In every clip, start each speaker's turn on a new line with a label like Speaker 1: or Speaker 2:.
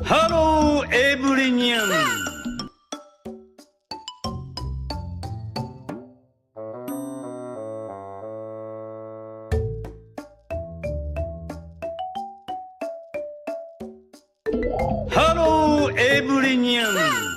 Speaker 1: ハローエブリニャン。ハローエブリニャン。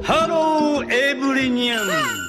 Speaker 1: ハローエブリニャン。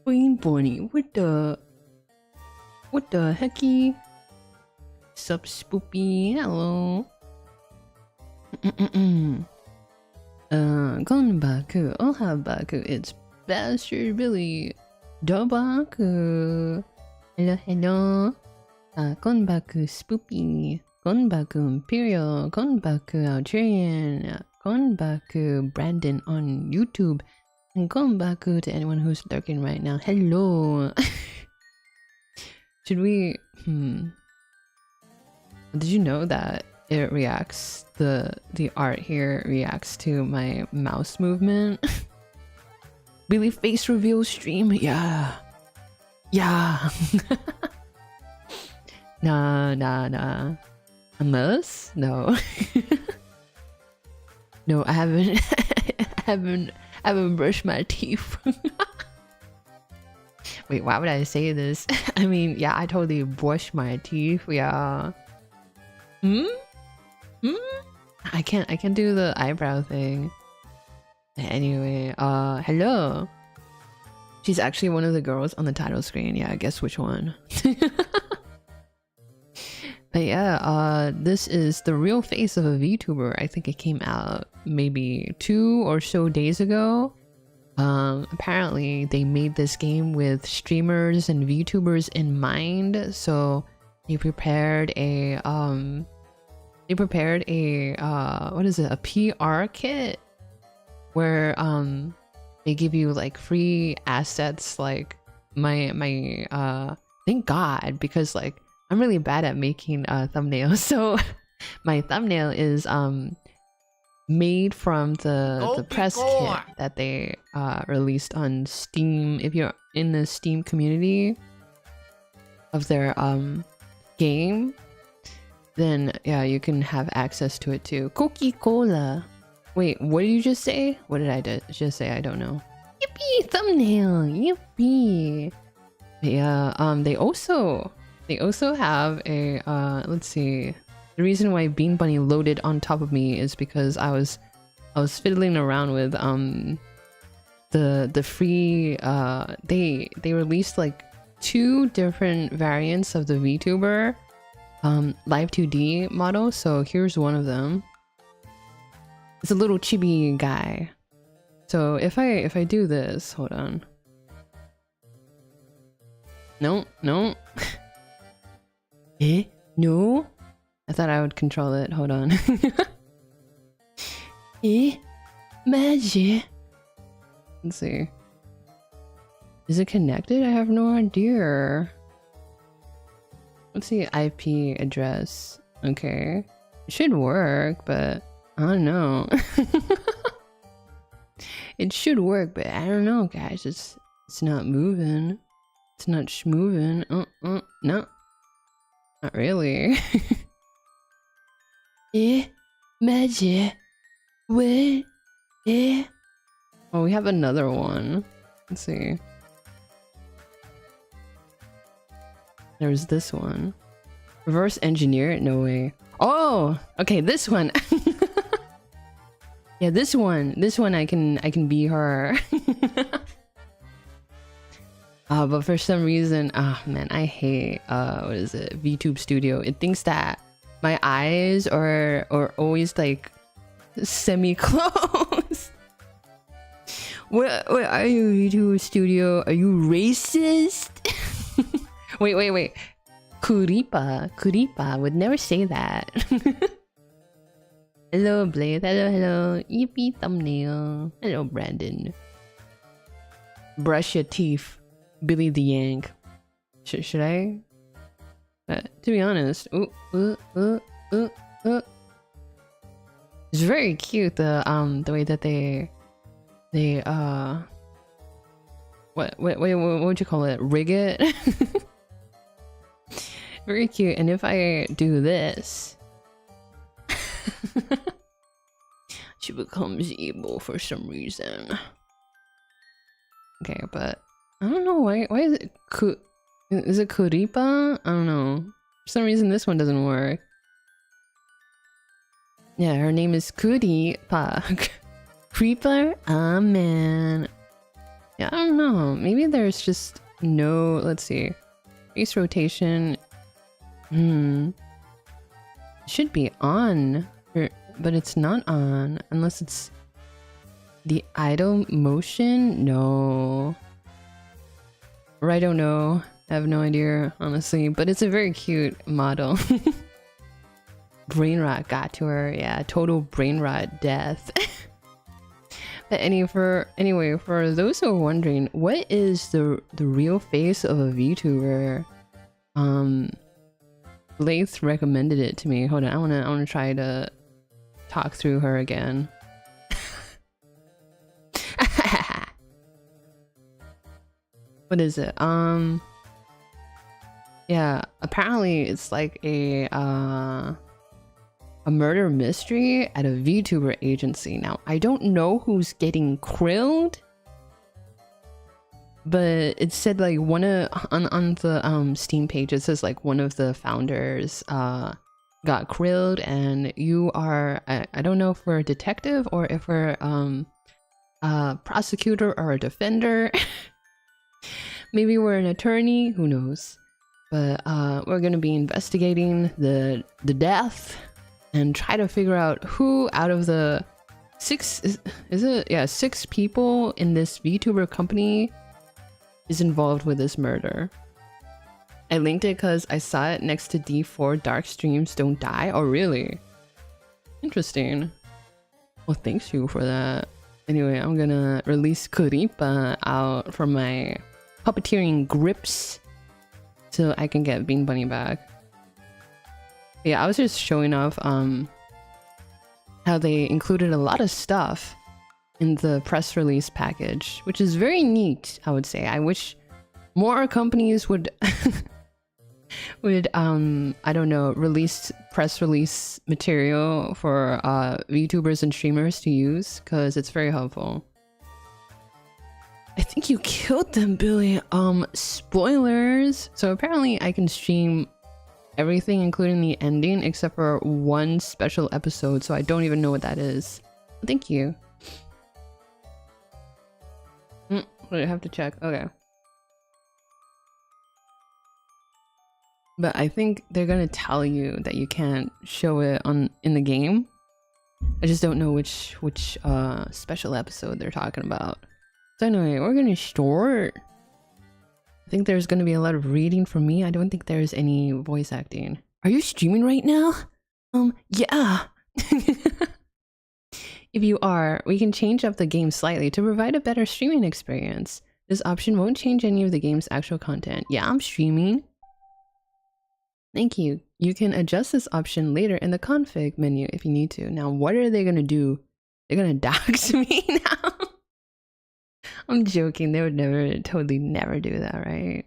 Speaker 2: Queen Bunny, what the hecky? Sup, spoopy, hello. Konbaku, Baku, it's Baestard Billy. Baku. Hello. Konbaku Spoopy. Konbaku Imperial. Konbaku Algerian. Konbaku Brandon on YouTube. And Konbaku to anyone who's lurking right now. Hello. Should we... Did you know that it reacts, the art here reacts to my mouse movement? Billy face reveal stream? Yeah. Nah. Unless? No. No, I haven't brushed my teeth. Wait, why would I say this? I mean, yeah, I totally brushed my teeth. Yeah. I can't do the eyebrow thing. Anyway, hello. She's actually one of the girls on the title screen. Yeah, guess which one. But yeah, this is the real face of a VTuber. I think it came out maybe 2 or so days ago. Apparently they made this game with streamers and VTubers in mind. So they prepared a what is it, a PR kit where they give you like free assets, like my thank God, because like I'm really bad at making thumbnails. So my thumbnail is made from the press kit that they released on Steam. If you're in the Steam community of their game, then yeah, you can have access to it too. Coca-Cola. Wait, what did you just say? What did I just say? I don't know. Yippee! Thumbnail! Yippee! But yeah, they also have a let's see. The reason why Bean Bunny loaded on top of me is because I was fiddling around with the free they released like 2 different variants of the VTuber live 2D model. So here's one of them. It's a little chibi guy. So if I do this, hold on. No. Eh? No? I thought I would control it. Hold on. Eh? Magic? Let's see. Is it connected? I have no idea. Let's see, IP address. Okay. It should work, but I don't know. It should work, but I don't know, guys. It's not moving. It's not schmoving. No. Not really. Eh? Magic? What? Eh? Oh, we have another one. Let's see. There's this one. Reverse engineer? No way. Oh! Okay, this one. Yeah, this one I can be her. But for some reason, man, I hate what is it, Vtuber Studio. It thinks that my eyes are always like semi-closed. What are you, Vtuber Studio? Are you racist? Wait. Creape would never say that. Hello, Blaze. Hello. Yippee thumbnail. Hello, Brandon. Brush your teeth, Billy the Yank. Should I? To be honest, it's very cute. The way that they what would you call it? Rig it. Very cute. And if I do this, she becomes evil for some reason. Okay, but I don't know why is it is it Kuripa? I don't know. For some reason this one doesn't work. Yeah, her name is Kuripa. Creeper? Ah, man. Yeah, I don't know. Maybe there's just no, let's see. Face rotation. Should be on, but it's not on unless it's the idle motion. No. Or I don't know. I have no idea, honestly, but it's a very cute model. Brain rot got to her. Yeah, total brain rot death. But anyway, for those who are wondering, what is the real face of a VTuber? Laith recommended it to me. Hold on, I wanna try to talk through her again. What is it? Yeah, apparently it's like a murder mystery at a VTuber agency. Now, I don't know who's getting krilled, but it said like on the Steam page, it says like one of the founders got krilled, and you are I don't know if we're a detective or if we're a prosecutor or a defender. Maybe we're an attorney, who knows? But we're gonna be investigating the death and try to figure out who out of the six people in this VTuber company is involved with this murder. I linked it because I saw it next to D4 Dark Streams Don't Die. Oh, really? Interesting. Well, thanks you for that. Anyway, I'm gonna release creape out from my puppeteering grips so I can get Bean Bunny back. Yeah, I was just showing off how they included a lot of stuff in the press release package, which is very neat, I would say. I wish more companies would I don't know, release press release material for VTubers and streamers to use, because it's very helpful. I think you killed them, Billy. Spoilers. So apparently I can stream everything, including the ending, except for one special episode, so I don't even know what that is. Thank you. I have to check. Okay. But I think they're gonna tell you that you can't show it in the game. I just don't know which special episode they're talking about. So anyway, we're gonna start. I think there's gonna be a lot of reading from me. I don't think there's any voice acting. Are you streaming right now? Yeah. If you are, we can change up the game slightly to provide a better streaming experience. This option won't change any of the game's actual content. Yeah, I'm streaming. Thank you. You can adjust this option later in the config menu if you need to. Now, what are they gonna do? They're gonna dox me now? I'm joking. They would totally never do that, right?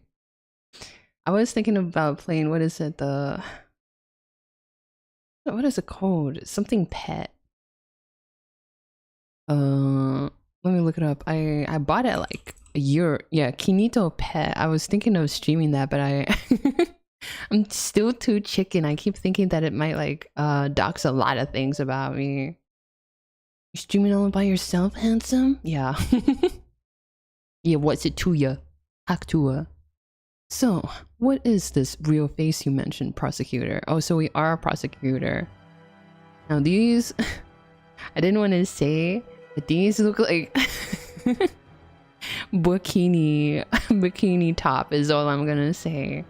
Speaker 2: I was thinking about playing, what is it? What is it called? Something pet. Let me look it up. I bought it like a year. Yeah, Kinito Pet. I was thinking of streaming that, but I'm still too chicken. I keep thinking that it might like dox a lot of things about me. You streaming all by yourself, handsome? Yeah. Yeah, what's it to ya? Haktua. So, what is this real face you mentioned, prosecutor? Oh, so we are a prosecutor. Now these, I didn't want to say, but these look like bikini top is all I'm gonna say.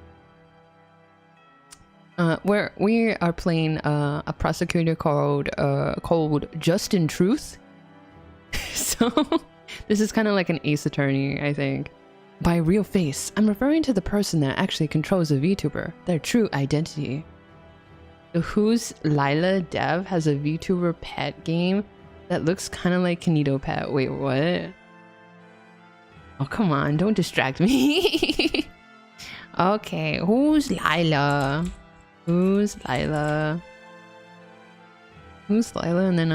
Speaker 2: We are playing a prosecutor called Justin Truth. So this is kind of like an ace attorney, I think. By real face, I'm referring to the person that actually controls a VTuber, their true identity. The Who's Lila Dev has a VTuber pet game that looks kind of like Kanito Pet. Wait, what? Oh, come on, don't distract me. Okay, who's Lila? Who's Lila? Who's Lila? And then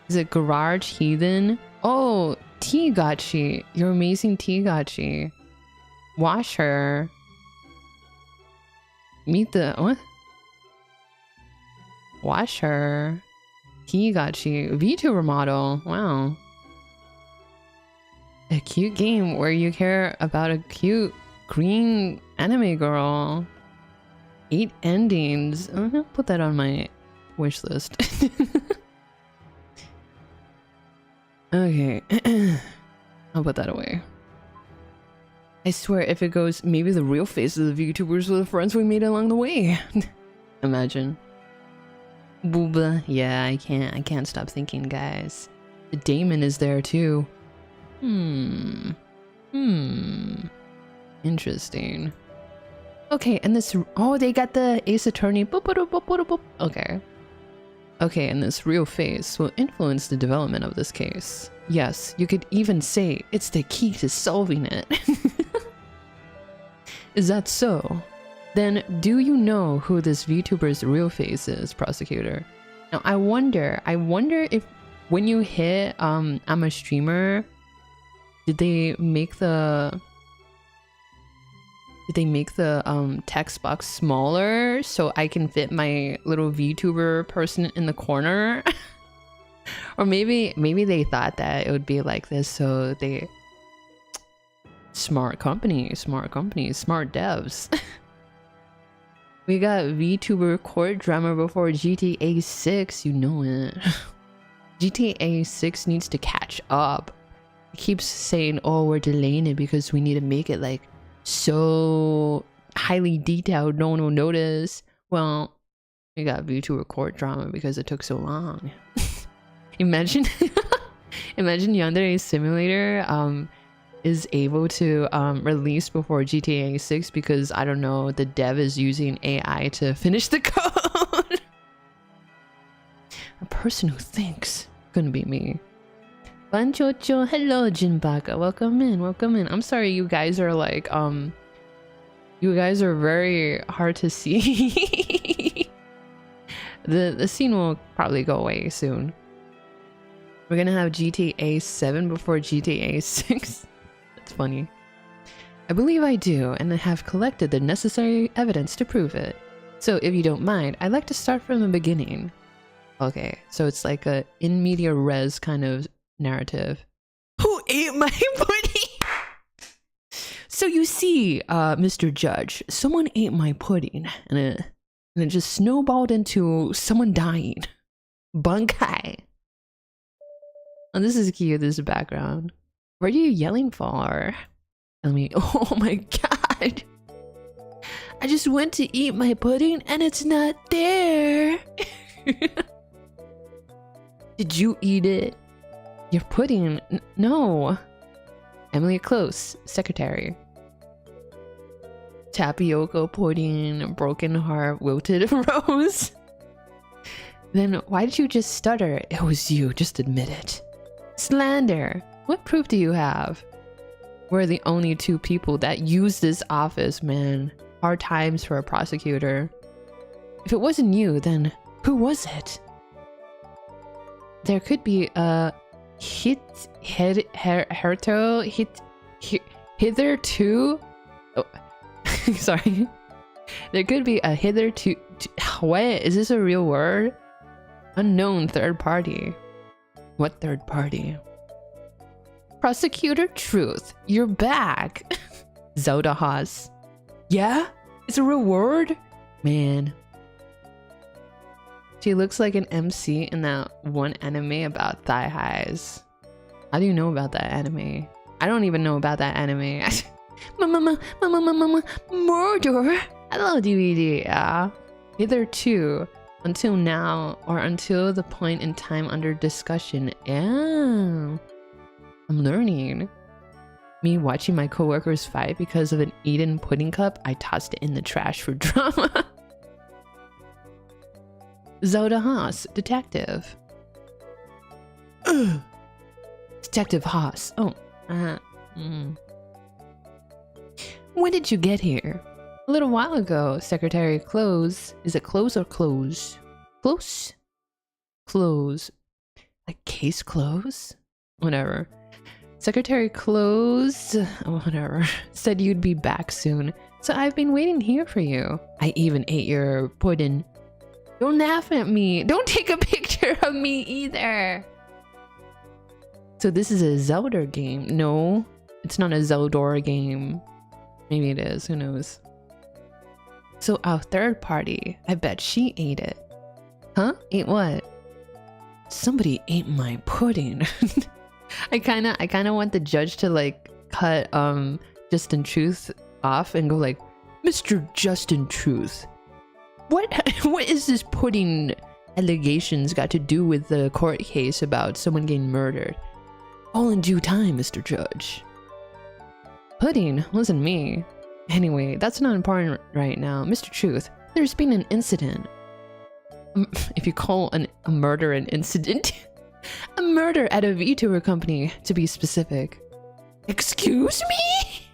Speaker 2: is it Garage Heathen? Oh, T-Gachi. Your amazing T-Gachi. Wash her. Meet the... What? Wash her. T-Gachi. VTuber model. Wow. A cute game where you care about a cute green anime girl. 8 endings. I'm gonna put that on my wish list. Okay. I'll put that away. I swear, if it goes, maybe the real faces of VTubers were the friends we made along the way. Imagine. Booba. Yeah, I can't stop thinking, guys. The Damon is there too. Interesting. Okay, and this, oh, they got the Ace Attorney. Okay. Okay, and this real face will influence the development of this case. Yes, you could even say it's the key to solving it. Is that so? Then do you know who this VTuber's real face is, prosecutor? Now I wonder if when you hit I'm a streamer, did they make the text box smaller so I can fit my little VTuber person in the corner? Or maybe they thought that it would be like this, so they smart companies, smart devs. We got VTuber court drama before GTA 6, you know it. GTA 6 needs to catch up. It keeps saying, oh, we're delaying it because we need to make it like so highly detailed no one will notice. Well, we got VTuber court drama because it took so long. Imagine Yandere Simulator is able to release before GTA 6 because, I don't know, the dev is using AI to finish the code. A person who thinks. Gonna be me. Banchocho, hello Jinbaka, welcome in. I'm sorry you guys are like you guys are very hard to see. The scene will probably go away soon. We're gonna have GTA 7 before GTA 6. That's funny. I believe I do, and I have collected the necessary evidence to prove it. So if you don't mind, I'd like to start from the beginning. Okay, so it's like a in media res kind of narrative. Who ate my pudding? So you see, Mr. Judge, someone ate my pudding, and it just snowballed into someone dying. Bunkai. Oh, this is cute, this background. What are you yelling for? Tell me. Oh my god. I just went to eat my pudding and it's not there. Did you eat it? Your pudding? No. Emily Close, secretary. Tapioca pudding, broken heart, wilted rose. Then why did you just stutter? It was you, just admit it. Slander. What proof do you have? We're the only 2 people that use this office, man. Hard times for a prosecutor. If it wasn't you, then who was it? There could be a hitherto. Oh, sorry. There could be a hitherto. What is this a real word? Unknown third party. What third party? Prosecutor Truth, you're back. Zelda Haas. Yeah? It's a real word? Man. She looks like an MC in that one anime about thigh highs. How do you know about that anime? I don't even know about that anime. Murder! Hello, DVD. Yeah. Hitherto, until now, or until the point in time under discussion. Yeah. I'm learning. Me watching my coworkers fight because of an eaten pudding cup, I tossed it in the trash for drama. Zelda Haas, detective. Detective Haas. Oh. When did you get here? A little while ago, Secretary Close. Is it close or close? Close? Close. Like case close? Whatever. Secretary Close, whatever, said you'd be back soon. So I've been waiting here for you. I even ate your pudding. Don't laugh at me. Don't take a picture of me either. So this is a Zelda game. No, it's not a Zeldor game. Maybe it is, who knows. So our third party, I bet she ate it. Huh? Ate what? Somebody ate my pudding. I kinda want the judge to like cut Justin Truth off and go like, Mr. Justin Truth, what is this pudding allegations got to do with the court case about someone getting murdered? All in due time, Mr. Judge. Pudding wasn't me. Anyway, that's not important right now. Mr. Truth, there's been an incident. If you call a murder an incident, a murder at a Vtuber company, to be specific. Excuse me?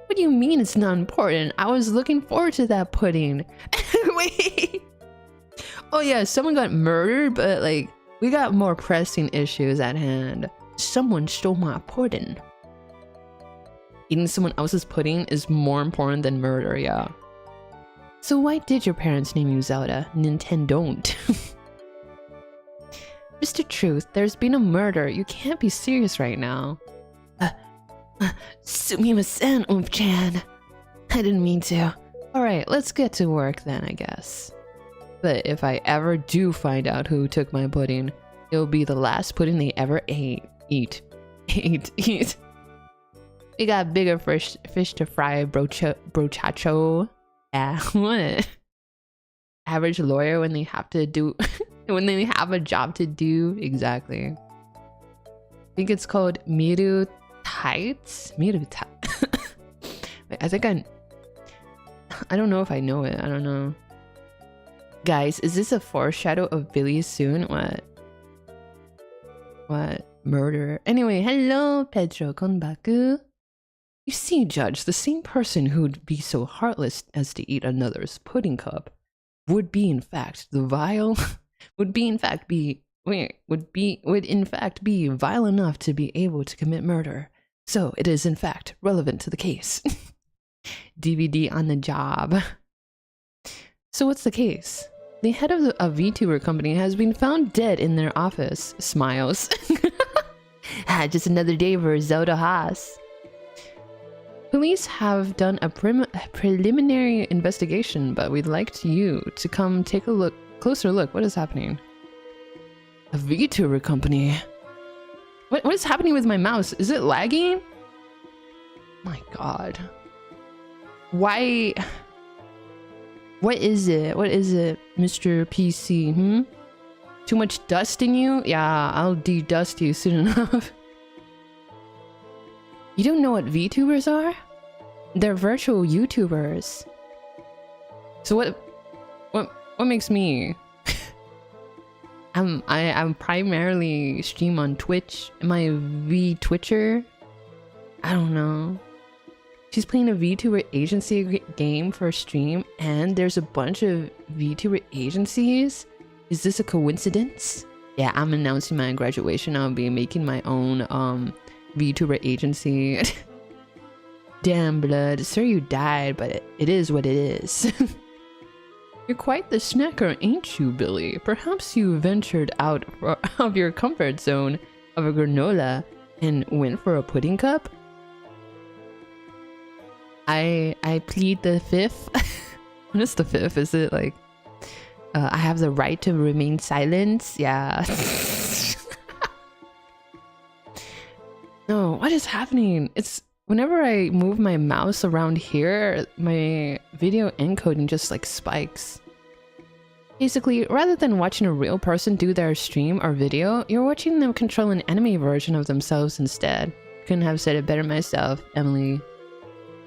Speaker 2: What do you mean it's not important? I was looking forward to that pudding. Wait. Oh yeah, someone got murdered, but like, we got more pressing issues at hand. Someone stole my pudding. Eating someone else's pudding is more important than murder, yeah. So why did your parents name you Zelda? Nintendo. Mr. Truth, there's been a murder. You can't be serious right now. Sumimasen, Oom-chan. I didn't mean to. Alright, let's get to work then, I guess. But if I ever do find out who took my pudding, it'll be the last pudding they ever ate. Eat. We got bigger fish to fry, brochacho. Yeah, what? Average lawyer when they have to do when they have a job to do. Exactly. I think it's called Miru Tights. Miru Tights. I think I don't know if I know it. I don't know. Guys, is this a foreshadow of Billy soon? What? Murder. Anyway, hello, Pedro Konbaku. You see, Judge, the same person who'd be so heartless as to eat another's pudding cup would in fact be vile enough to be able to commit murder. So it is in fact relevant to the case. DVD on the job. So what's the case? The head of a VTuber company has been found dead in their office. Smiles. Just another day for Zelda Haas. Police have done a preliminary investigation, but we'd like you to come take a closer look. What is happening? A VTuber company? What is happening with my mouse? Is it lagging? My god. Why? What is it? What is it, Mr. PC? Too much dust in you? Yeah, I'll de-dust you soon enough. You don't know what VTubers are? They're virtual YouTubers. So what makes me? I'm primarily stream on Twitch. Am I a V-Twitcher? I don't know. She's playing a VTuber agency game for a stream, and there's a bunch of VTuber agencies. Is this a coincidence? Yeah, I'm announcing my graduation. I'll be making my own VTuber agency. Damn blood, sir, you died, but it is what it is. You're quite the snacker, ain't you, Billy? Perhaps you ventured out of your comfort zone of a granola and went for a pudding cup? I plead the fifth. What is the fifth? Is it like I have the right to remain silent? Yeah. No, what is happening? It's whenever I move my mouse around here, my video encoding just like spikes. Basically, rather than watching a real person do their stream or video, you're watching them control an anime version of themselves instead. Couldn't have said it better myself, Emily.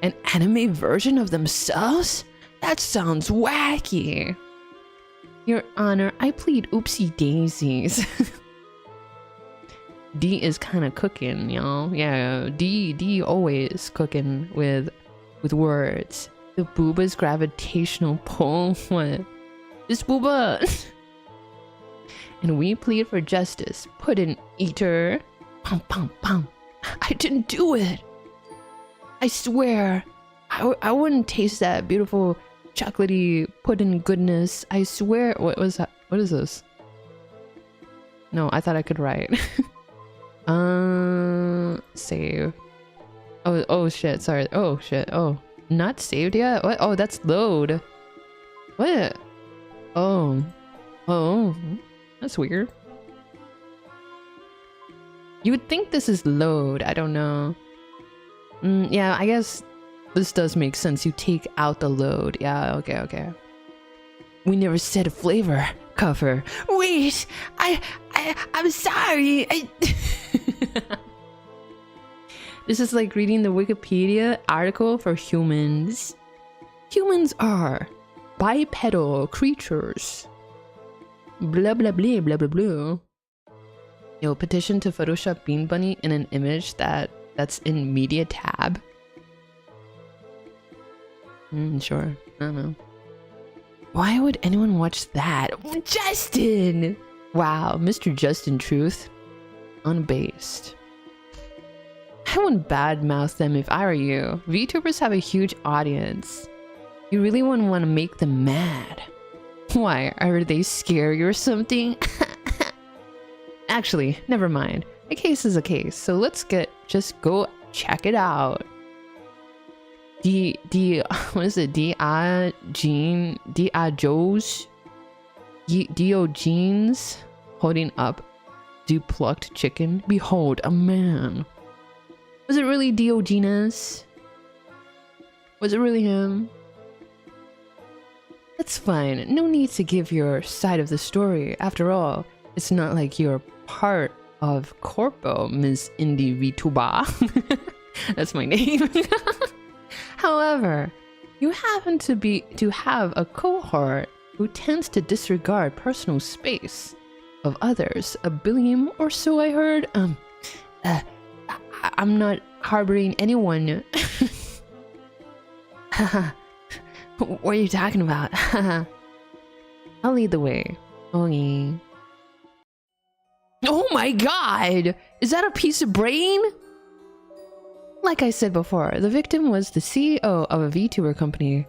Speaker 2: An anime version of themselves? That sounds wacky. Your Honor, I plead oopsie daisies. D is kind of cooking, y'all. Yeah, D always cooking with words. The booba's gravitational pull. What? This booba. And we plead for justice. Pudding eater. Pum pum pum. I didn't do it. I swear. I wouldn't taste that beautiful chocolatey pudding goodness. I swear. What was that? What is this? No, I thought I could write. Save. Oh shit, sorry. Oh shit. Oh, not saved yet? What? Oh, that's load. What? Oh, that's weird. You would think this is load. I don't know. Yeah, I guess this does make sense. You take out the load. Yeah, okay. We never said a flavor. Cover. Wait, I'm sorry. This is like reading the Wikipedia article for humans. Humans are bipedal creatures. Blah blah blah blah blah blah. Yo, petition to Photoshop Bean Bunny in an image that's in media tab. Sure. I don't know. Why would anyone watch that? Justin! Wow, Mr. Justin Truth. Unbased. I wouldn't badmouth them if I were you. VTubers have a huge audience. You really wouldn't want to make them mad. Why? Are they scary or something? Actually, never mind. A case is a case, so let's just go check it out. What is it? Diogenes holding up deplucked chicken. Behold, a man. Was it really Diogenes? Was it really him? That's fine. No need to give your side of the story. After all, it's not like you're part of Corpo, Ms. Indie Vtuber. That's my name. However, you happen to have a cohort who tends to disregard personal space of others. A Billiam or so, I heard. I'm not harboring anyone. What are you talking about? I'll lead the way. Okay. Oh my god! Is that a piece of brain? Like I said before, the victim was the CEO of a VTuber company.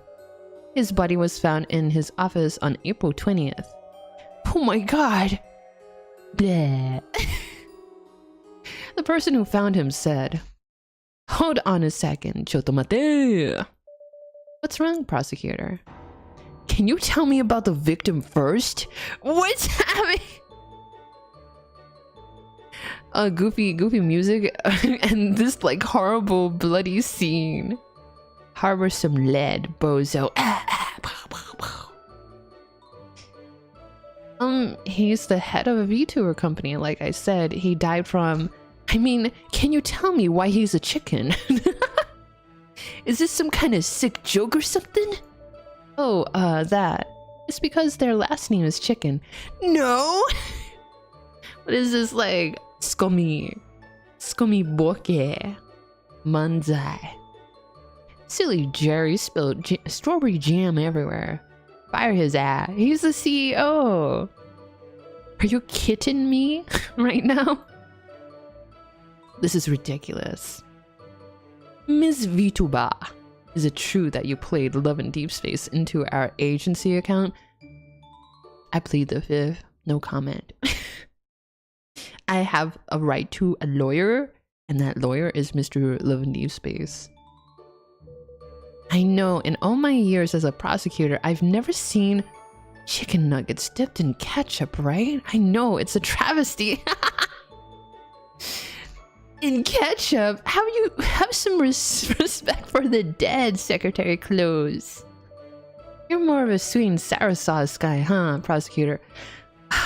Speaker 2: His body was found in his office on April 20th. Oh my god! Bleh. The person who found him said, "Hold on a second, chotomate." What's wrong, prosecutor? Can you tell me about the victim first? What's happening? Goofy music and this like horrible bloody scene. Harbor some lead, bozo. He's the head of a VTuber company, like I said. He died from... I mean, can you tell me why he's a chicken? Is this some kind of sick joke or something? Oh, that. It's because their last name is Chicken. No! What is this, like... Scummy boke. Manzai. Silly Jerry spilled strawberry jam everywhere. Fire his ass. He's the CEO. Are you kidding me right now? This is ridiculous. Ms. Vtuber, is it true that you played Love in Deep Space into our agency account? I plead the fifth. No comment. I have a right to a lawyer, and that lawyer is Mr. Love in Deep Space. I know, in all my years as a prosecutor, I've never seen chicken nuggets dipped in ketchup, right? I know, it's a travesty. In ketchup? How you have some respect for the dead, Secretary Close? You're more of a sweet and sour sauce guy, huh, prosecutor?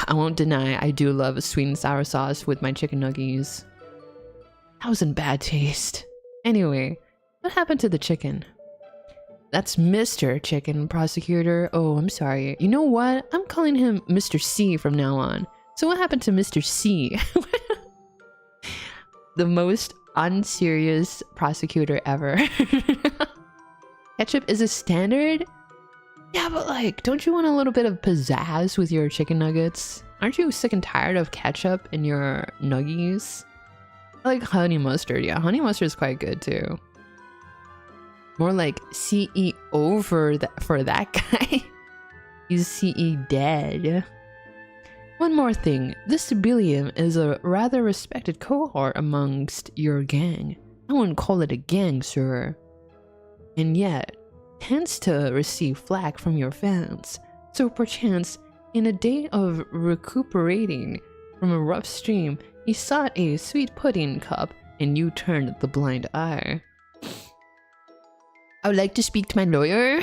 Speaker 2: I won't deny I do love a sweet and sour sauce with my chicken nuggies. That was in bad taste. Anyway, what happened to the chicken? That's Mr. Chicken, prosecutor. Oh, I'm sorry. You know what? I'm calling him Mr. C from now on. So what happened to Mr. C? The most unserious prosecutor ever. Ketchup is a standard? Yeah, but like, don't you want a little bit of pizzazz with your chicken nuggets? Aren't you sick and tired of ketchup in your nuggies? I like honey mustard. Yeah, honey mustard is quite good too. More like CEO for that guy. He's CE dead. One more thing, this Billiam is a rather respected cohort amongst your gang. I wouldn't call it a gang, sir. And yet, tends to receive flack from your fans. So perchance, in a day of recuperating from a rough stream, he sought a sweet pudding cup and you turned the blind eye. I would like to speak to my lawyer.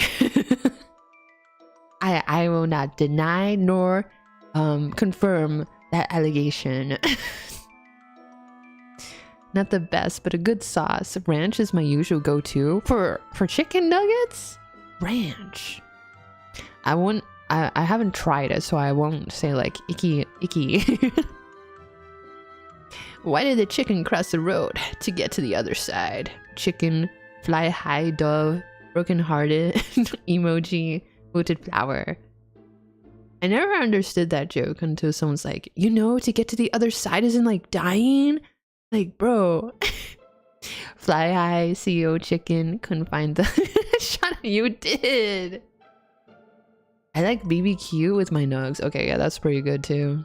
Speaker 2: I will not deny nor confirm that allegation. Not the best, but a good sauce. Ranch is my usual go-to. For chicken nuggets? Ranch. I haven't tried it, so I won't say like icky. Why did the chicken cross the road to get to the other side? Chicken, fly high dove, broken-hearted, emoji, wilted flower. I never understood that joke until someone's like, you know, to get to the other side isn't like dying? Like, bro. Fly high, CEO chicken, couldn't find the... Shut up, you did! I like BBQ with my nugs. Okay, yeah, that's pretty good too.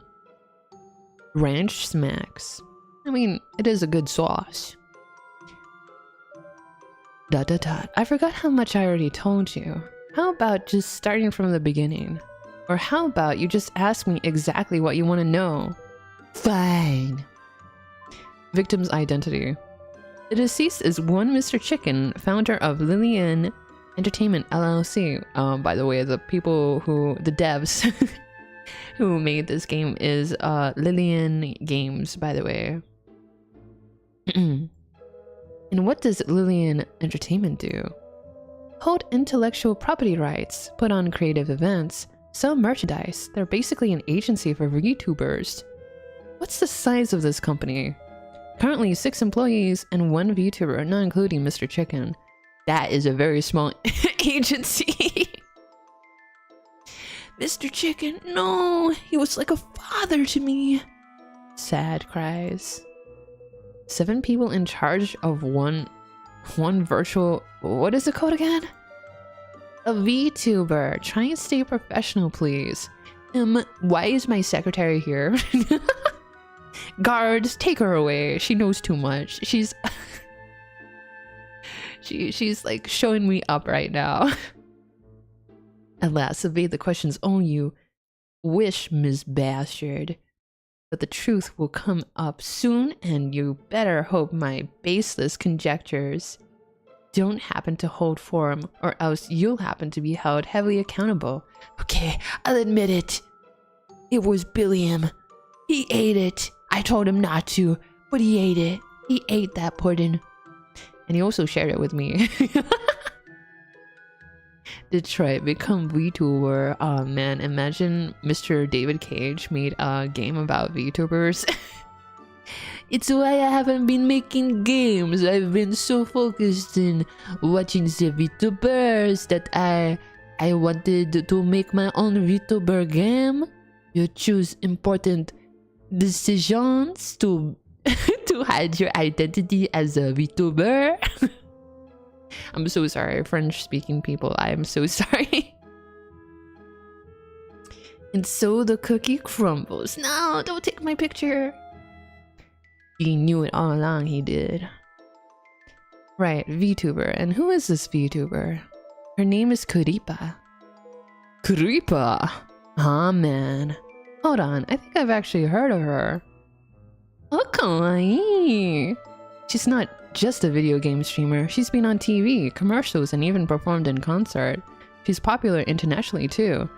Speaker 2: Ranch smacks. I mean, it is a good sauce. ... I forgot how much I already told you. How about just starting from the beginning? Or how about you just ask me exactly what you want to know? Fine. Victim's identity. The deceased is one Mr. Chicken, founder of Lillian Entertainment LLC. By the way, the devs who made this game is Lillian Games, by the way. And what does Lillian Entertainment do? Hold intellectual property rights, put on creative events, sell merchandise. They're basically an agency for VTubers. What's the size of this company? Currently 6 employees and 1 VTuber, not including Mr. Chicken. That is a very small agency. Mr. Chicken, no, he was like a father to me. Sad cries. 7 people in charge of one virtual... What is it called again? A VTuber. Try and stay professional, please. Why is my secretary here? Guards, take her away. She knows too much. She's... she's like showing me up right now. At last, evade the questions on you. Wish, Ms. Baestard. But the truth will come up soon, and you better hope my baseless conjectures don't happen to hold form, or else you'll happen to be held heavily accountable. Okay, I'll admit it. It was Billiam. He ate it. I told him not to, but he ate it. He ate that pudding. And he also shared it with me. Detroit, become VTuber. Oh man, imagine Mr. David Cage made a game about VTubers. It's why I haven't been making games. I've been so focused in watching the VTubers that I wanted to make my own VTuber game. You choose important decisions to to hide your identity as a VTuber. I'm so sorry, French-speaking people. I am so sorry. And so the cookie crumbles. No, don't take my picture. He knew it all along, he did. Right, VTuber. And who is this VTuber? Her name is creape. Creape? Ah, man. Hold on, I think I've actually heard of her. Oh, kawaii. She's not just a video game streamer. She's been on TV, commercials, and even performed in concert. She's popular internationally too.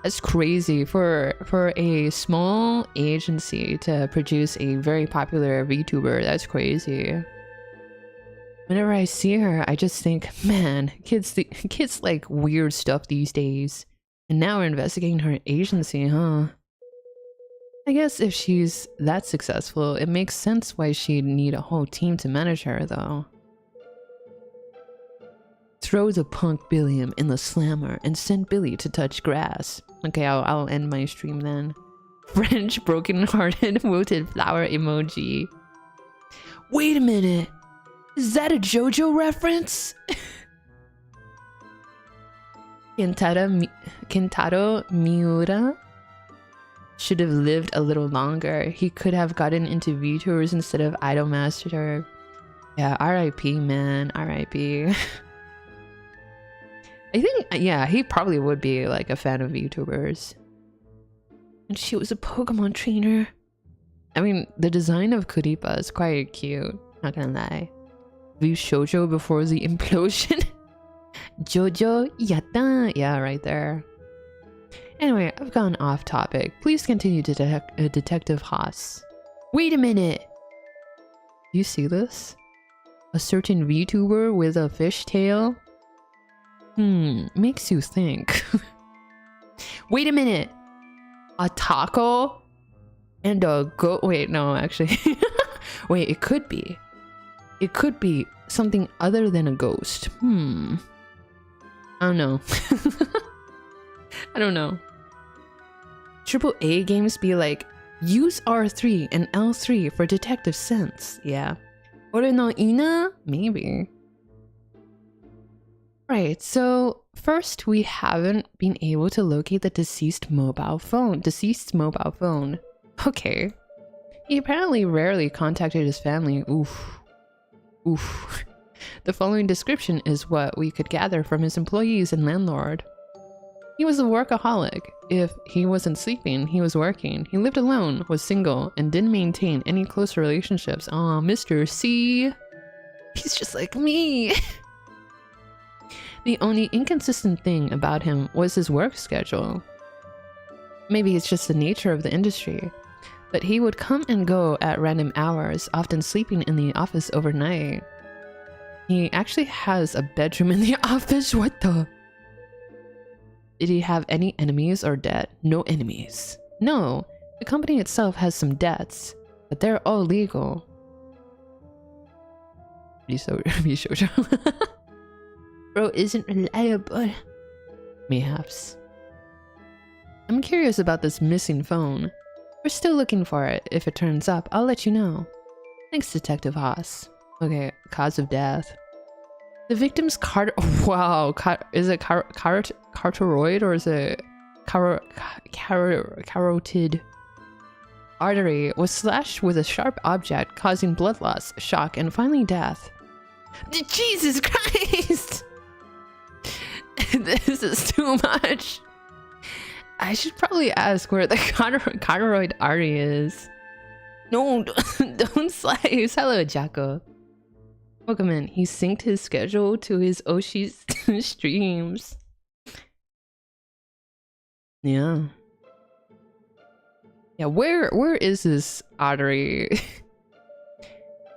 Speaker 2: That's crazy for a small agency to produce a very popular VTuber. That's crazy. Whenever I see her, I just think, man, kids like weird stuff these days. And now we're investigating her agency, huh? I guess if she's that successful, it makes sense why she'd need a whole team to manage her, though. Throw the punk Billiam in the slammer and send Billy to touch grass. Okay, I'll end my stream then. French broken-hearted wilted flower emoji. Wait a minute! Is that a JoJo reference? Kentaro Miura? should have lived a little longer. He could have gotten into VTubers instead of Idolmaster. Yeah, R.I.P. man, R.I.P. I think, yeah, he probably would be like a fan of VTubers. And she was a Pokemon trainer. I mean, the design of Creape is quite cute, not gonna lie. View shoujo before the implosion. Jojo yatta. Yeah, right there. Anyway, I've gone off topic. Please continue, Detective Haas. Wait a minute! You see this? A certain VTuber with a fishtail? Makes you think. Wait a minute! A taco? And a goat? Wait, no, actually. Wait, it could be. It could be something other than a ghost. I don't know. I don't know. AAA games be like, use R3 and L3 for detective sense. Yeah. Ore no ina? Maybe. Right, so first we haven't been able to locate the deceased mobile phone. Okay. He apparently rarely contacted his family. Oof. The following description is what we could gather from his employees and landlord. He was a workaholic. If he wasn't sleeping, he was working. He lived alone, was single, and didn't maintain any close relationships. Aw, Mr. C. He's just like me. The only inconsistent thing about him was his work schedule. Maybe it's just the nature of the industry, but he would come and go at random hours, often sleeping in the office overnight. He actually has a bedroom in the office. What the? Did he have any enemies or debt? No enemies. No, the company itself has some debts, but they're all legal. Bro isn't reliable. Mayhaps. I'm curious about this missing phone. We're still looking for it. If it turns up, I'll let you know. Thanks, Detective Haas. Okay, cause of death. The victim's is it carotid or is it carotid artery was slashed with a sharp object, causing blood loss, shock, and finally death. Jesus Christ! This is too much. I should probably ask where the carotid artery is. No, don't slice. Hello, Jacko. Welcome in. He synced his schedule to his Oshi's streams. Yeah. Yeah, where is this artery?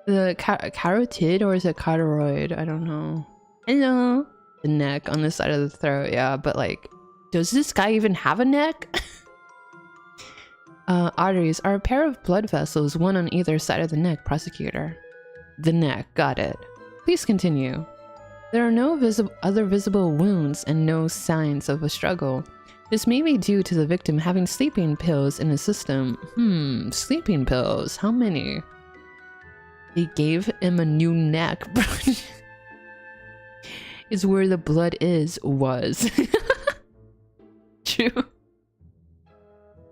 Speaker 2: The carotid or is it carotid? I don't know. Hello. The neck on the side of the throat. Yeah, but like, does this guy even have a neck? Arteries are a pair of blood vessels, one on either side of the neck, prosecutor. The neck, got it. Please continue. There are no other visible wounds and no signs of a struggle. This may be due to the victim having sleeping pills in his system. Sleeping pills? How many? They gave him a new neck. Is where the blood was. True.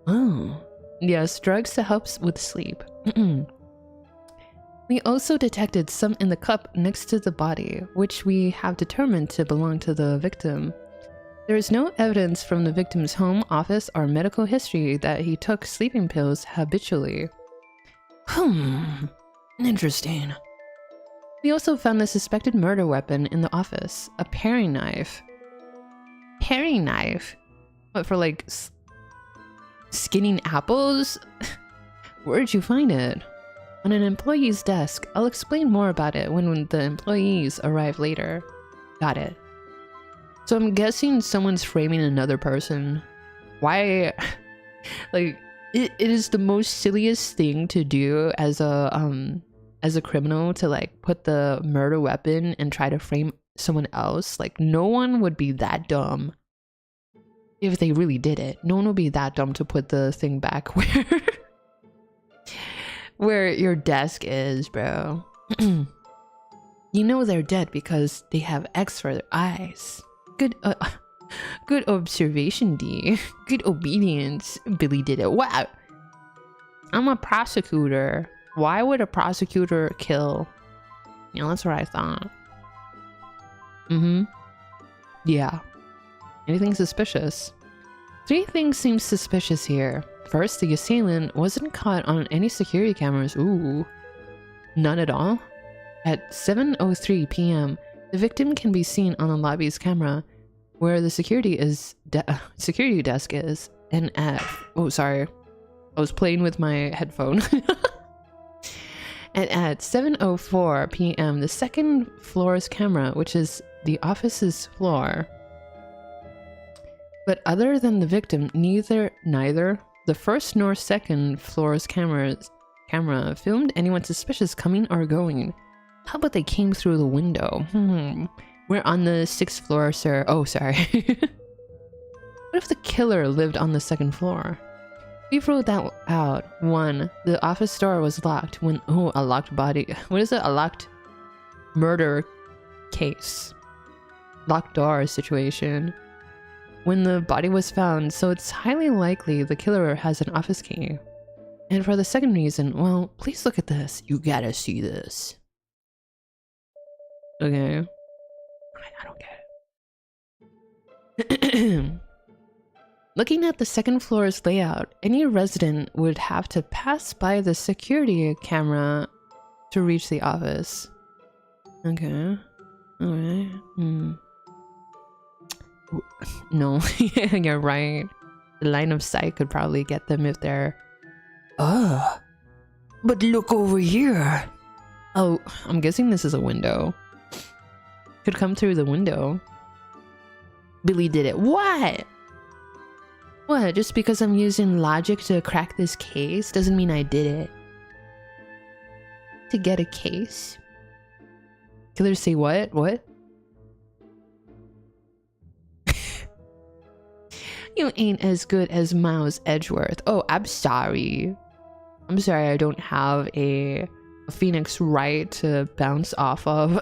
Speaker 2: Oh. Yes, drugs to help with sleep. We also detected some in the cup next to the body, which we have determined to belong to the victim. There is no evidence from the victim's home, office, or medical history that he took sleeping pills habitually. Interesting. We also found the suspected murder weapon in the office, a paring knife. Paring knife? What, for like skinning apples? Where'd you find it? On an employee's desk. I'll explain more about it when the employees arrive later. Got it. So I'm guessing someone's framing another person. Why? Like, it is the most silliest thing to do as a criminal, to like put the murder weapon and try to frame someone else. Like, no one would be that dumb. If they really did it, no one would be that dumb to put the thing back where your desk is, bro. You know they're dead because they have X for their eyes. Good Good observation, D. Good obedience. Billy did it. Wow. I'm a prosecutor. Why would a prosecutor kill? Yeah, that's what I thought. Yeah. Anything suspicious? 3 things seem suspicious here. First, the assailant wasn't caught on any security cameras. Ooh. None at all? At 7:03 p.m., the victim can be seen on the lobby's camera where the security desk is. And at... Oh, sorry. I was playing with my headphone. And at 7:04 p.m., the second floor's camera, which is the office's floor. But other than the victim, neither the first nor second floor's camera filmed anyone suspicious coming or going. How about they came through the window? We're on the 6th floor, sir. Oh, sorry. What if the killer lived on the 2nd floor? We've ruled that out. 1. The office door was locked when... Oh, a locked body... What is it? A locked murder case. Locked door situation. When the body was found, so it's highly likely the killer has an office key. And for the second reason, well, please look at this. You gotta see this. Okay. I don't get it. Looking at the 2nd floor's layout, any resident would have to pass by the security camera to reach the office. Okay. Alright. No, you're right. The line of sight could probably get them if they're... But look over here. Oh, I'm guessing this is a window. Could come through the window. Billy did it. What? What? Just because I'm using logic to crack this case doesn't mean I did it. To get a case? Killers say what? What? You ain't as good as Miles Edgeworth. Oh, I'm sorry. I'm sorry I don't have a Phoenix Wright to bounce off of.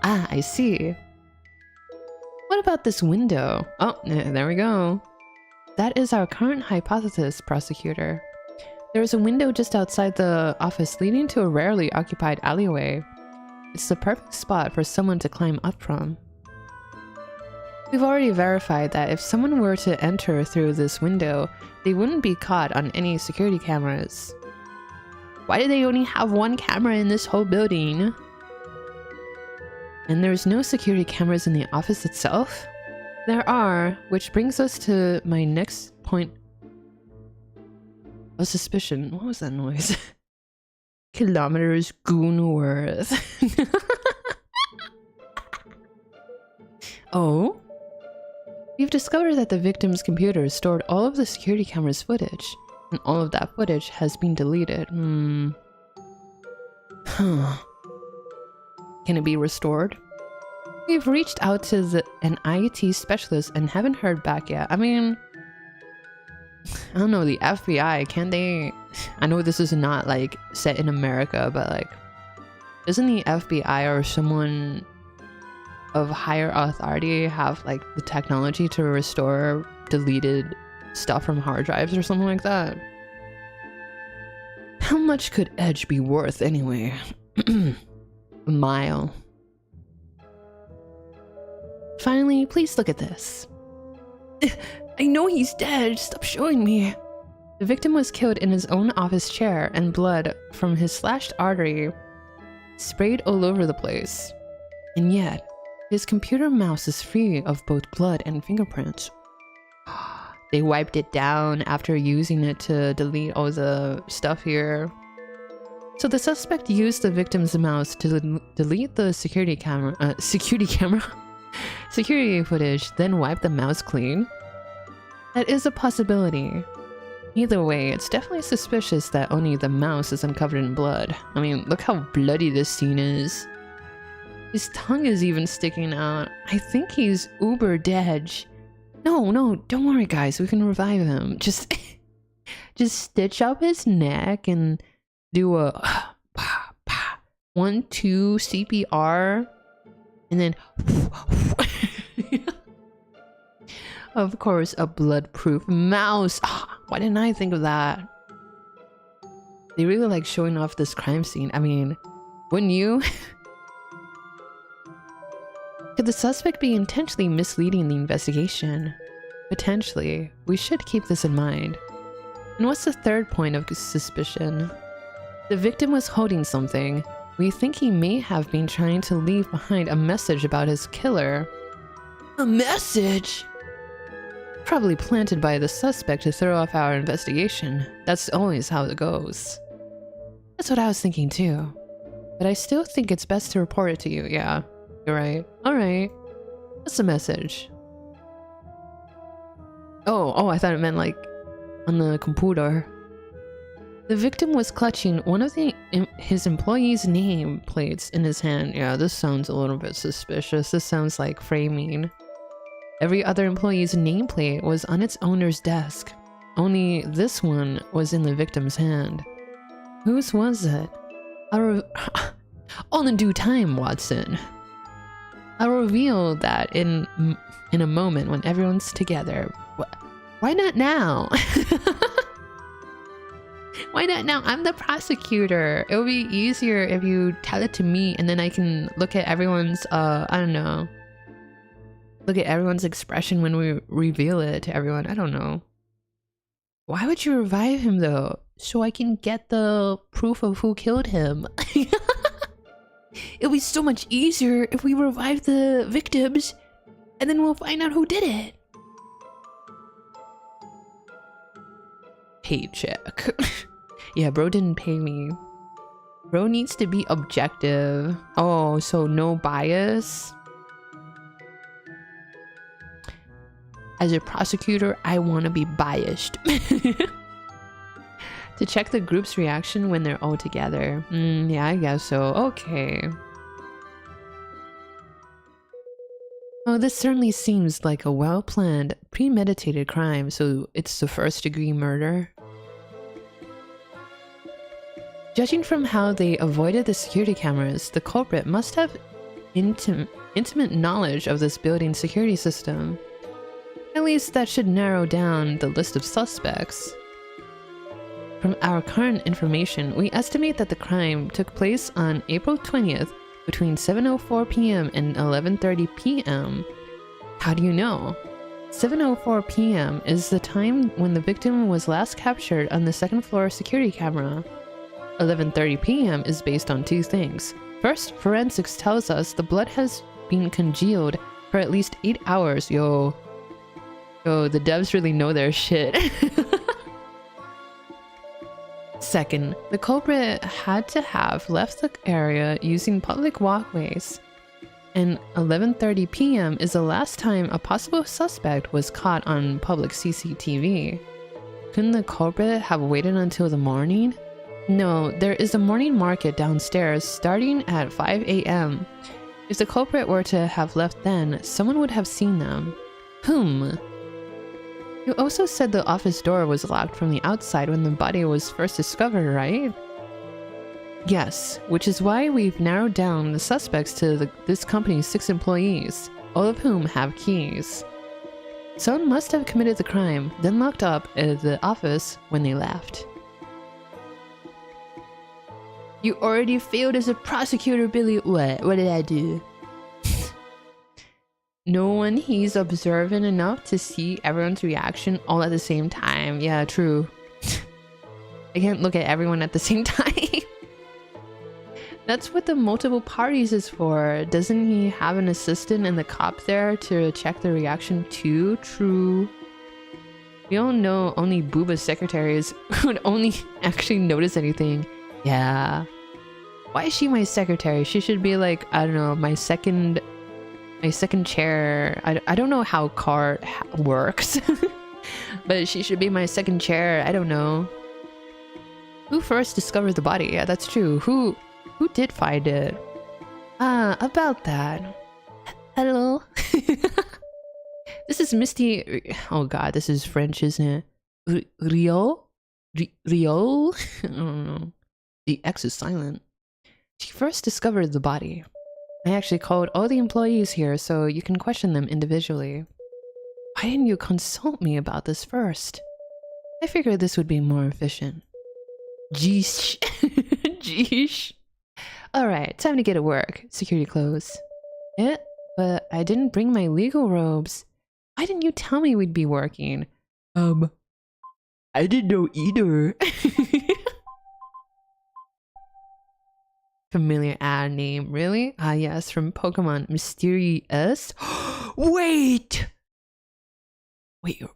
Speaker 2: Ah, I see. What about this window? Oh, there we go. That is our current hypothesis, prosecutor. There is a window just outside the office leading to a rarely occupied alleyway. It's the perfect spot for someone to climb up from. We've already verified that if someone were to enter through this window, they wouldn't be caught on any security cameras. Why do they only have 1 camera in this whole building? And there's no security cameras in the office itself? There are, which brings us to my next point of suspicion. What was that noise? Kilometers goon worth. Oh? We've discovered that the victim's computer stored all of the security camera's footage, and all of that footage has been deleted. Huh. Can it be restored? We've reached out to an IT specialist and haven't heard back yet. I mean, I don't know, the FBI, can they... I know this is not like set in America, but like, doesn't the FBI or someone of higher authority have like the technology to restore deleted stuff from hard drives or something like that? How much could Edge be worth anyway? A mile. Finally, please look at this. I know he's dead. Stop showing me. The victim was killed in his own office chair, and blood from his slashed artery sprayed all over the place. And yet, his computer mouse is free of both blood and fingerprints. They wiped it down after using it to delete all the stuff here. So the suspect used the victim's mouse to delete the security footage, then wipe the mouse clean? That is a possibility. Either way, it's definitely suspicious that only the mouse isn't covered in blood. I mean, look how bloody this scene is. His tongue is even sticking out. I think he's uber dead. No, don't worry guys, we can revive him. Just stitch up his neck and do a 1, 2 CPR and then Of course, a blood-proof mouse. Why didn't I think of that? They really like showing off this crime scene. I mean, wouldn't you? Could the suspect be intentionally misleading the investigation? Potentially. We should keep this in mind. And what's the third point of suspicion? The victim was holding something. We think he may have been trying to leave behind a message about his killer. A message? Probably planted by the suspect to throw off our investigation. That's always how it goes. That's what I was thinking too. But I still think it's best to report it to you. Yeah, you're right. Alright. What's the message? Oh, I thought it meant like on the computer. The victim was clutching one of his employees' name plates in his hand. Yeah, this sounds a little bit suspicious. This sounds like framing. Every other employee's nameplate was on its owner's desk. Only this one was in the victim's hand. Whose was it? All in due time, Watson. I'll reveal that in a moment when everyone's together. Why not now? Why not now? I'm the prosecutor. It would be easier if you tell it to me and then I can look at everyone's, I don't know. Look at everyone's expression when we reveal it to everyone. I don't know. Why would you revive him though? So I can get the proof of who killed him. It'll be so much easier if we revive the victims and then we'll find out who did it. Paycheck. Yeah, bro didn't pay me. Bro needs to be objective. Oh, so no bias? As a prosecutor, I want to be biased. To check the group's reaction when they're all together. Yeah, I guess so. Okay. Oh, this certainly seems like a well-planned, premeditated crime, so it's the first-degree murder. Judging from how they avoided the security cameras, the culprit must have intimate knowledge of this building's security system. At least that should narrow down the list of suspects. From our current information, we estimate that the crime took place on April 20th between 7:04 p.m. and 11:30 p.m. How do you know? 7:04 p.m. is the time when the victim was last captured on the second floor security camera. 11:30 p.m. is based on two things. First, forensics tells us the blood has been congealed for at least 8 hours. Yo, the devs really know their shit. Second, the culprit had to have left the area using public walkways. And 11:30 p.m. is the last time a possible suspect was caught on public CCTV. Couldn't the culprit have waited until the morning? No, there is a morning market downstairs starting at 5 a.m. If the culprit were to have left then, someone would have seen them. Whom? You also said the office door was locked from the outside when the body was first discovered, right? Yes, which is why we've narrowed down the suspects to this company's 6 employees, all of whom have keys. Someone must have committed the crime, then locked up at the office when they left. You already failed as a prosecutor, Billy. What? What did I do? No one he's observant enough to see everyone's reaction all at the same time. Yeah, true. I can't look at everyone at the same time. That's what the multiple parties is for. Doesn't he have an assistant and the cop there to check the reaction too? True. We all know only Booba's secretaries would only actually notice anything. Yeah. Why is she my secretary? She should be like, I don't know, my second chair. I don't know how car works. But she should be my second chair. I don't know. Who first discovered the body? Yeah, that's true. Who did find it? About that. Hello. This is Misty. Oh god, this is French, isn't it? Rio? Rio? I don't know. The X is silent. She first discovered the body. I actually called all the employees here so you can question them individually. Why didn't you consult me about this first? I figured this would be more efficient. Jeesh. Jeesh. Alright, time to get to work. Security close. But I didn't bring my legal robes. Why didn't you tell me we'd be working? I didn't know either. Familiar ad name, really? Ah yes, from Pokemon Mysterious. Wait,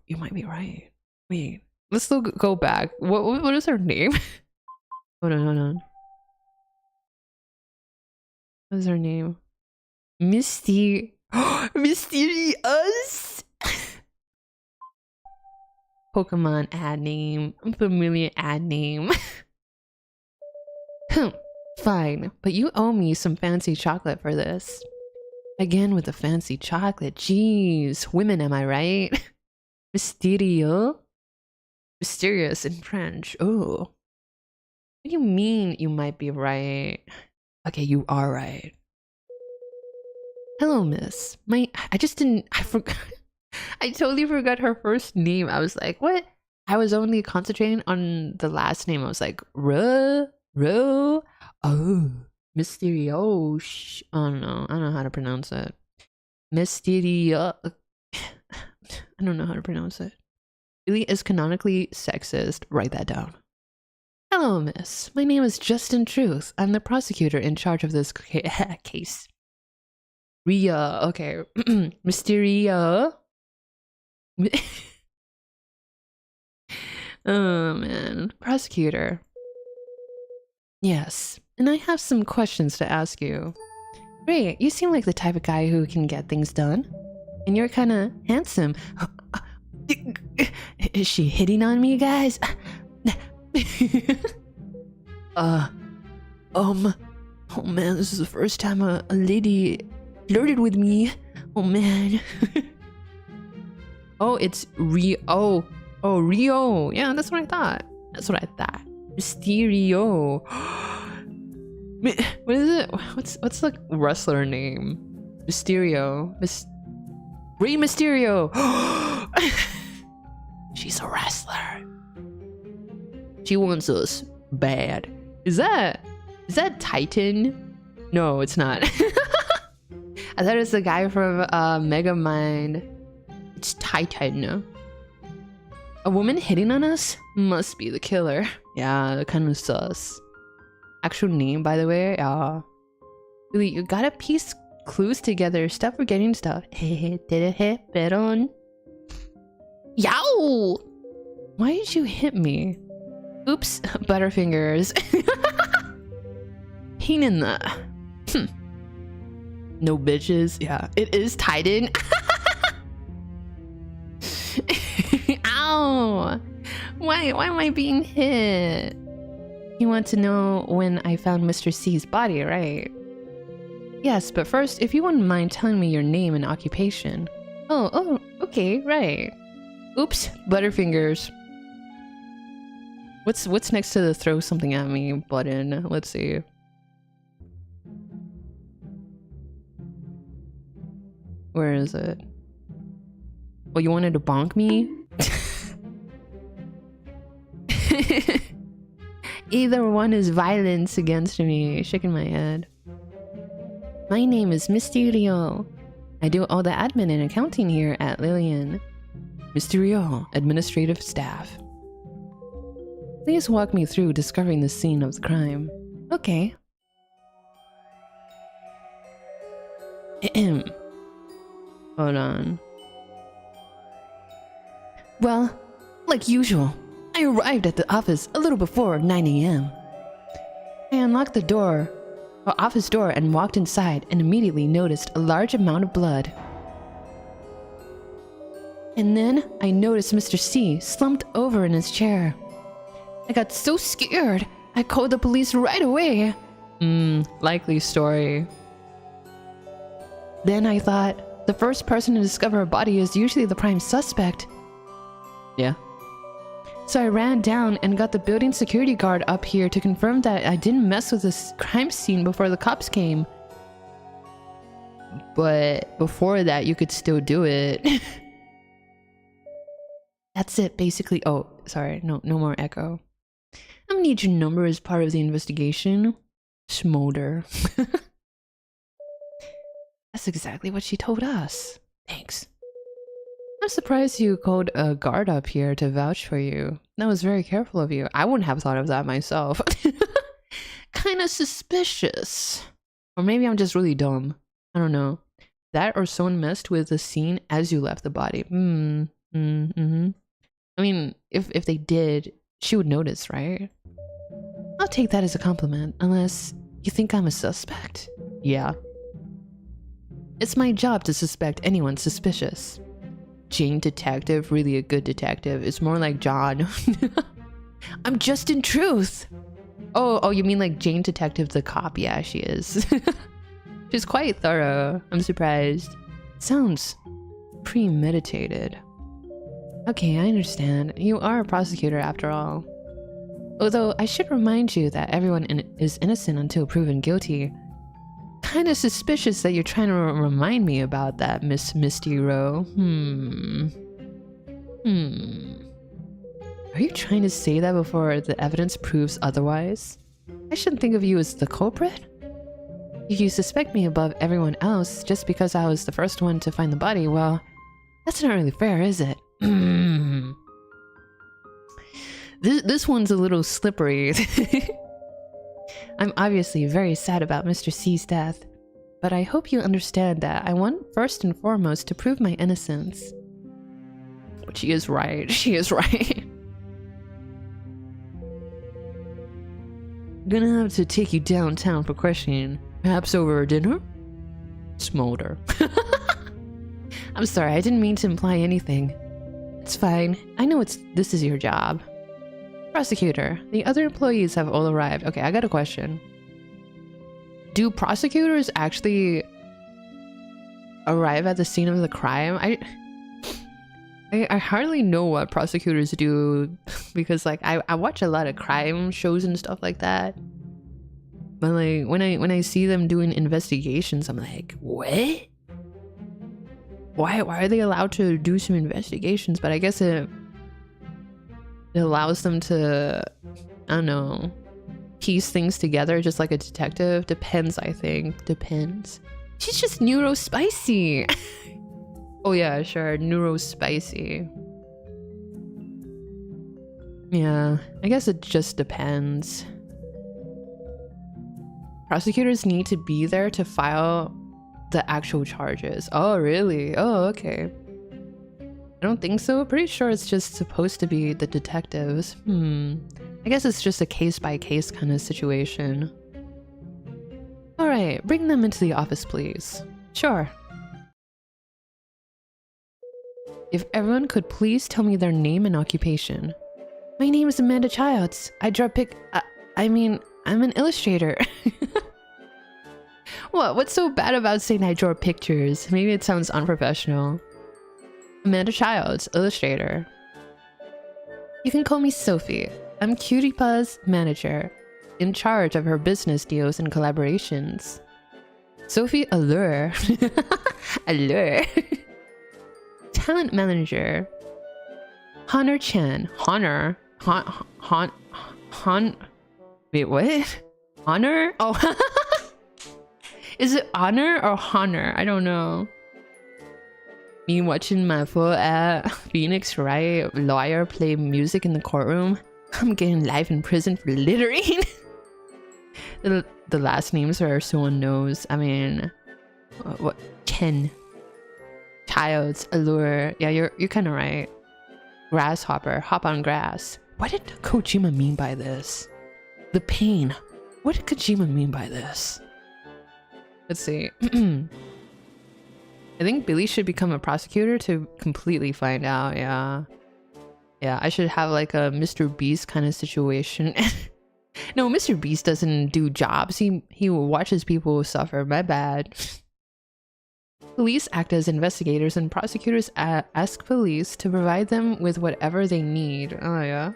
Speaker 2: you might be right. Wait, let's still go back. What is her name? Hold on. What is her name? Mysterious. Pokemon ad name, familiar ad name. Fine, but you owe me some fancy chocolate for this. Again with the fancy chocolate. Jeez, women, am I right? Mysterio? Mysterious in French. Oh. What do you mean you might be right? Okay, you are right. Hello, miss. I forgot. I totally forgot her first name. I was like, what? I was only concentrating on the last name. I was like, oh, Mysterio. Oh no, I don't know how to pronounce it. Mysterio. I don't know how to pronounce it. Billy is canonically sexist. Write that down. Hello, miss. My name is Justin Truth. I'm the prosecutor in charge of this case. Ria. Okay. Mysterio. Oh man. Prosecutor. Yes. And I have some questions to ask you. Great. You seem like the type of guy who can get things done. And you're kind of handsome. Is she hitting on me, guys? Oh man, this is the first time a lady flirted with me. Oh man. Oh, it's Rio. Oh, Rio. Yeah, that's what I thought. Mysterio. What is it? What's the wrestler name? Mysterio. Rey Mysterio. She's a wrestler. She wants us bad. Is that Titan? No, it's not. I thought it was the guy from Megamind. It's Titan. A woman hitting on us? Must be the killer. Yeah, kind of sus. Actual name, by the way. Really, you gotta piece clues together. Stop forgetting stuff. Peron. Yow! Why did you hit me? Oops, butterfingers. Pain in the... No bitches. Yeah, it is Titan. Ow! Why am I being hit? You want to know when I found Mr. C's body, right? Yes, but first, if you wouldn't mind telling me your name and occupation. Oh, okay, right. Oops, butterfingers. What's next to the throw something at me button? Let's see. Where is it? Oh, you wanted to bonk me? Either one is violence against me. Shaking my head. My name is Mysterio. I do all the admin and accounting here at Lillian. Mysterio, administrative staff. Please walk me through discovering the scene of the crime. Okay. Hold on. Well, like usual, I arrived at the office a little before 9 AM. I unlocked the office door and walked inside and immediately noticed a large amount of blood. And then I noticed Mr. C slumped over in his chair. I got so scared, I called the police right away. Likely story. Then I thought, the first person to discover a body is usually the prime suspect. Yeah. So I ran down and got the building security guard up here to confirm that I didn't mess with this crime scene before the cops came. But before that, you could still do it. That's it, basically. Oh, sorry. No more echo. I'm gonna need your number as part of the investigation. Smolder. That's exactly what she told us. Thanks. I'm surprised you called a guard up here to vouch for you. That was very careful of you. I wouldn't have thought of that myself. Kinda suspicious. Or maybe I'm just really dumb. I don't know. That or someone messed with the scene as you left the body. I mean, if they did, she would notice, right? I'll take that as a compliment, unless you think I'm a suspect. Yeah. It's my job to suspect anyone suspicious. Jane Detective, really a good detective. It's more like John. I'm just in truth. Oh, you mean like Jane Detective the cop? Yeah, she is. She's quite thorough. I'm surprised. Sounds premeditated. Okay, I understand. You are a prosecutor after all. Although I should remind you that everyone is innocent until proven guilty. Kinda suspicious that you're trying to remind me about that, Miss Misty Rowe. Are you trying to say that before the evidence proves otherwise? I shouldn't think of you as the culprit. If you suspect me above everyone else just because I was the first one to find the body, well, that's not really fair, is it? This one's a little slippery. I'm obviously very sad about Mr. C's death, but I hope you understand that I want first and foremost to prove my innocence. But she is right. She is right. Gonna have to take you downtown for questioning. Perhaps over dinner? Smolder. I'm sorry, I didn't mean to imply anything. It's fine. I know this is your job. Prosecutor, the other employees have all arrived. Okay, I got a question. Do prosecutors actually arrive at the scene of the crime? I hardly know what prosecutors do because like I watch a lot of crime shows and stuff like that. But like when I see them doing investigations, I'm like, what? Why are they allowed to do some investigations? But I guess it allows them to, I don't know, piece things together just like a detective. Depends, I think. Depends. She's just neurospicy. Oh yeah, sure. Neurospicy. Yeah, I guess it just depends. Prosecutors need to be there to file the actual charges. Oh, really? Oh, okay. I don't think so. Pretty sure it's just supposed to be the detectives. I guess it's just a case-by-case kind of situation. Alright, bring them into the office, please. Sure. If everyone could please tell me their name and occupation. My name is Amanda Childs. I draw I'm an illustrator. What's so bad about saying I draw pictures? Maybe it sounds unprofessional. Amanda Childs, illustrator. You can call me Sophie. I'm Cutie Pa's manager, in charge of her business deals and collaborations. Sophie Allure. Allure. Talent manager. Honor Chan. Honor? Wait, what? Honor? Oh. Is it honor or honor? I don't know. Me watching my full Phoenix Wright lawyer play music in the courtroom. I'm getting life in prison for littering. The last names are so one knows. I mean, what? Chen. Childs, Allure. Yeah, you're kind of right. Grasshopper, hop on grass. What did Kojima mean by this? The pain. What did Kojima mean by this? Let's see. I think Billy should become a prosecutor to completely find out. Yeah, I should have like a Mr. Beast kind of situation. No, Mr. Beast doesn't do jobs. He watches people suffer. My bad. Police act as investigators and prosecutors ask police to provide them with whatever they need. Oh yeah.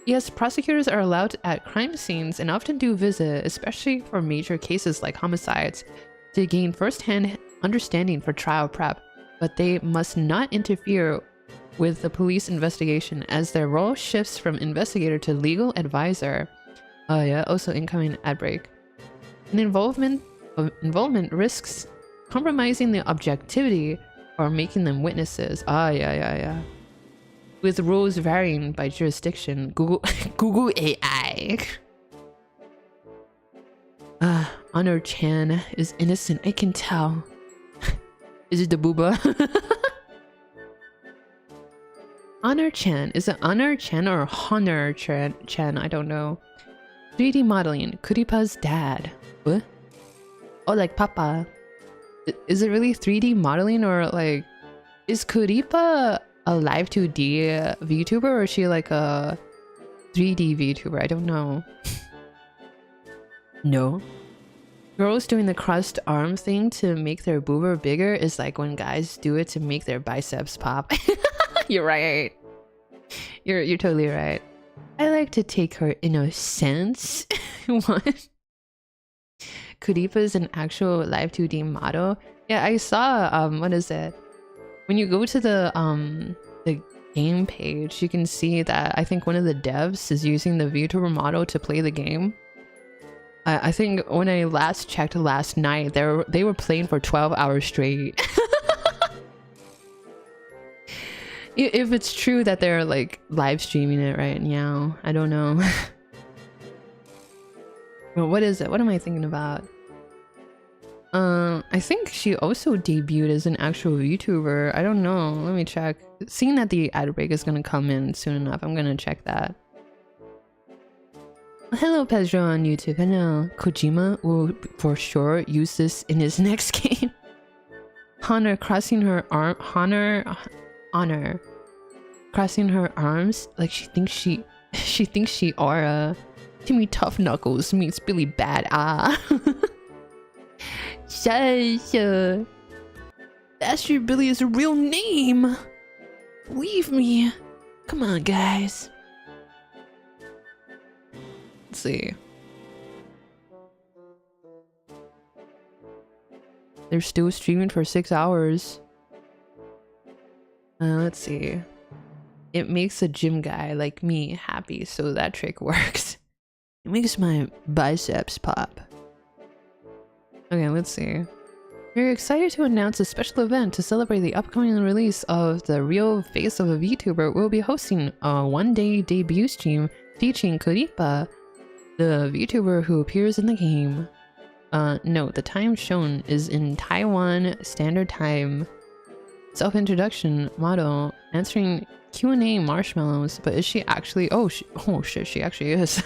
Speaker 2: Yes, prosecutors are allowed at crime scenes and often do visit, especially for major cases like homicides, to gain first-hand understanding for trial prep, but they must not interfere with the police investigation as their role shifts from investigator to legal advisor. Oh yeah, also incoming ad break. An involvement risks compromising the objectivity or making them witnesses. Yeah. With rules varying by jurisdiction. Google AI. Honor-chan is innocent, I can tell. Is it the booba? Honor-chan. Is it Honor-chan or Honor-chan? I don't know. 3D modeling. Kuripa's dad. What? Oh, like Papa. Is it really 3D modeling or like... Is Kuripa a live 2D VTuber or is she like a 3D VTuber? I don't know. No. Girls doing the crossed arm thing to make their boober bigger is like when guys do it to make their biceps pop. You're right. You're totally right. I like to take her innocence. What? Kuripa is an actual live 2D model. Yeah, I saw what is it? When you go to the game page, you can see that I think one of the devs is using the VTuber model to play the game. I think when I last checked last night, they were playing for 12 hours straight. If it's true that they're like live streaming it right now, I don't know. Well, what is it? What am I thinking about? I think she also debuted as an actual VTuber. I don't know. Let me check. Seeing that the ad break is gonna come in soon enough, I'm gonna check that. Hello, Pedro on YouTube. I know Kojima will for sure use this in his next game. Honor crossing her arm. Honor crossing her arms like she thinks she Aura. Timmy Tough Knuckles meets Billy Bad. Baestard Billy is a real name. Believe me. Come on, guys. Let's see. They're still streaming for 6 hours. Let's see. It makes a gym guy like me happy, so that trick works. It makes my biceps pop. Okay, let's see. We're excited to announce a special event to celebrate the upcoming release of the real face of a VTuber. We'll be hosting a one-day debut stream featuring Kuripa, the VTuber who appears in the game. No, the time shown is in Taiwan Standard Time. Self-introduction model answering Q&A marshmallows, but is she actually? Oh shit, she actually is.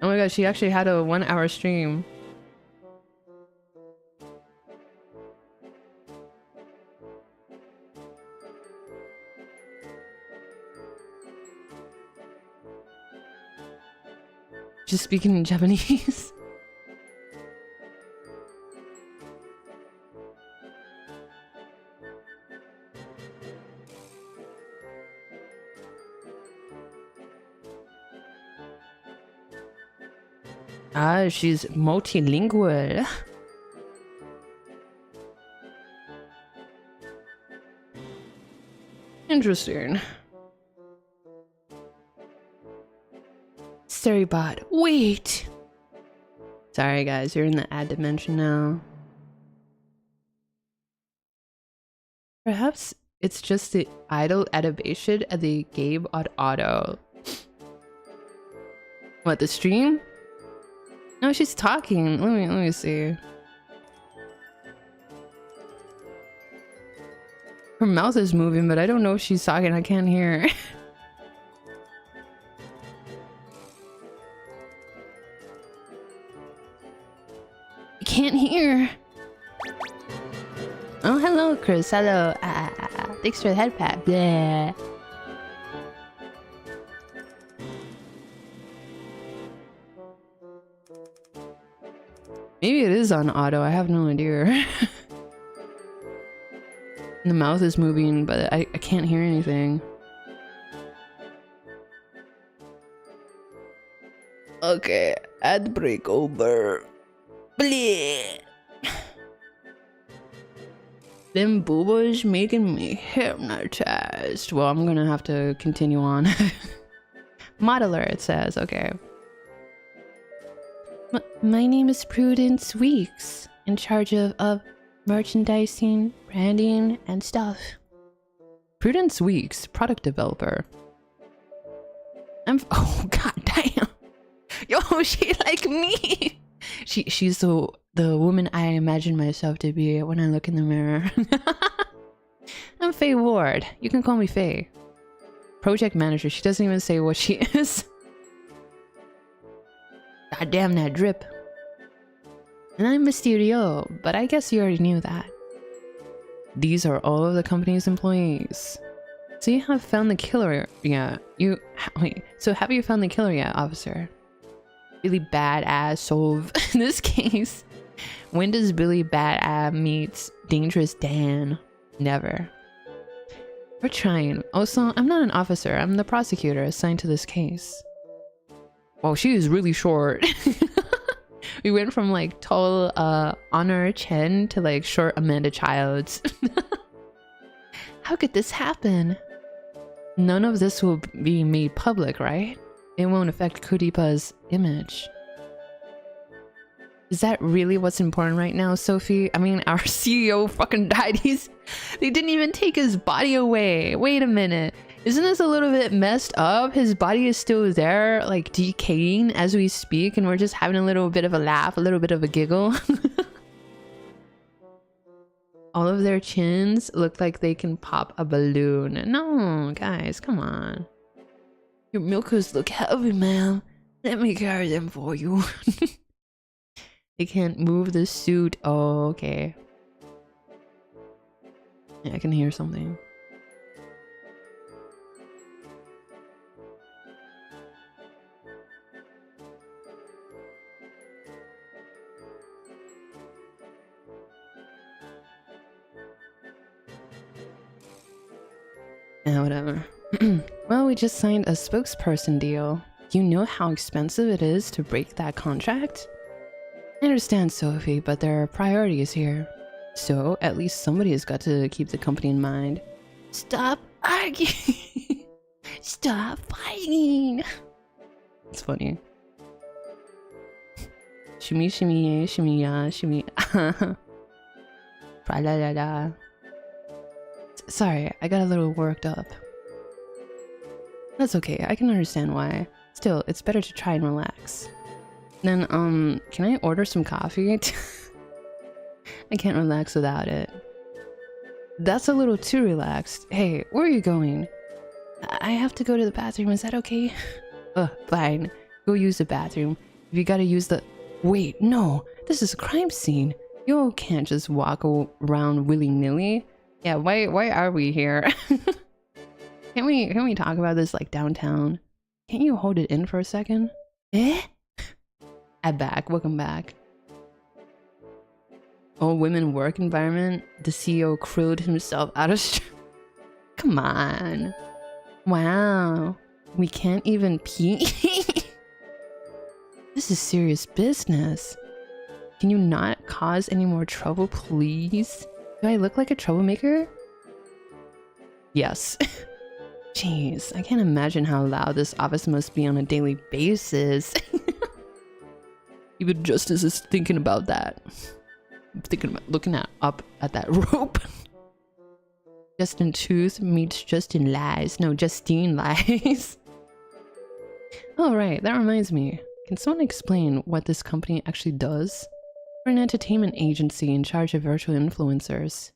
Speaker 2: Oh my god, she actually had a 1 hour stream. She's speaking in Japanese. She's multilingual. Interesting. Storybot, wait! Sorry guys, you're in the ad dimension now. Perhaps it's just the idle adaptation of the game on auto. What, the stream? No, she's talking. Let me see. Her mouth is moving, but I don't know if she's talking. I can't hear. I can't hear. Oh, hello, Chris. Hello. Thanks for the head pat. Blah. Maybe it is on auto. I have no idea. The mouth is moving, but I can't hear anything. Okay, ad break over. Bleh. Them boobas making me hypnotized. Well, I'm gonna have to continue on. Modeler, it says. Okay. My name is Prudence Weeks, in charge of merchandising, branding, and stuff. Prudence Weeks, product developer. Oh god damn. Yo, she like me. She's the woman I imagine myself to be when I look in the mirror. I'm Faye Ward. You can call me Faye. Project manager. She doesn't even say what she is. God damn that drip. And I'm Mysterio, but I guess you already knew that. These are all of the company's employees. So you have found the killer yet? So have you found the killer yet, officer? Really badass solve in this case. When does Billy badass meet dangerous Dan? Never. We're trying. Also, I'm not an officer. I'm the prosecutor assigned to this case. Well, she is really short. We went from like tall Honor Chen to like short Amanda Childs. How could this happen? None of this will be made public, right? It won't affect Kuripa's image. Is that really what's important right now, Sophie? I mean, our CEO fucking died. They didn't even take his body away. Wait a minute. Isn't this a little bit messed up? His body is still there, like decaying as we speak, and we're just having a little bit of a laugh, a little bit of a giggle. All of their chins look like they can pop a balloon. No, guys, come on. Your milkers look heavy, ma'am. Let me carry them for you. They can't move the suit. Oh, okay. Yeah, I can hear something. Yeah, whatever. Well, we just signed a spokesperson deal. You know how expensive it is to break that contract? I understand, Sophie, but there are priorities here. So, at least somebody has got to keep the company in mind. Stop arguing! Stop fighting! It's funny. Shimmy, shimmy, yeah, shimmy, ya, shimmy. Pra la la la. Sorry, I got a little worked up. That's okay, I can understand why. Still, it's better to try and relax. Then, can I order some coffee? I can't relax without it. That's a little too relaxed. Hey, where are you going? I have to go to the bathroom, is that okay? Fine. Go use the bathroom. If you gotta use the... Wait, no! This is a crime scene! You can't just walk around willy-nilly. Yeah, why are we here? Can we talk about this like downtown? Can't you hold it in for a second? Eh? I'm back. Welcome back. All women work environment. The CEO crowed himself out of Come on. Wow. We can't even pee. This is serious business. Can you not cause any more trouble, please? Do I look like a troublemaker? Yes. Jeez, I can't imagine how loud this office must be on a daily basis. Even Justice is thinking about that. I'm thinking about looking up at that rope. Justin Truth meets Justin Lies. No, Justine Lies. Oh, right, that reminds me. Can someone explain what this company actually does? We're an entertainment agency in charge of virtual influencers.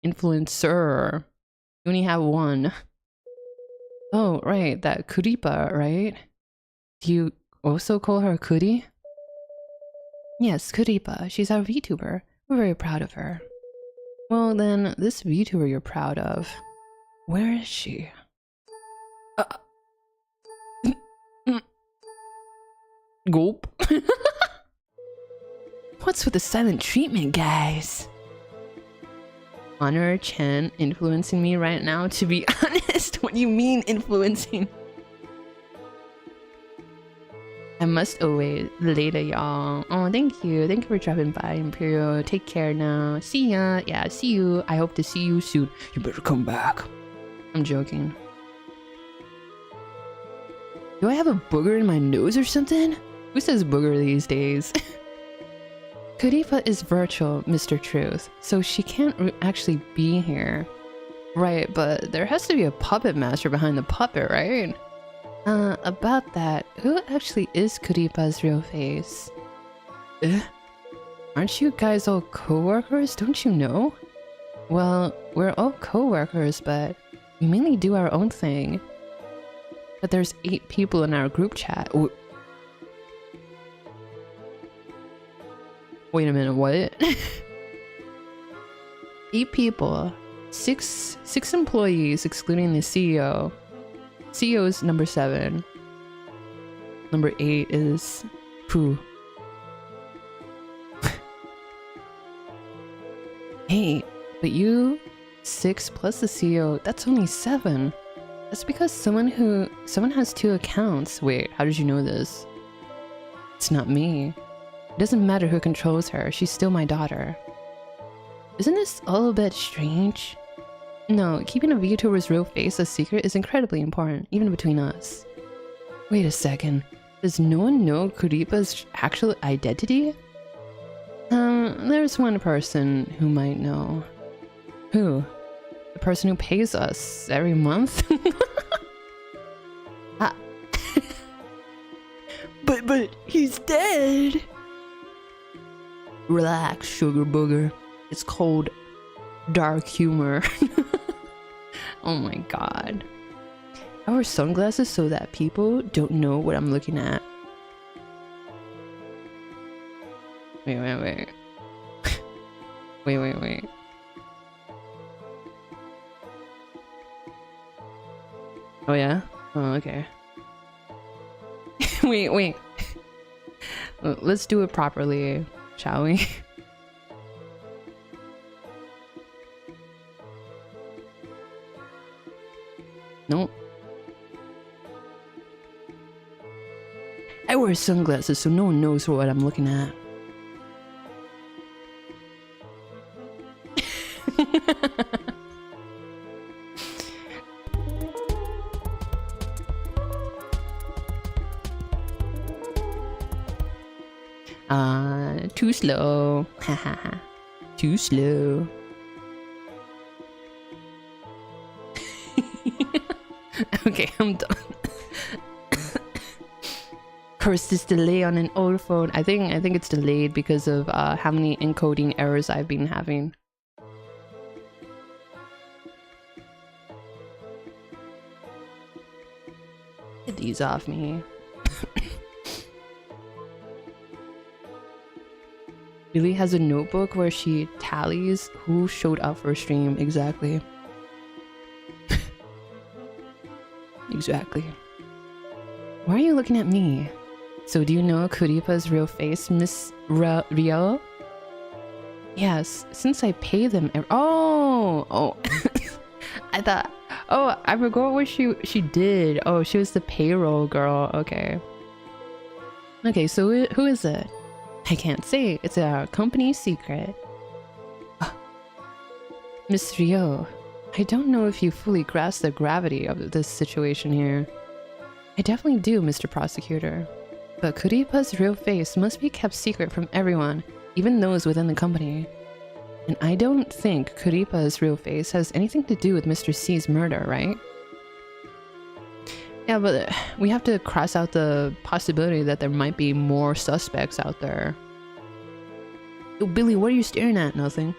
Speaker 2: Influencer. You only have one. Oh, right, that Kuripa, right? Do you also call her Kuri? Yes, Kuripa. She's our Vtuber. We're very proud of her. Well, then, this Vtuber you're proud of, where is she? Gulp. What's with the silent treatment, guys? Honor Chen influencing me right now, to be honest. What do you mean influencing? I must always. Later, y'all. Oh, thank you. Thank you for dropping by, Imperial. Take care now. See ya. Yeah, see you. I hope to see you soon. You better come back. I'm joking. Do I have a booger in my nose or something? Who says booger these days? Creape is virtual, Mr. Truth, so she can't actually be here. Right, but there has to be a puppet master behind the puppet, right? About that, who actually is Creape's real face? Aren't you guys all co-workers, don't you know? Well, we're all co-workers, but we mainly do our own thing. But there's 8 people in our group chat. Wait a minute, what? 8 people. 6 employees, excluding the CEO. CEO is number 7. Number 8 is Pooh. Hey, but you 6 plus the CEO, that's only 7. That's because someone has 2 accounts. Wait, how did you know this? It's not me. It doesn't matter who controls her, she's still my daughter. Isn't this all a bit strange? No, keeping a VTuber's real face a secret is incredibly important, even between us. Wait a second, does no one know Creape's actual identity? There's one person who might know. Who? The person who pays us every month? But he's dead! Relax, sugar booger. It's called dark humor. Oh my god. I wear sunglasses so that people don't know what I'm looking at. Wait. wait. Oh yeah? Oh, okay. wait. Let's do it properly, shall we? Nope. I wear sunglasses so no one knows what I'm looking at. Too slow. Haha. Too slow. Okay, I'm done. Curse this delay on an old phone. I think it's delayed because of how many encoding errors I've been having. Get these off me. Billy has a notebook where she tallies who showed up for a stream. Exactly. Exactly. Why are you looking at me? So do you know Creape's real face, Miss Rio? Yes, since I pay them oh. I thought, oh, I forgot what she did. Oh, she was the payroll girl. Okay, so who is it? I can't say. It's a company secret. Miss Rio, I don't know if you fully grasp the gravity of this situation here. I definitely do, Mr. Prosecutor. But Creape's real face must be kept secret from everyone, even those within the company. And I don't think Creape's real face has anything to do with Mr. C's murder, right? Yeah, but we have to cross out the possibility that there might be more suspects out there. Yo, Billy, what are you staring at? Nothing.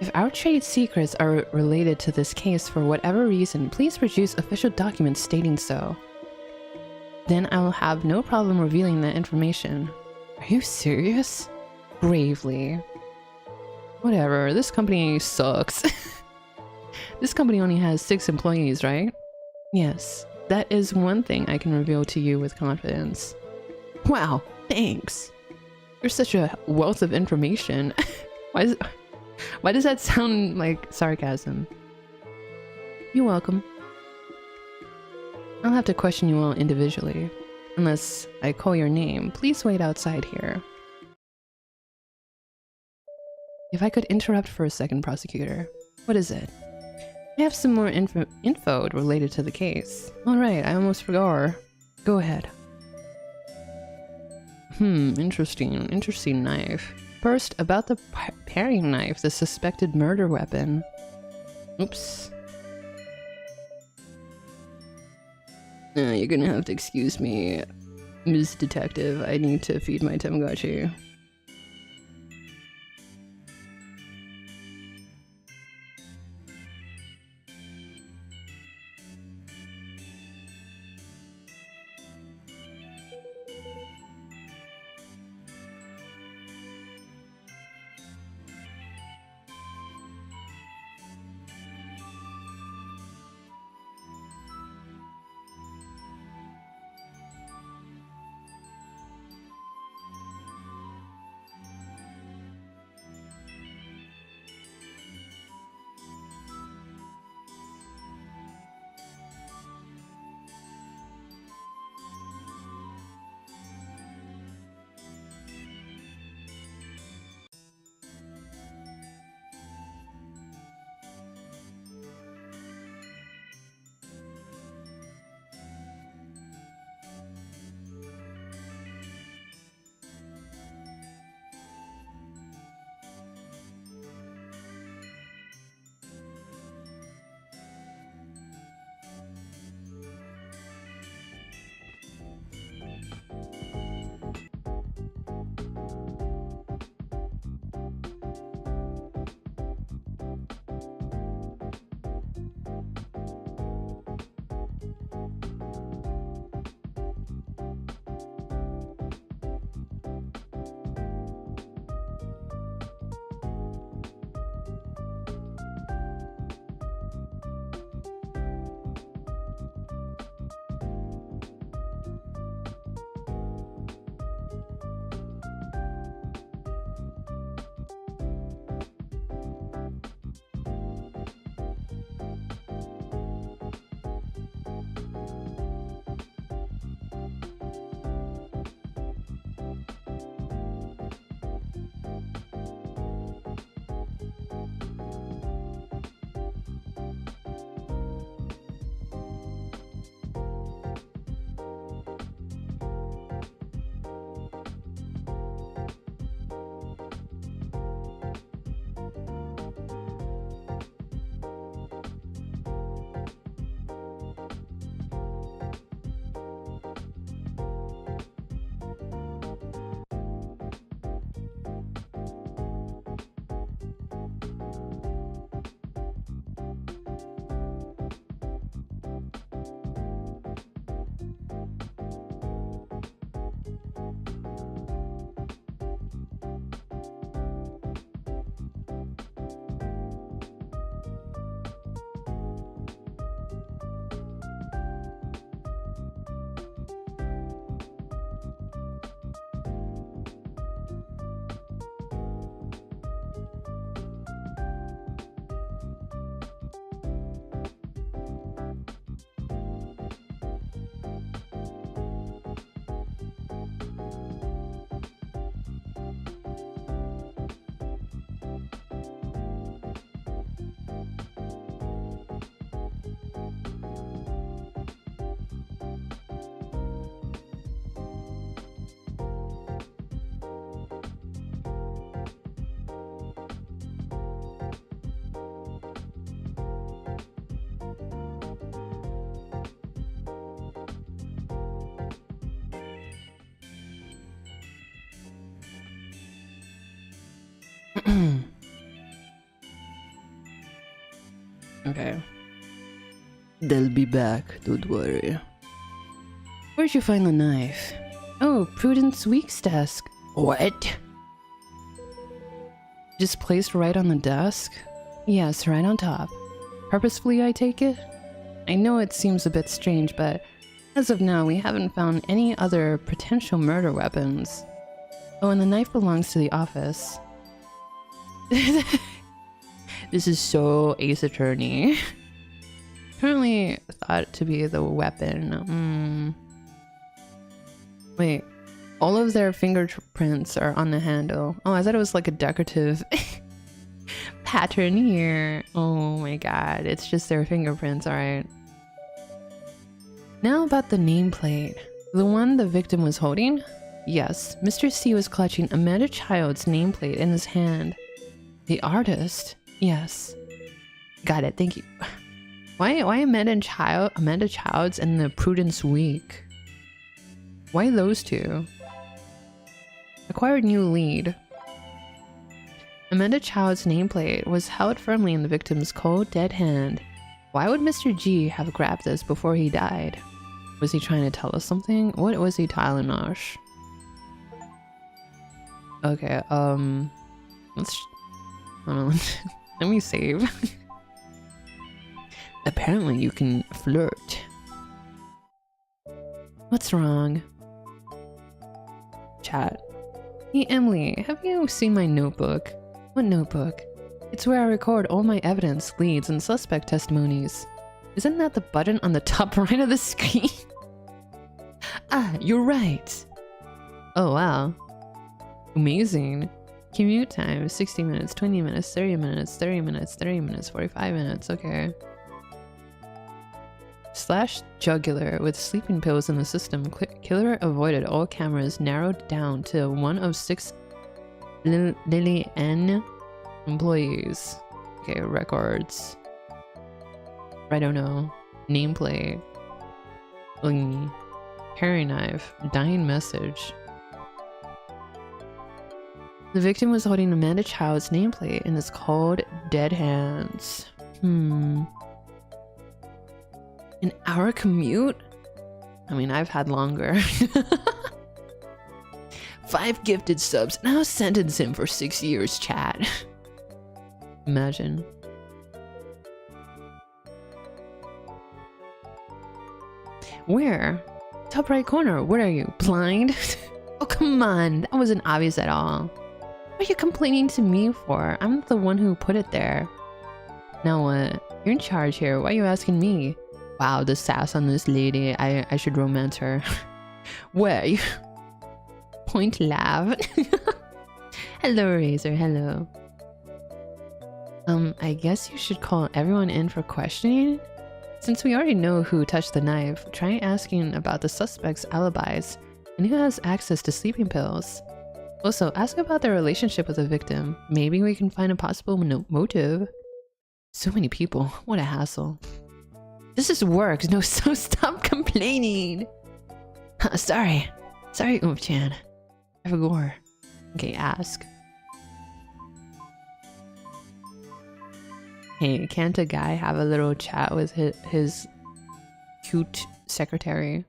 Speaker 2: If our trade secrets are related to this case for whatever reason, please produce official documents stating so. Then I will have no problem revealing that information. Are you serious? Gravely. Whatever, this company sucks. This company only has 6 employees, right? Yes, that is one thing I can reveal to you with confidence. Wow, thanks. You're such a wealth of information. Why does that sound like sarcasm? You're welcome. I'll have to question you all individually. Unless I call your name, please wait outside here. If I could interrupt for a second, prosecutor. What is it? I have some more info related to the case. Alright, I almost forgot. Go ahead. Interesting knife. First, about the paring knife, the suspected murder weapon. Oops. You're gonna have to excuse me, Ms. Detective. I need to feed my Tamagotchi. Okay. They'll be back, don't worry. Where'd you find the knife? Oh, Prudence Week's desk. What? Just placed right on the desk? Yes, right on top. Purposefully, I take it? I know it seems a bit strange, but as of now, we haven't found any other potential murder weapons. Oh, and the knife belongs to the office. This is so Ace Attorney. Apparently thought to be the weapon. Wait, all of their fingerprints are on the handle. Oh, I thought it was like a decorative pattern here. Oh my god, it's just their fingerprints, alright. Now about the nameplate. The one the victim was holding? Yes, Mr. C was clutching Amanda Child's nameplate in his hand. The artist? Yes. Got it, thank you. Why Amanda Child's and the Prudence Week? Why those two? Acquired new lead. Amanda Child's nameplate was held firmly in the victim's cold, dead hand. Why would Mr. G have grabbed this before he died? Was he trying to tell us something? What was he telling us? Okay, let's... hold on. Let me save. Apparently you can flirt. What's wrong? Chat. Hey Emily, have you seen my notebook? What notebook? It's where I record all my evidence, leads, and suspect testimonies. Isn't that the button on the top right of the screen? Ah, you're right. Oh wow. Amazing. Commute time, 60 minutes, 20 minutes, 30 minutes, 30 minutes, 30 minutes, 45 minutes, okay. Slash jugular with sleeping pills in the system. Killer avoided all cameras, narrowed down to one of 6 Lily N employees. Okay, records. I don't know. Nameplate. Carry knife. Dying message. The victim was holding Amanda Child's nameplate in his cold, dead hands. An hour commute? I mean, I've had longer. 5 gifted subs. Now sentence him for 6 years, chat. Imagine. Where? Top right corner. What are you, blind? Oh, come on. That wasn't obvious at all. What are you complaining to me for? I'm the one who put it there. Now what? You're in charge here. Why are you asking me? Wow, the sass on this lady. I should romance her. Where? You point laugh. Hello, Razor. Hello. I guess you should call everyone in for questioning? Since we already know who touched the knife, try asking about the suspect's alibis and who has access to sleeping pills. Also, ask about their relationship with the victim. Maybe we can find a possible motive. So many people. What a hassle. This is work. No, so stop complaining. Sorry. Sorry, Oop-chan. I forgot. Okay, ask. Hey, can't a guy have a little chat with his cute secretary?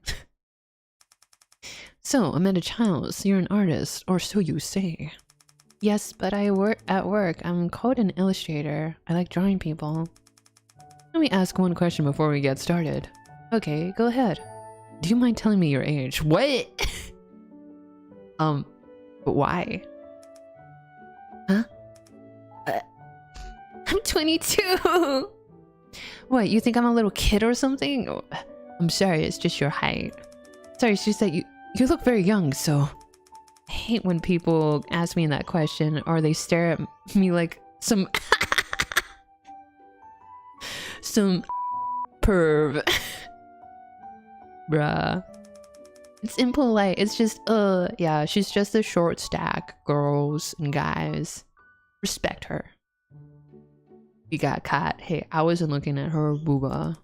Speaker 2: So, Amanda Childs, you're an artist, or so you say. Yes, but I work at work. I'm called an illustrator. I like drawing people. Let me ask one question before we get started. Okay, go ahead. Do you mind telling me your age? What? But why? Huh? I'm 22! What, you think I'm a little kid or something? Oh, I'm sorry, it's just your height. Sorry, it's just that you look very young, so... I hate when people ask me that question, or they stare at me like some... some... perv. Bruh. It's impolite, it's just, yeah, she's just a short stack, girls and guys. Respect her. You got caught. Hey, I wasn't looking at her booba.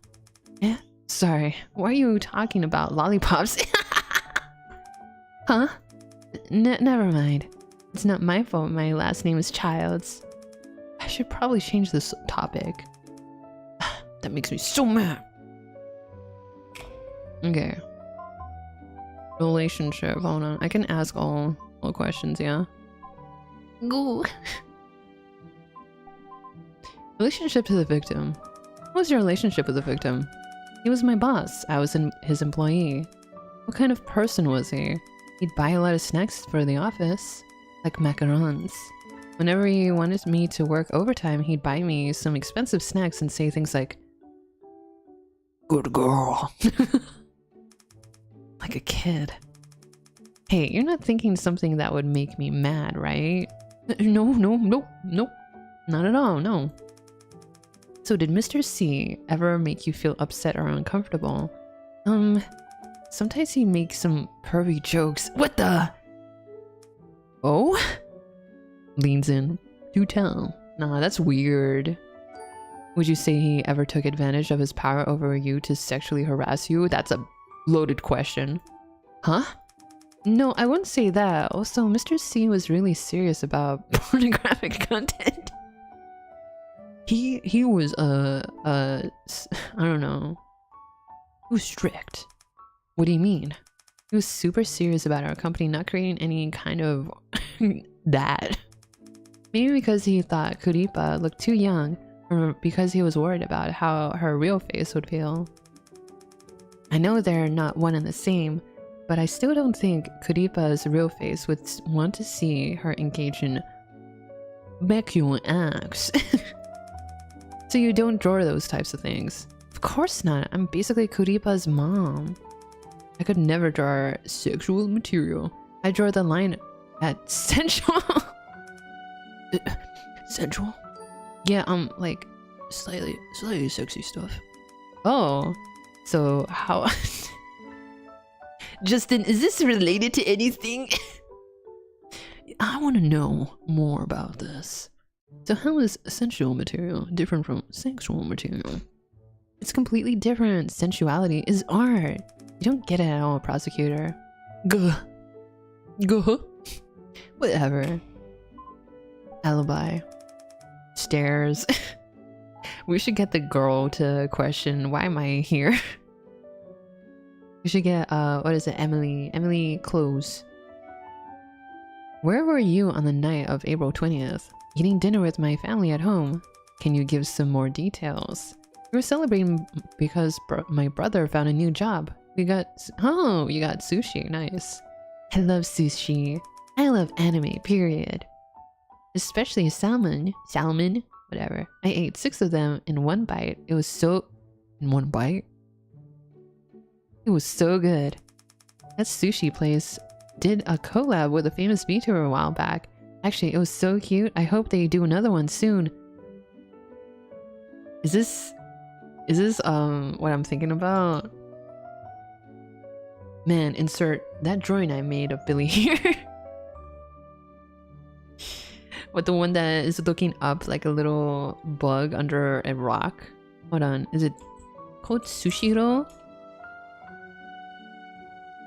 Speaker 2: Yeah? Sorry. Why are you talking about lollipops? Huh? Never mind. It's not my fault my last name is Childs. I should probably change this topic. That makes me so mad. Okay. Relationship. Hold on. I can ask all questions, yeah? Go. Relationship to the victim. What was your relationship with the victim? He was my boss. I was his employee. What kind of person was he? He'd buy a lot of snacks for the office, like macarons. Whenever he wanted me to work overtime, he'd buy me some expensive snacks and say things like, Good girl. Like a kid. Hey, you're not thinking something that would make me mad, right? No. Not at all, no. So did Mr. C ever make you feel upset or uncomfortable? Sometimes he makes some pervy jokes. What the? Oh? Leans in. Do tell. Nah, that's weird. Would you say he ever took advantage of his power over you to sexually harass you? That's a loaded question. Huh? No, I wouldn't say that. Also, Mr. C was really serious about pornographic content. He was I don't know. He was strict. What do you mean? He was super serious about our company not creating any kind of that. Maybe because he thought Creape looked too young, or because he was worried about how her real face would feel. I know they're not one and the same, but I still don't think Creape's real face would want to see her engage in masculine acts. So you don't draw those types of things? Of course not. I'm basically Creape's mom. I could never draw sexual material. I draw the line at sensual. Sensual? Yeah, like slightly sexy stuff. Oh, so how? Justin, is this related to anything? I want to know more about this. So how is sensual material different from sexual material? It's completely different. Sensuality is art. You don't get it at all, prosecutor. Gah. Whatever. Alibi. Stairs. We should get the girl to question, why am I here? We should get, what is it? Emily Close. Where were you on the night of April 20th? Eating dinner with my family at home. Can you give some more details? We were celebrating because my brother found a new job. You got sushi. Nice. I love sushi. I love anime, period. Especially salmon, whatever. I ate 6 of them in one bite. It was so... In one bite? It was so good. That sushi place did a collab with a famous Vtuber a while back. Actually, it was so cute. I hope they do another one soon. Is this what I'm thinking about? Man, insert that drawing I made of Billy here. What, the one that is looking up like a little bug under a rock? Hold on, is it called Sushiro?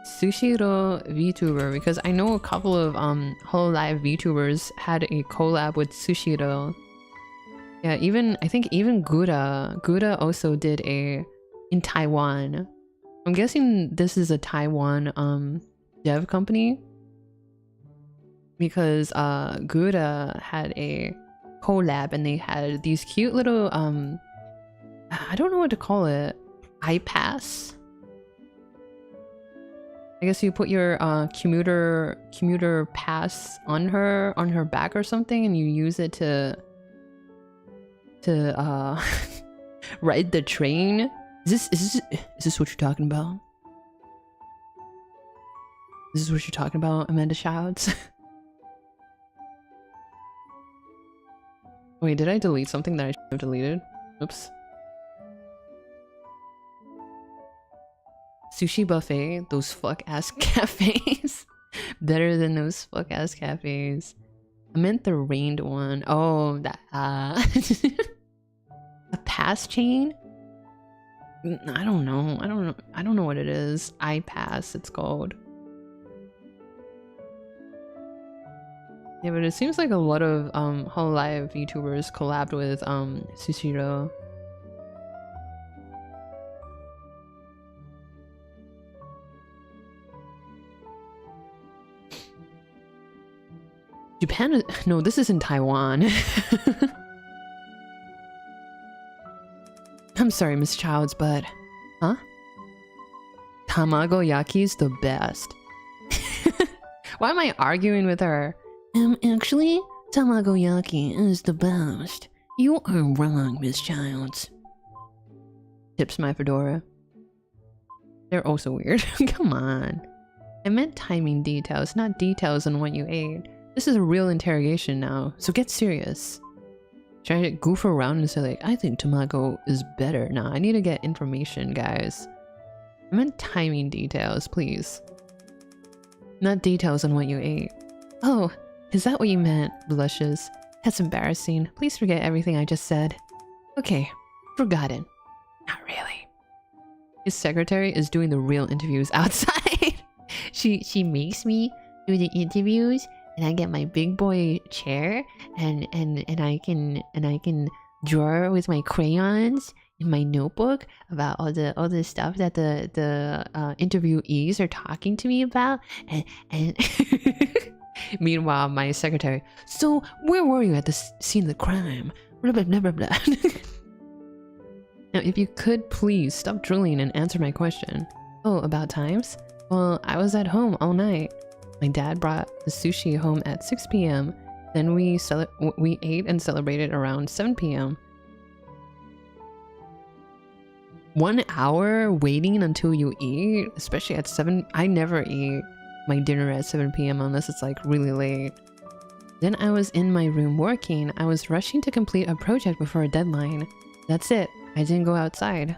Speaker 2: Sushiro Vtuber, because I know a couple of Hololive Vtubers had a collab with Sushiro. Yeah, I think even Gouda also did a in Taiwan. I'm guessing this is a Taiwan dev company, because Gouda had a collab and they had these cute little I don't know what to call it, iPass. I guess you put your commuter pass on her back or something, and you use it to ride the train. Is this what you're talking about? This is what you're talking about, Amanda Childs? Wait, did I delete something that I should have deleted? Oops. Sushi buffet, those fuck ass cafes. Better than those fuck ass cafes. I meant the rained one. Oh, that a pass chain? I don't know what it is. iPass, it's called. Yeah, but it seems like a lot of Hololive VTubers collabed with Sushiro. Japan? No, this is in Taiwan. I'm sorry, Miss Childs, but... Huh? Tamagoyaki's the best. Why am I arguing with her? Actually, Tamagoyaki is the best. You are wrong, Miss Childs. Tips my fedora. They're also weird. Come on. I meant timing details, not details on what you ate. This is a real interrogation now, so get serious. Try to goof around and say like, I think tamago is better. Nah, I need to get information, guys. I meant timing details, please. Not details on what you ate. Oh, is that what you meant? Blushes. That's embarrassing. Please forget everything I just said. Okay, forgotten. Not really. His secretary is doing the real interviews outside. She makes me do the interviews, and I get my big boy chair, and I can draw with my crayons in my notebook about all the stuff that the interviewees are talking to me about, and meanwhile my secretary, so where were you at the scene of the crime? Blah blah blah blah blah. Now if you could please stop drooling and answer my question. Oh, about times? Well, I was at home all night. My dad brought the sushi home at 6 p.m. Then we ate and celebrated around 7 p.m. 1 hour waiting until you eat, especially at 7. I never eat my dinner at 7 p.m. unless it's like really late. Then I was in my room working. I was rushing to complete a project before a deadline. That's it. I didn't go outside.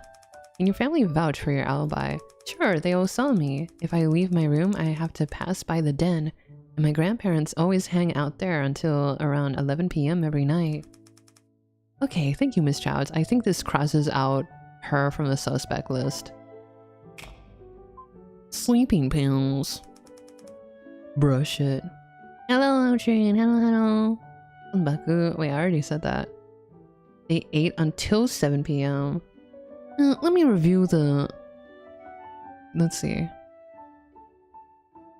Speaker 2: Can your family vouch for your alibi? Sure, they all saw me. If I leave my room, I have to pass by the den. And my grandparents always hang out there until around 11 p.m. every night. Okay, thank you, Miss Childs. I think this crosses out her from the suspect list. Sleeping pills. Brush it. Hello, Train. Hello. Baku. Wait, I already said that. They ate until 7 p.m. Let me review the... Let's see.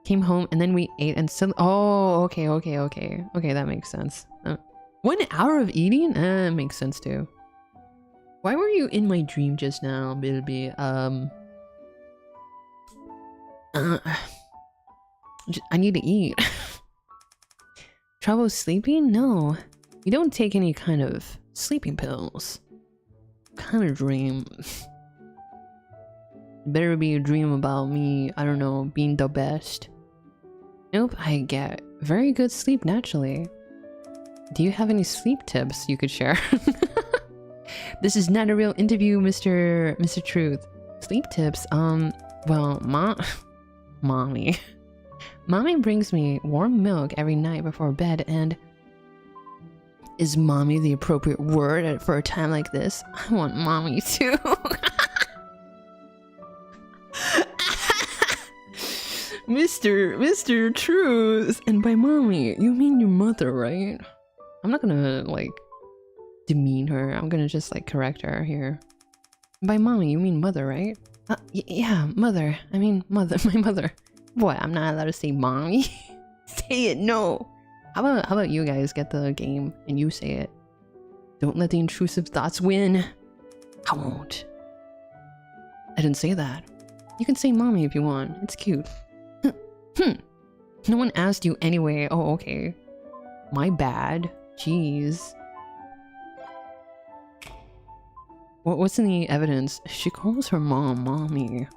Speaker 2: Came home and then we ate and still... Oh, okay. Okay, that makes sense. 1 hour of eating? Makes sense too. Why were you in my dream just now, Billy? I need to eat. Trouble sleeping? No. You don't take any kind of sleeping pills. Kind of dream. Better be a dream about me, I don't know, being the best. Nope, I get very good sleep naturally. Do you have any sleep tips you could share? This is not a real interview, Mr. Truth. Sleep tips? Well, Mommy. Mommy brings me warm milk every night before bed, and... Is mommy the appropriate word for a time like this? I want mommy too. Mr. Truth. And by mommy, you mean your mother, right? I'm not gonna, like, demean her. I'm gonna just, like, correct her here. By mommy, you mean mother, right? Yeah, mother. I mean, mother. My mother. Boy, I'm not allowed to say mommy. Say it, no. How about you guys get the game and you say it? Don't let the intrusive thoughts win. I won't. I didn't say that. You can say mommy if you want. It's cute. No one asked you anyway. Oh, okay. My bad. Jeez. What's in the evidence? She calls her mom mommy.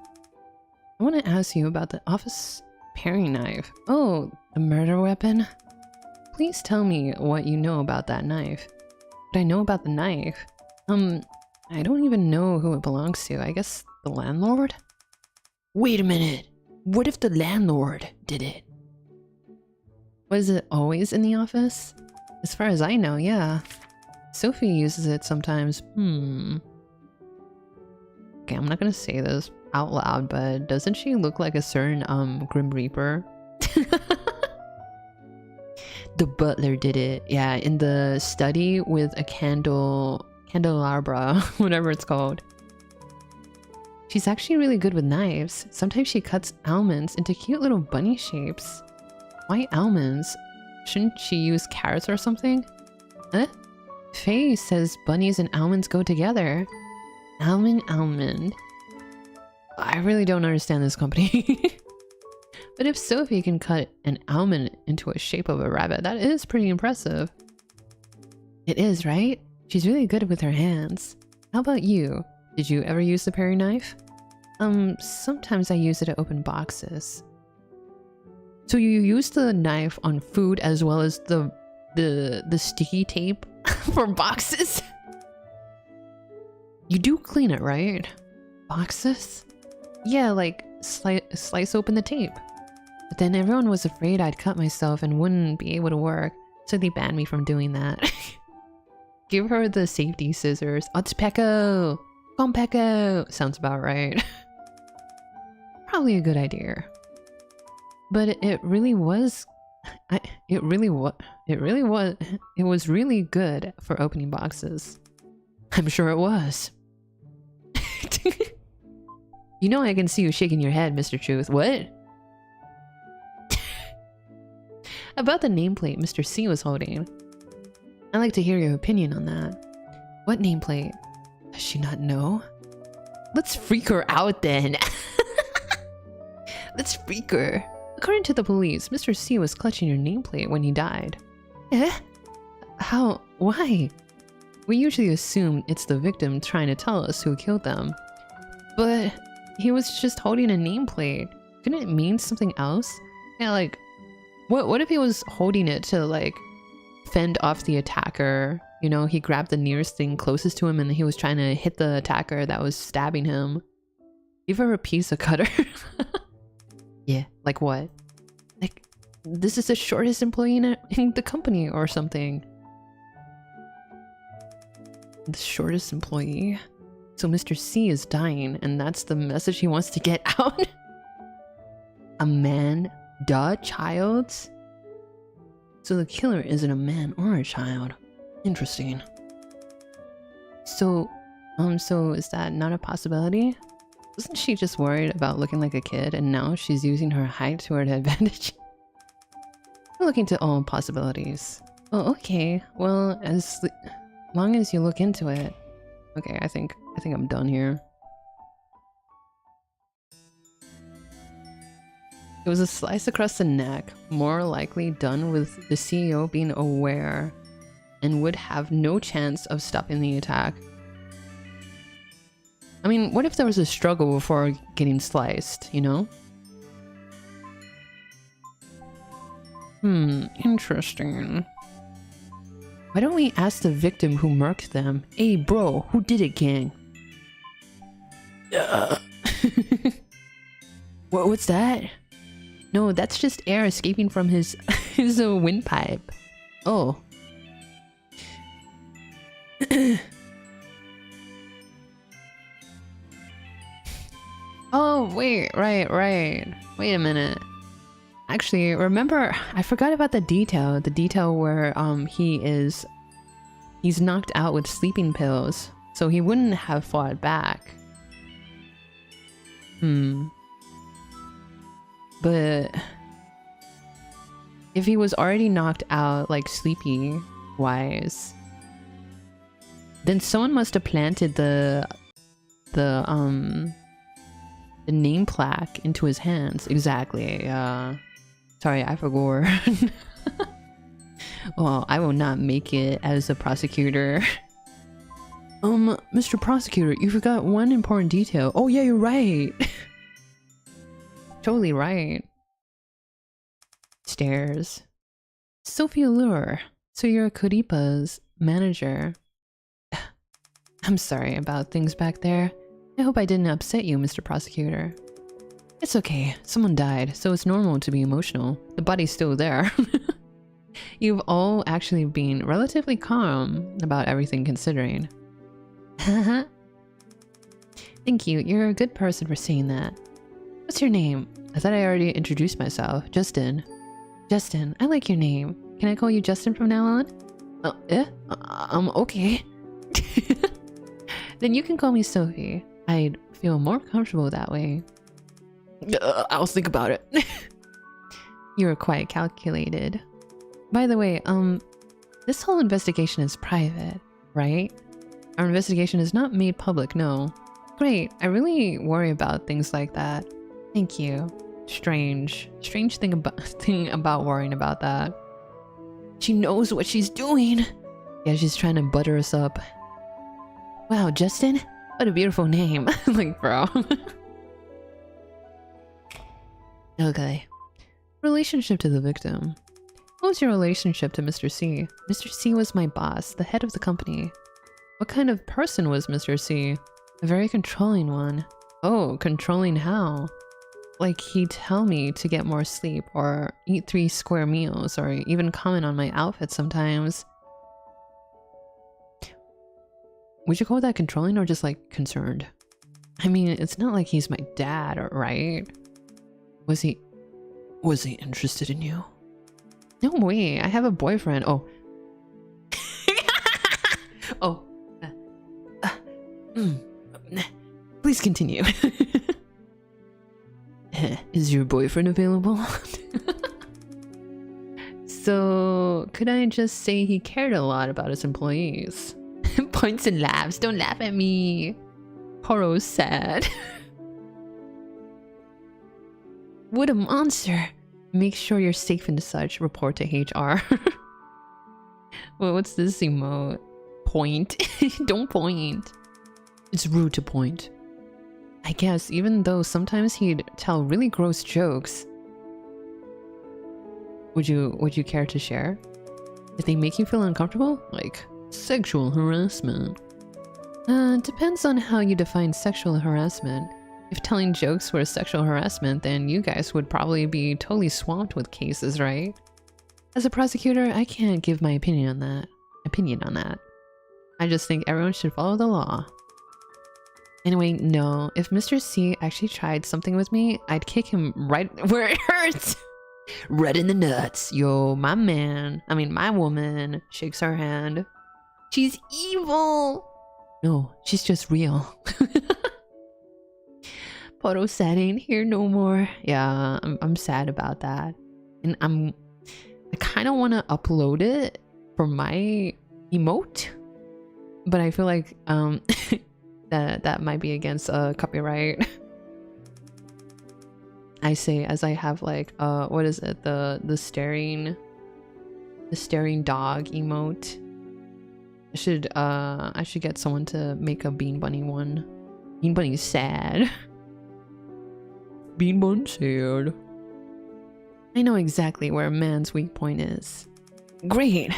Speaker 2: I want to ask you about the office paring knife. Oh, the murder weapon? Please tell me what you know about that knife. What I know about the knife? I don't even know who it belongs to. I guess the landlord? Wait a minute. What if the landlord did it? Was it always in the office? As far as I know, yeah. Sophie uses it sometimes. Okay, I'm not gonna say this out loud, but doesn't she look like a certain Grim Reaper? The butler did it. Yeah, in the study with a candelabra, whatever it's called. She's actually really good with knives. Sometimes she cuts almonds into cute little bunny shapes. Why almonds? Shouldn't she use carrots or something? Huh? Faye says bunnies and almonds go together. Almond. I really don't understand this company. But if Sophie can cut an almond into a shape of a rabbit, that is pretty impressive. It is, right? She's really good with her hands. How about you? Did you ever use the Perry knife? Sometimes I use it to open boxes. So you use the knife on food as well as the sticky tape for boxes? You do clean it, right? Boxes? Yeah, like slice open the tape. But then everyone was afraid I'd cut myself and wouldn't be able to work, so they banned me from doing that. Give her the safety scissors. Otspeko! Konbaku! Sounds about right. Probably a good idea. But it was really good for opening boxes. I'm sure it was. You know I can see you shaking your head, Mr. Truth. What? About the nameplate Mr. C was holding. I'd like to hear your opinion on that. What nameplate? Does she not know? Let's freak her out then. Let's freak her. According to the police, Mr. C was clutching your nameplate when he died. Eh? How? Why? We usually assume it's the victim trying to tell us who killed them. But he was just holding a nameplate. Couldn't it mean something else? Yeah, like, what if he was holding it to, like, fend off the attacker? You know, he grabbed the nearest thing closest to him and he was trying to hit the attacker that was stabbing him. Give her a piece of cutter. Yeah, like what? Like, this is the shortest employee in the company or something. The shortest employee? So Mr. C is dying and that's the message he wants to get out? A man? Duh, child? So the killer isn't a man or a child. Interesting. So is that not a possibility? Wasn't she just worried about looking like a kid and now she's using her height to her advantage? I'm looking to all possibilities. Oh, okay. Well, as long as you look into it. Okay, I think I'm done here. It was a slice across the neck, more likely done with the CEO being aware and would have no chance of stopping the attack. I mean, what if there was a struggle before getting sliced, you know? Interesting. Why don't we ask the victim who murked them? Hey bro, who did it, gang? What's that? No, that's just air escaping from his windpipe. Oh. Oh, wait, right. Wait a minute. Actually, remember, I forgot about the detail where he's knocked out with sleeping pills, so he wouldn't have fought back. But if he was already knocked out, like sleepy wise, then someone must have planted the name plaque into his hands. Exactly. Sorry, I forgot. Well, I will not make it as a prosecutor. Mr. Prosecutor, you forgot one important detail. Oh yeah, you're right. Totally right. Stairs. Sophie Allure. So you're Creape's manager. I'm sorry about things back there. I hope I didn't upset you, Mr. Prosecutor. It's okay. Someone died, so it's normal to be emotional. The body's still there. You've all actually been relatively calm about everything considering. Haha. Thank you. You're a good person for saying that. What's your name? I thought I already introduced myself. Justin. Justin, I like your name. Can I call you Justin from now on? Okay. Then you can call me Sophie. I'd feel more comfortable that way. I'll think about it. You're quite calculated. By the way, this whole investigation is private, right? Our investigation is not made public, no. Great, I really worry about things like that. Thank you. Strange thing about worrying about that. She knows what she's doing. Yeah, she's trying to butter us up. Wow, Justin? What a beautiful name. Like, bro. Okay. Relationship to the victim. What was your relationship to Mr. C? Mr. C was my boss, the head of the company. What kind of person was Mr. C? A very controlling one. Oh, controlling how? Like he'd tell me to get more sleep or eat 3 square meals or even comment on my outfit sometimes. Would you call that controlling or just like concerned? I mean, it's not like he's my dad, right? Was he interested in you? No way, I have a boyfriend. Oh. Oh. Please continue. Is your boyfriend available? So, could I just say he cared a lot about his employees? Points and laughs. Don't laugh at me. Poro's sad. What a monster. Make sure you're safe and such. Report to HR. Well, what's this emote? Point. Don't point. It's rude to point. I guess, even though sometimes he'd tell really gross jokes. Would you care to share? Did they make you feel uncomfortable? Like sexual harassment. Depends on how you define sexual harassment. If telling jokes were sexual harassment, then you guys would probably be totally swamped with cases, right? As a prosecutor, I can't give my opinion on that. I just think everyone should follow the law. Anyway, no. If Mr. C actually tried something with me, I'd kick him right where it hurts. Right in the nuts. Yo, my woman shakes her hand. She's evil. No, she's just real. Poro said ain't here no more. Yeah, I'm sad about that. And I kind of want to upload it for my emote, but I feel like that might be against copyright. I say as I have like what is it, the staring dog emote. I should get someone to make a Bean Bunny one. Bean Bunny's sad. Bean Bun sad. I know exactly where a man's weak point is. Great!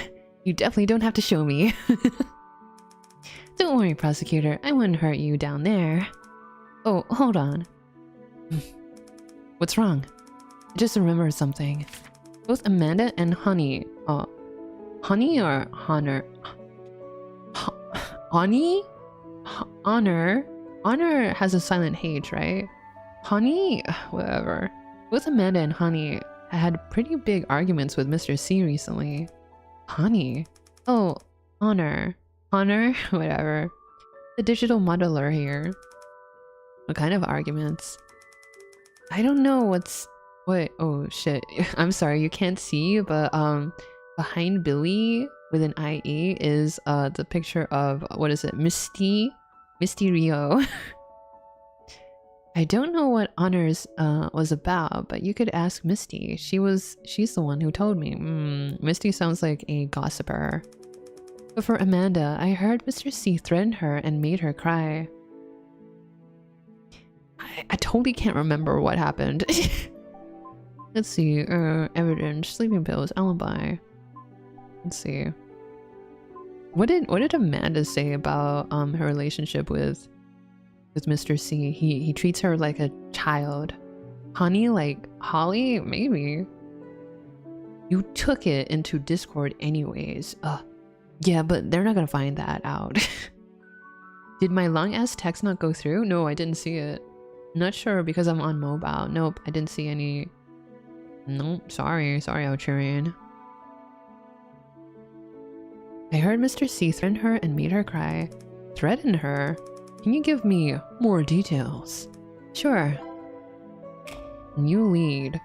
Speaker 2: You definitely don't have to show me. Don't worry, prosecutor. I wouldn't hurt you down there. Oh, hold on. What's wrong? I just remembered something. Both Amanda and Honey. Honey or Honor? Honey? Honor? Honor has a silent H, right? Honey? Whatever. Both Amanda and Honey had pretty big arguments with Mr. C recently. Honey? Oh, Honor. Honor? Whatever. The digital modeler here. What kind of arguments? I don't know what? Oh shit. I'm sorry, you can't see, but behind Billy with an IE is the picture of, what is it? Misty Rio. I don't know what Honors was about, but you could ask Misty. She's the one who told me. Misty sounds like a gossiper. But for Amanda, I heard Mr. C threaten her and made her cry. I totally can't remember what happened. Let's see. Evidence, sleeping pills, alibi. Let's see. What did Amanda say about her relationship with Mr. C? He treats her like a child. Honey, like Holly? Maybe. You took it into Discord anyways. Yeah, but they're not gonna find that out. Did my long ass text not go through? No, I didn't see it. Not sure because I'm on mobile. Nope, I didn't see any. Nope, sorry, Algerian. I heard Mr. C threaten her and made her cry. Threaten her? Can you give me more details? Sure. New lead.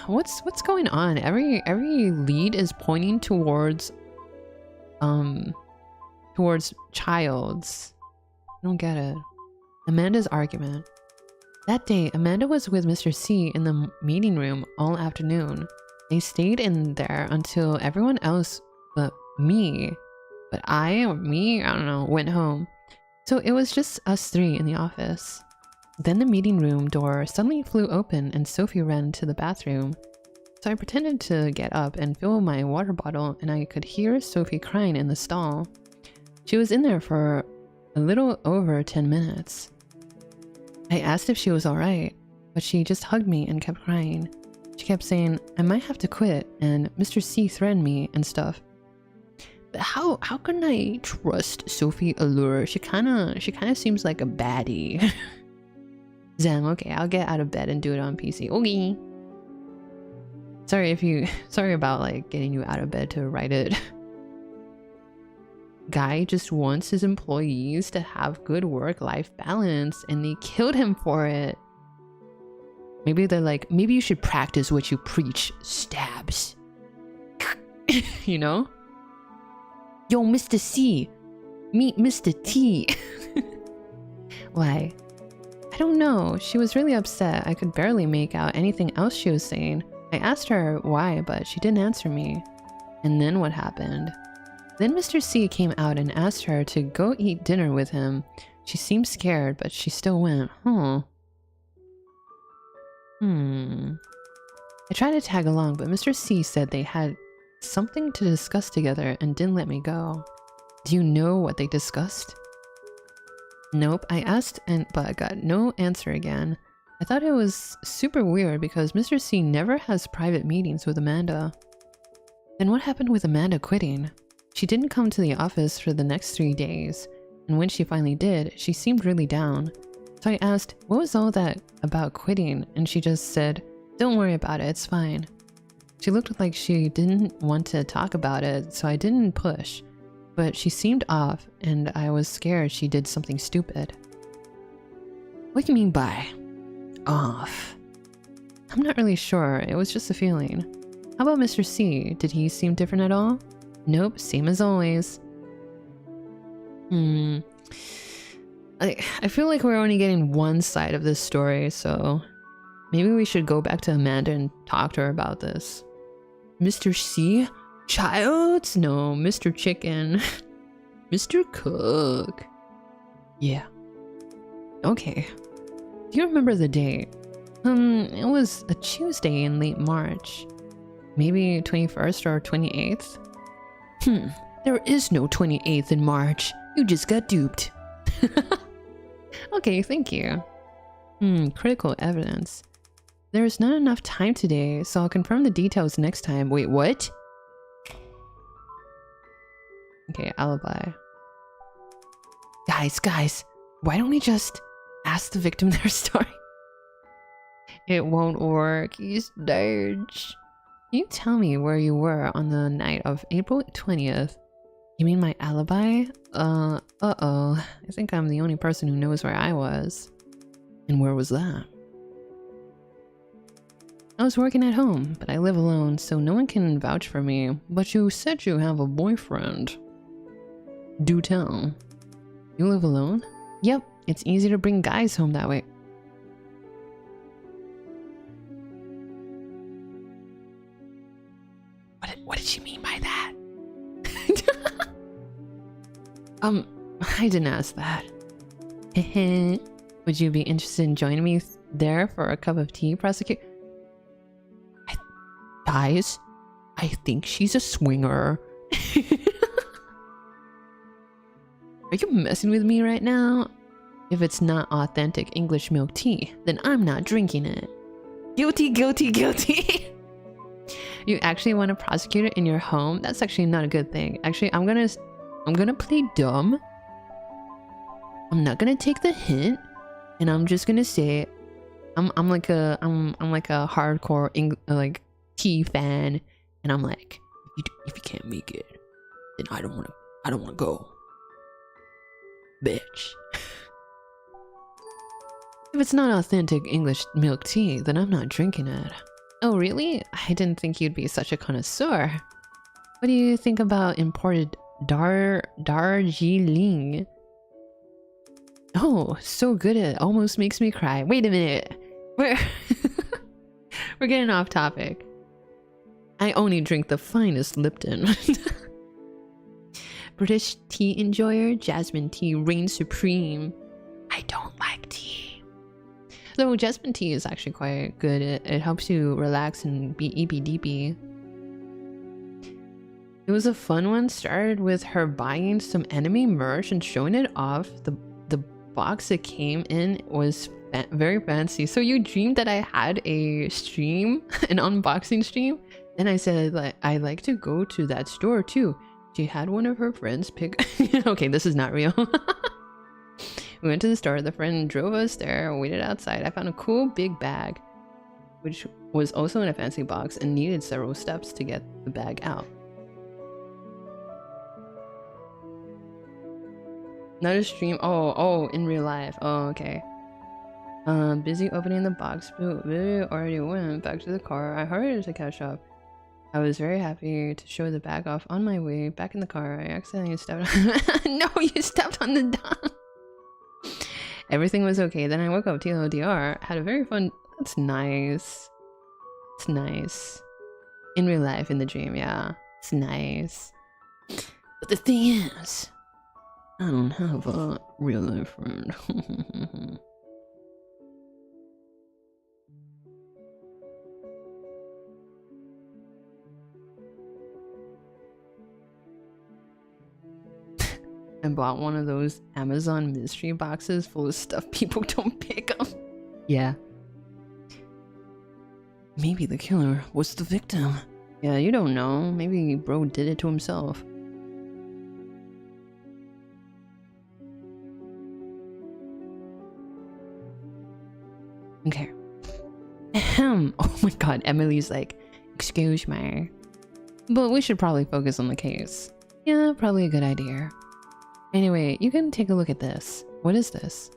Speaker 2: What's going on? Every lead is pointing towards childs. I don't get it. Amanda's argument. That day, Amanda was with Mr. C in the meeting room all afternoon. They stayed in there until everyone else but me, I don't know, went home. So it was just us three in the office. Then the meeting room door suddenly flew open and Sophie ran to the bathroom. So I pretended to get up and fill my water bottle, and I could hear Sophie crying in the stall. She was in there for a little over 10 minutes. I asked if she was alright, but she just hugged me and kept crying. She kept saying I might have to quit and Mr. C threatened me and stuff. But how can I trust Sophie Allure? She kinda seems like a baddie. Zam, okay, I'll get out of bed and do it on PC. Okay. Sorry about like getting you out of bed to write it. Guy just wants his employees to have good work-life balance and they killed him for it. Maybe they're like, maybe you should practice what you preach. Stabs. You know? Yo, Mr. C, meet Mr. T. Why? I don't know. She was really upset. I could barely make out anything else she was saying. I asked her why, but she didn't answer me. And then what happened? Then Mr. C came out and asked her to go eat dinner with him. She seemed scared, but she still went, huh? I tried to tag along, but Mr. C said they had something to discuss together and didn't let me go. Do you know what they discussed? Nope, I asked but I got no answer again. I thought it was super weird because Mr. C never has private meetings with Amanda. Then what happened with Amanda quitting? She didn't come to the office for the next 3 days, and when she finally did, she seemed really down. So I asked, what was all that about quitting? And she just said, don't worry about it, it's fine. She looked like she didn't want to talk about it, so I didn't push. But she seemed off, and I was scared she did something stupid. What do you mean by off? I'm not really sure, it was just a feeling. How about Mr. C? Did he seem different at all? Nope, same as always. I feel like we're only getting one side of this story, so maybe we should go back to Amanda and talk to her about this. Mr. C? Child? No, Mr. Chicken. Mr. Cook. Yeah. Okay. Do you remember the date? It was a Tuesday in late March. Maybe 21st or 28th? There is no 28th in March. You just got duped. Okay, thank you. Critical evidence. There is not enough time today, so I'll confirm the details next time. Wait, what? Okay, alibi. Guys, why don't we just ask the victim their story? It won't work. He's dead. Can you tell me where you were on the night of April 20th? You mean my alibi? Uh-oh. I think I'm the only person who knows where I was. And where was that? I was working at home, but I live alone, so no one can vouch for me. But you said you have a boyfriend. Do tell. You live alone? Yep, it's easy to bring guys home that way. What did she mean by that? I didn't ask that. Would you be interested in joining me there for a cup of tea, prosecute? Guys, I think she's a swinger. Are you messing with me right now? If it's not authentic English milk tea, then I'm not drinking it. Guilty, guilty, guilty. You actually want to prosecute it in your home? That's actually not a good thing. Actually, I'm gonna play dumb. I'm not gonna take the hint, and I'm just gonna say, I'm like a hardcore like tea fan, and I'm like, if you can't make it, then I don't wanna go, bitch. If it's not authentic English milk tea, then I'm not drinking it. Oh really? I didn't think you'd be such a connoisseur. What do you think about imported Darjeeling? Oh, so good it almost makes me cry. Wait a minute. We're getting off topic. I only drink the finest Lipton. British tea enjoyer, jasmine tea reigns supreme. I don't like tea. Though jasmine tea is actually quite good. It helps you relax and be eepy-deepy. It was a fun one. Started with her buying some anime merch and showing it off. The box it came in was very fancy. So you dreamed that I had a stream, an unboxing stream? And I said, like, I like to go to that store too. She had one of her friends pick. Okay, this is not real. We went to the store. The friend drove us there, waited outside. I found a cool big bag, which was also in a fancy box and needed several steps to get the bag out. Not a stream. Oh, in real life. Oh, okay. Busy opening the box. Billy already went back to the car. I hurried to catch up. I was very happy to show the bag off. On my way back in the car, I accidentally stepped on No, you stepped on the dog. Everything was okay. Then I woke up TLDR. Had a very fun... That's nice. It's nice. In real life, in the dream, yeah. It's nice. But the thing is, I don't have a real life friend. I bought one of those Amazon mystery boxes full of stuff people don't pick up. Yeah. Maybe the killer was the victim. Yeah, you don't know. Maybe bro did it to himself. Okay. Ahem. Oh my god, Emily's like, excuse me. But we should probably focus on the case. Yeah, probably a good idea. Anyway, you can take a look at this. What is this?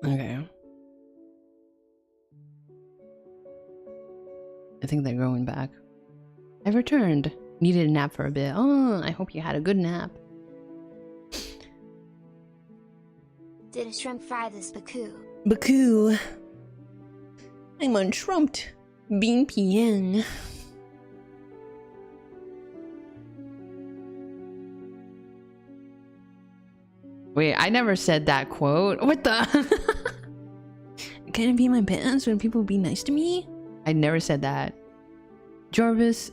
Speaker 2: Okay. I think they're going back. I've returned. Needed a nap for a bit. Oh, I hope you had a good nap.
Speaker 3: Did a shrimp fry this Baku?
Speaker 2: Baku. I'm on shrumped. Bean PN. Wait, I never said that quote. What the? Can it be my pants when people be nice to me? I never said that. Jarvis.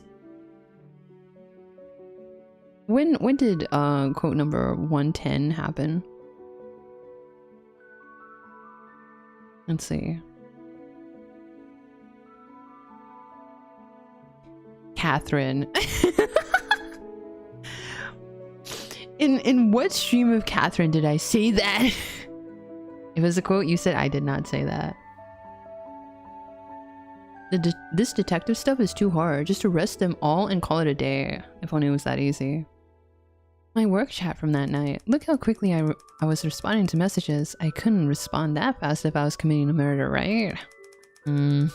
Speaker 2: When did quote number 110 happen? Let's see. Catherine. In what stream of Catherine did I say that? If it was a quote you said, I did not say that. This detective stuff is too hard. Just arrest them all and call it a day. If only it was that easy. My work chat from that night. Look how quickly I was responding to messages. I couldn't respond that fast if I was committing a murder, right? I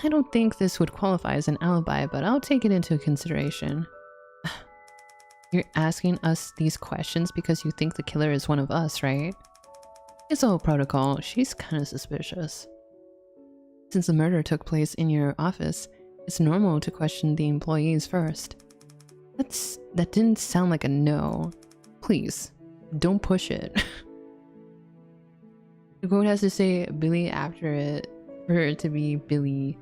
Speaker 2: don't think this would qualify as an alibi, but I'll take it into consideration. You're asking us these questions because you think the killer is one of us, right? It's all protocol. She's kind of suspicious. Since the murder took place in your office, it's normal to question the employees first. That didn't sound like a no. Please, don't push it. The quote has to say Billy after it for it to be Billy.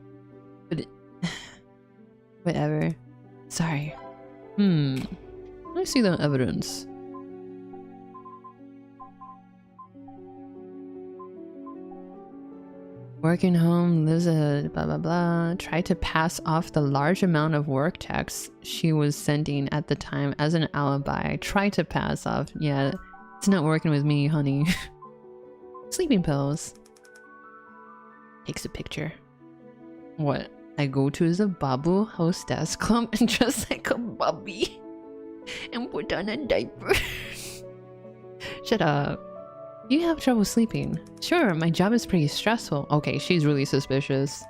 Speaker 2: But whatever. Sorry. I see the evidence. Working home, lives a blah blah blah. Tried to pass off the large amount of work texts she was sending at the time as an alibi. Tried to pass off. Yeah, it's not working with me, honey. Sleeping pills. Takes a picture. What I go to is a Babu hostess club and dress like a bubby and put on a diaper. Shut up. You have trouble sleeping? Sure, my job is pretty stressful. Okay, she's really suspicious.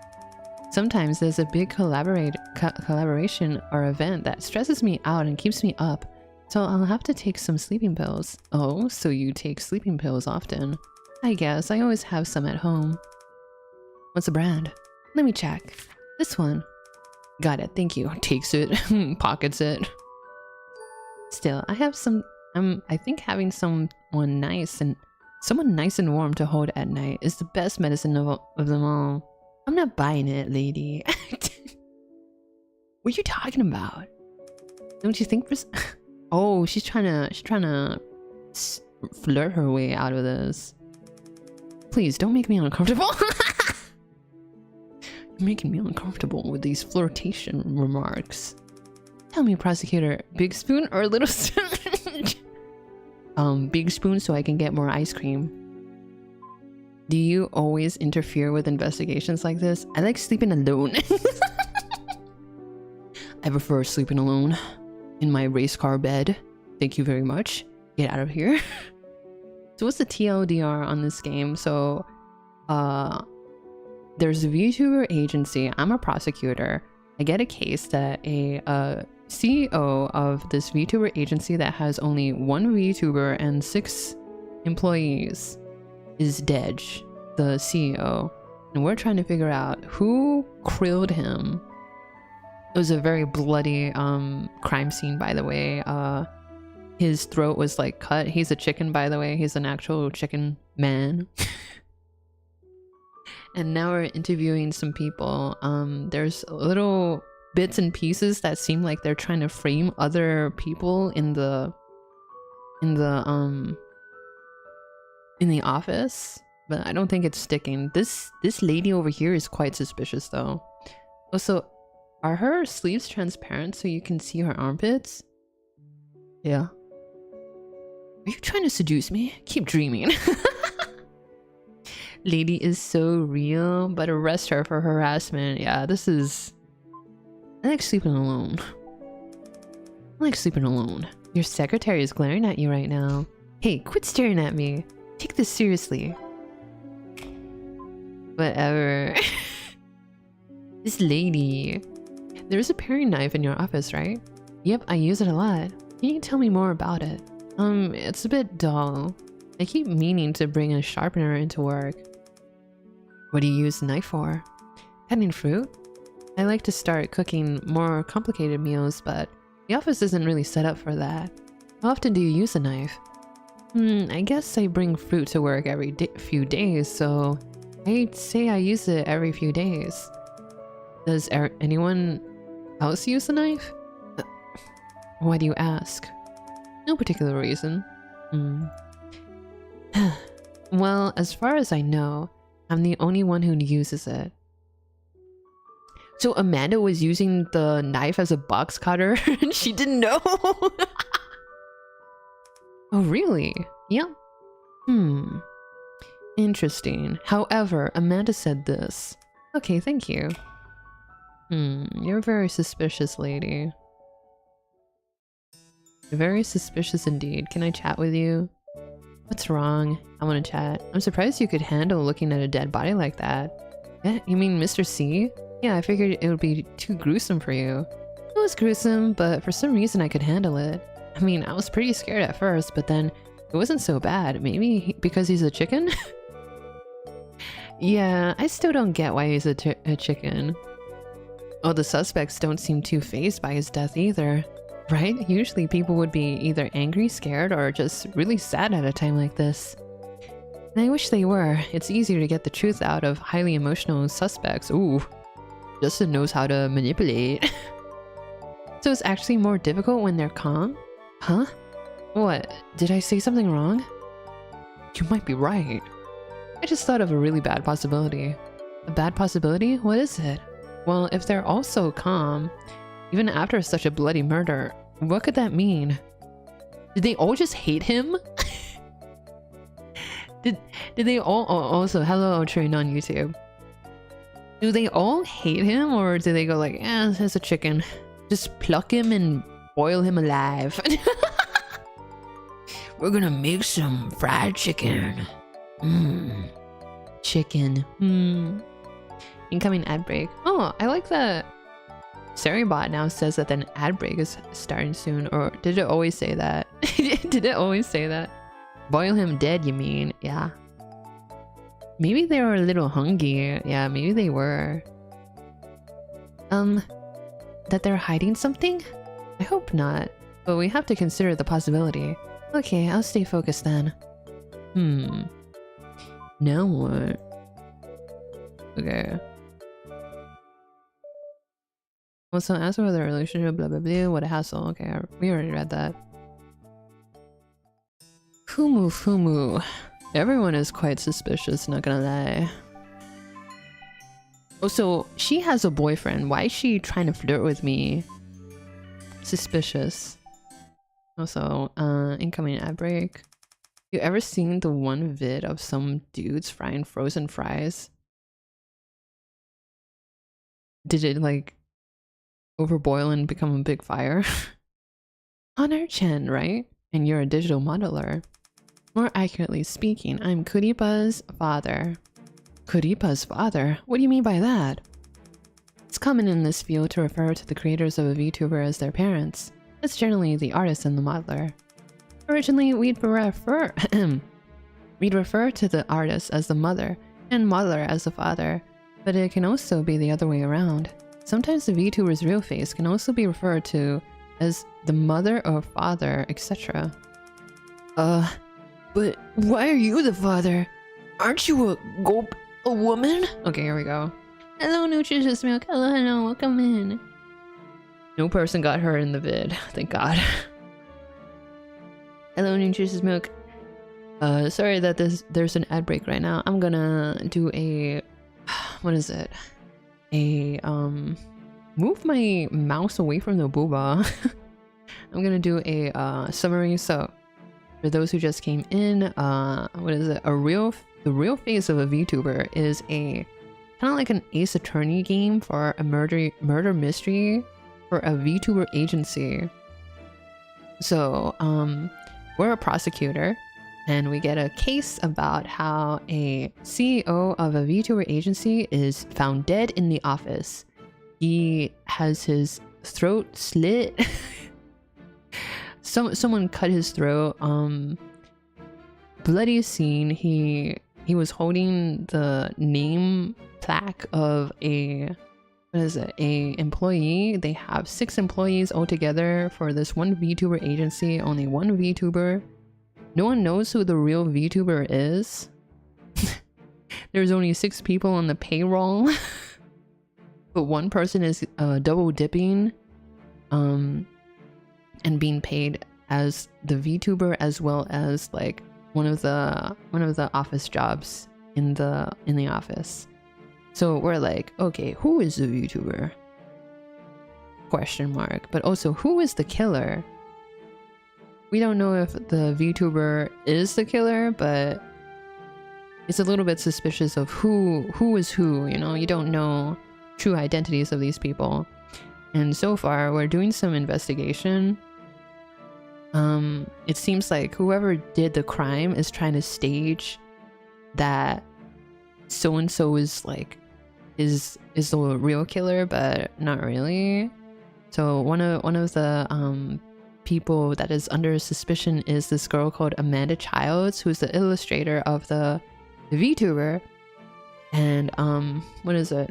Speaker 2: Sometimes there's a big collaboration or event that stresses me out and keeps me up, so I'll have to take some sleeping pills. Oh, so you take sleeping pills often? I guess I always have some at home. What's the brand? Let me check. This one. Got it, thank you. Takes it, pockets it. Still, I have some. I think having someone nice and warm to hold at night is the best medicine of them all. I'm not buying it, lady. What are you talking about? Don't you think? Oh, she's trying to flirt her way out of this. Please don't make me uncomfortable. You're making me uncomfortable with these flirtation remarks. Tell me, prosecutor, big spoon or little spoon? Big spoon so I can get more ice cream. Do you always interfere with investigations like this? I like sleeping alone. I prefer sleeping alone in my race car bed. Thank you very much. Get out of here. So what's the TLDR on this game? So there's a VTuber agency. I'm a prosecutor. I get a case that a CEO of this VTuber agency that has only one VTuber and 6 employees is dead, the CEO. And we're trying to figure out who killed him. It was a very bloody crime scene, by the way. His throat was like cut. He's a chicken, by the way. He's an actual chicken man. And now we're interviewing some people. There's little bits and pieces that seem like they're trying to frame other people in the office, but I don't think it's sticking. This lady over here is quite suspicious though. Also, are her sleeves transparent so you can see her armpits? Yeah. Are you trying to seduce me? Keep dreaming. Lady is so real, but arrest her for harassment. Yeah, this is... I like sleeping alone. I like sleeping alone. Your secretary is glaring at you right now. Hey, quit staring at me. Take this seriously. Whatever. This lady. There's a paring knife in your office, right? Yep, I use it a lot. Can you tell me more about it? It's a bit dull. I keep meaning to bring a sharpener into work. What do you use the knife for? Cutting fruit? I like to start cooking more complicated meals, but the office isn't really set up for that. How often do you use a knife? I guess I bring fruit to work every few days, so I'd say I use it every few days. Does anyone else use a knife? Why do you ask? No particular reason. Well, as far as I know, I'm the only one who uses it. So Amanda was using the knife as a box cutter and she didn't know? Oh, really? Yep. Interesting. However, Amanda said this. Okay, thank you. You're a very suspicious lady. Very suspicious indeed. Can I chat with you? What's wrong? I want to chat. I'm surprised you could handle looking at a dead body like that. Yeah, you mean Mr. C? Yeah, I figured it would be too gruesome for you. It was gruesome, but for some reason I could handle it. I mean, I was pretty scared at first, but then it wasn't so bad. Maybe because he's a chicken? Yeah, I still don't get why he's a chicken. Oh, the suspects don't seem too fazed by his death either. Right? Usually people would be either angry, scared, or just really sad at a time like this. And I wish they were. It's easier to get the truth out of highly emotional suspects. Ooh. Justin knows how to manipulate. So it's actually more difficult when they're calm? Huh? What? Did I say something wrong? You might be right. I just thought of a really bad possibility. A bad possibility? What is it? Well, if they're all so calm, even after such a bloody murder, what could that mean? Did they all just hate him? Did they all also hello train on YouTube? Do they all hate him, or do they go like, eh, it's a chicken. Just pluck him and boil him alive. We're gonna make some fried chicken. Chicken. Incoming ad break. Oh, I like that. Seribot now says that an ad break is starting soon. Or did it always say that? Did it always say that? Boil him dead, you mean? Yeah. Maybe they were a little hungry. Yeah, maybe they were. That they're hiding something? I hope not. But we have to consider the possibility. Okay, I'll stay focused then. Now what? Okay. Also, as for the relationship, blah blah blah, what a hassle. Okay, we already read that. Fumu. Everyone is quite suspicious, not gonna lie. Also, she has a boyfriend. Why is she trying to flirt with me? Suspicious. Also, incoming ad break. You ever seen the one vid of some dudes frying frozen fries? Did it like overboil and become a big fire? Honor Chen, right? And you're a digital modeler. More accurately speaking, I'm Kuripa's father. Kuripa's father? What do you mean by that? It's common in this field to refer to the creators of a VTuber as their parents. That's generally the artist and the modeler. Originally, we'd refer to the artist as the mother and modeler as the father, but it can also be the other way around. Sometimes the VTuber's real face can also be referred to as the mother or father, etc. But why are you the father? Aren't you a woman? Okay, here we go. Hello, nutritious milk. Hello, welcome in. No person got hurt in the vid, thank God. Hello, nutritious milk. Sorry that there's an ad break right now. I'm gonna do a what is it? Move my mouse away from the booba. I'm gonna do a summary. So for those who just came in, what is it? The real face of a VTuber is a kind of like an Ace Attorney game for a murder mystery for a VTuber agency. So we're a prosecutor and we get a case about how a CEO of a VTuber agency is found dead in the office. He has his throat slit. Someone cut his throat. Bloody scene. He was holding the name plaque of a employee. They have 6 employees altogether for this one VTuber agency. Only one VTuber. No one knows who the real VTuber is. There's only 6 people on the payroll. But one person is double dipping and being paid as the VTuber as well as like one of the office jobs in the office. So we're like, okay, who is the VTuber? Question mark. But also, who is the killer? We don't know if the VTuber is the killer, but it's a little bit suspicious of who is who, you know? You don't know true identities of these people. And so far, we're doing some investigation. It seems like whoever did the crime is trying to stage that so-and-so is like is the real killer, but not really. So one of the people that is under suspicion is this girl called Amanda Childs, who's the illustrator of the VTuber. And what is it?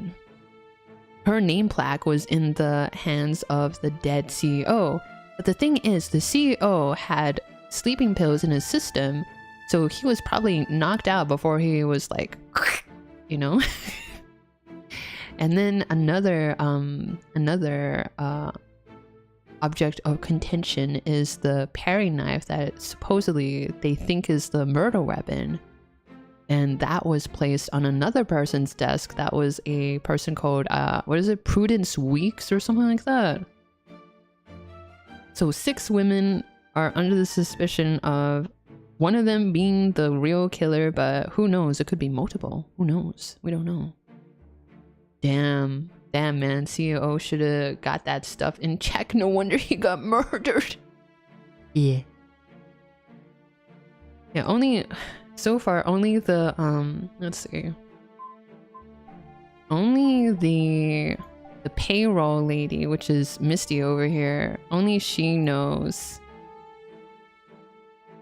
Speaker 2: Her name plaque was in the hands of the dead CEO. But the thing is, the CEO had sleeping pills in his system, so he was probably knocked out before he was like, you know. And then another object of contention is the paring knife that supposedly they think is the murder weapon. And that was placed on another person's desk. That was a person called, what is it? Prudence Weeks or something like that. So 6 women are under the suspicion of one of them being the real killer, but who knows? It could be multiple. Who knows? We don't know. Damn, man. CEO should have got that stuff in check. No wonder he got murdered. Yeah. Yeah, only... So far, only the, let's see. Only the payroll lady, which is Misty over here, only she knows.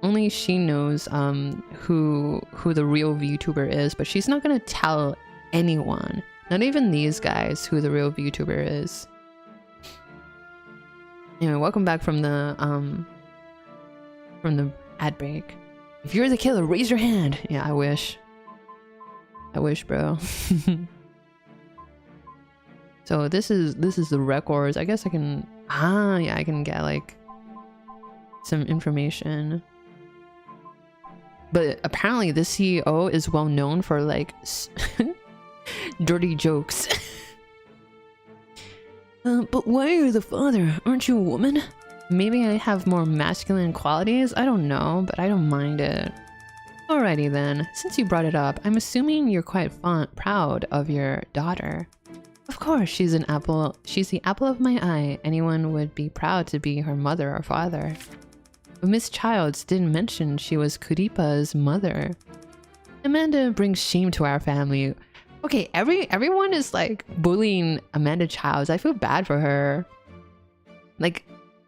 Speaker 2: Only she knows, who the real VTuber is, but she's not gonna tell anyone, not even these guys, who the real VTuber is. Anyway, welcome back from the ad break. If you're the killer, raise your hand. Yeah, I wish. I wish, bro. So this is the records. I guess I can... yeah, I can get, like, some information. But apparently this CEO is well known for, like, dirty jokes. But why are you the father? Aren't you a woman? Maybe I have more masculine qualities? I don't know, but I don't mind it. Alrighty then, since you brought it up, I'm assuming you're quite proud of your daughter. Of course, she's the apple of my eye. Anyone would be proud to be her mother or father. But Miss Childs didn't mention she was Kuripa's mother. Amanda brings shame to our family. Okay, everyone is like bullying Amanda Childs. I feel bad for her. Like,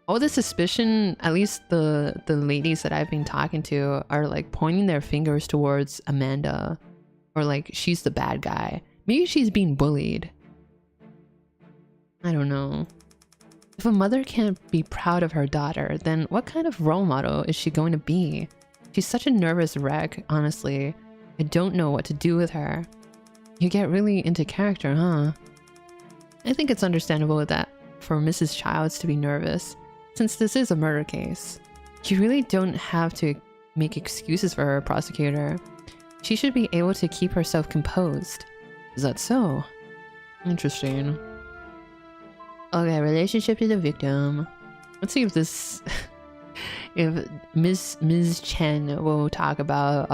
Speaker 2: all the suspicion, at least the ladies that I've been talking to, are like pointing their fingers towards Amanda. Or like, she's the bad guy. Maybe she's being bullied. I don't know. If a mother can't be proud of her daughter, then what kind of role model is she going to be? She's such a nervous wreck, honestly. I don't know what to do with her. You get really into character, huh? I think it's understandable that for Mrs. Childs to be nervous, since this is a murder case. You really don't have to make excuses for her, prosecutor. She should be able to keep herself composed. Is that so? Interesting. Okay, relationship to the victim. Let's see if this... if Ms. Chen will talk about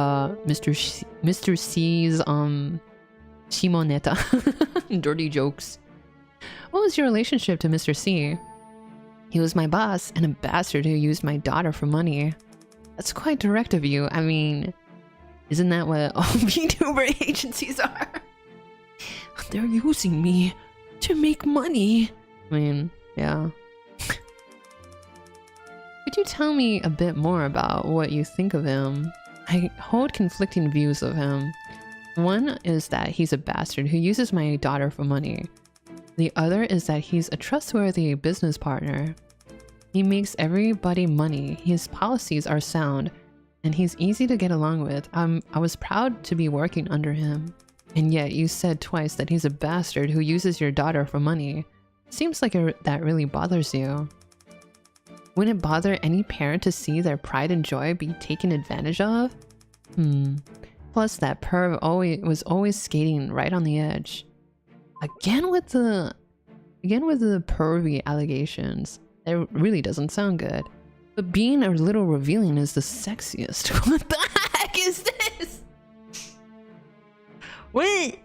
Speaker 2: Mr. C's Shimoneta. Dirty jokes. What was your relationship to Mr. C? He was my boss and a bastard who used my daughter for money. That's quite direct of you. I mean, isn't that what all VTuber agencies are? They're using me to make money. I mean, yeah. Could you tell me a bit more about what you think of him? I hold conflicting views of him. One is that he's a bastard who uses my daughter for money. The other is that he's a trustworthy business partner. He makes everybody money, his policies are sound, and he's easy to get along with. I was proud to be working under him. And yet you said twice that he's a bastard who uses your daughter for money. Seems like that really bothers you. Wouldn't it bother any parent to see their pride and joy be taken advantage of? Plus that perv was always skating right on the edge. Again with the pervy allegations. That really doesn't sound good. But being a little revealing is the sexiest. What the heck is this? Wait!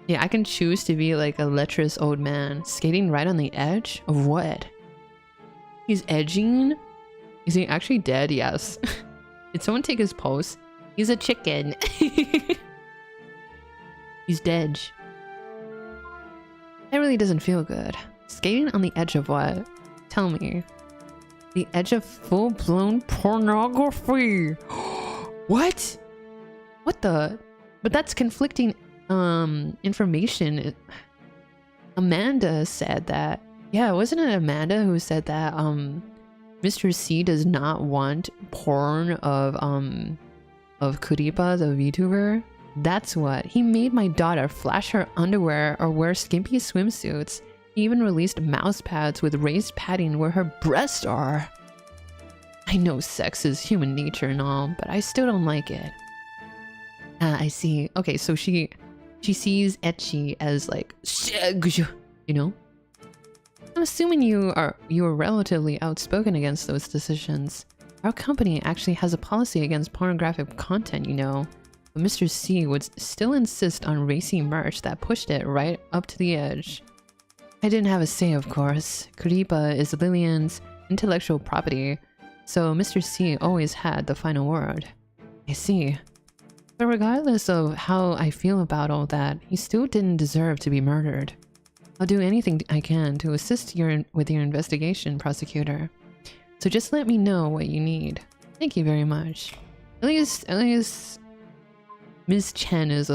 Speaker 2: Yeah, I can choose to be like a lecherous old man, skating right on the edge of what? He's edging? Is he actually dead? Yes. Did someone take his pulse? He's a chicken. He's dead. That really doesn't feel good. Skating on the edge of what? Tell me. The edge of full-blown pornography. What? What the? But that's conflicting information. Amanda said that. Yeah, wasn't it Amanda who said that Mr. C does not want porn of Kuripa, the VTuber? That's what. He made my daughter flash her underwear or wear skimpy swimsuits. He even released mouse pads with raised padding where her breasts are. I know sex is human nature and all, but I still don't like it. Ah, I see. Okay, so she sees ecchi as like, you know? I'm assuming you are relatively outspoken against those decisions. Our company actually has a policy against pornographic content, you know. But Mr. C would still insist on racy merch that pushed it right up to the edge. I didn't have a say, of course. Creape is Billiam's intellectual property, so Mr. C always had the final word. I see. But regardless of how I feel about all that, he still didn't deserve to be murdered. I'll do anything I can to assist with your investigation, prosecutor. So just let me know what you need. Thank you very much. At least Miss Chen is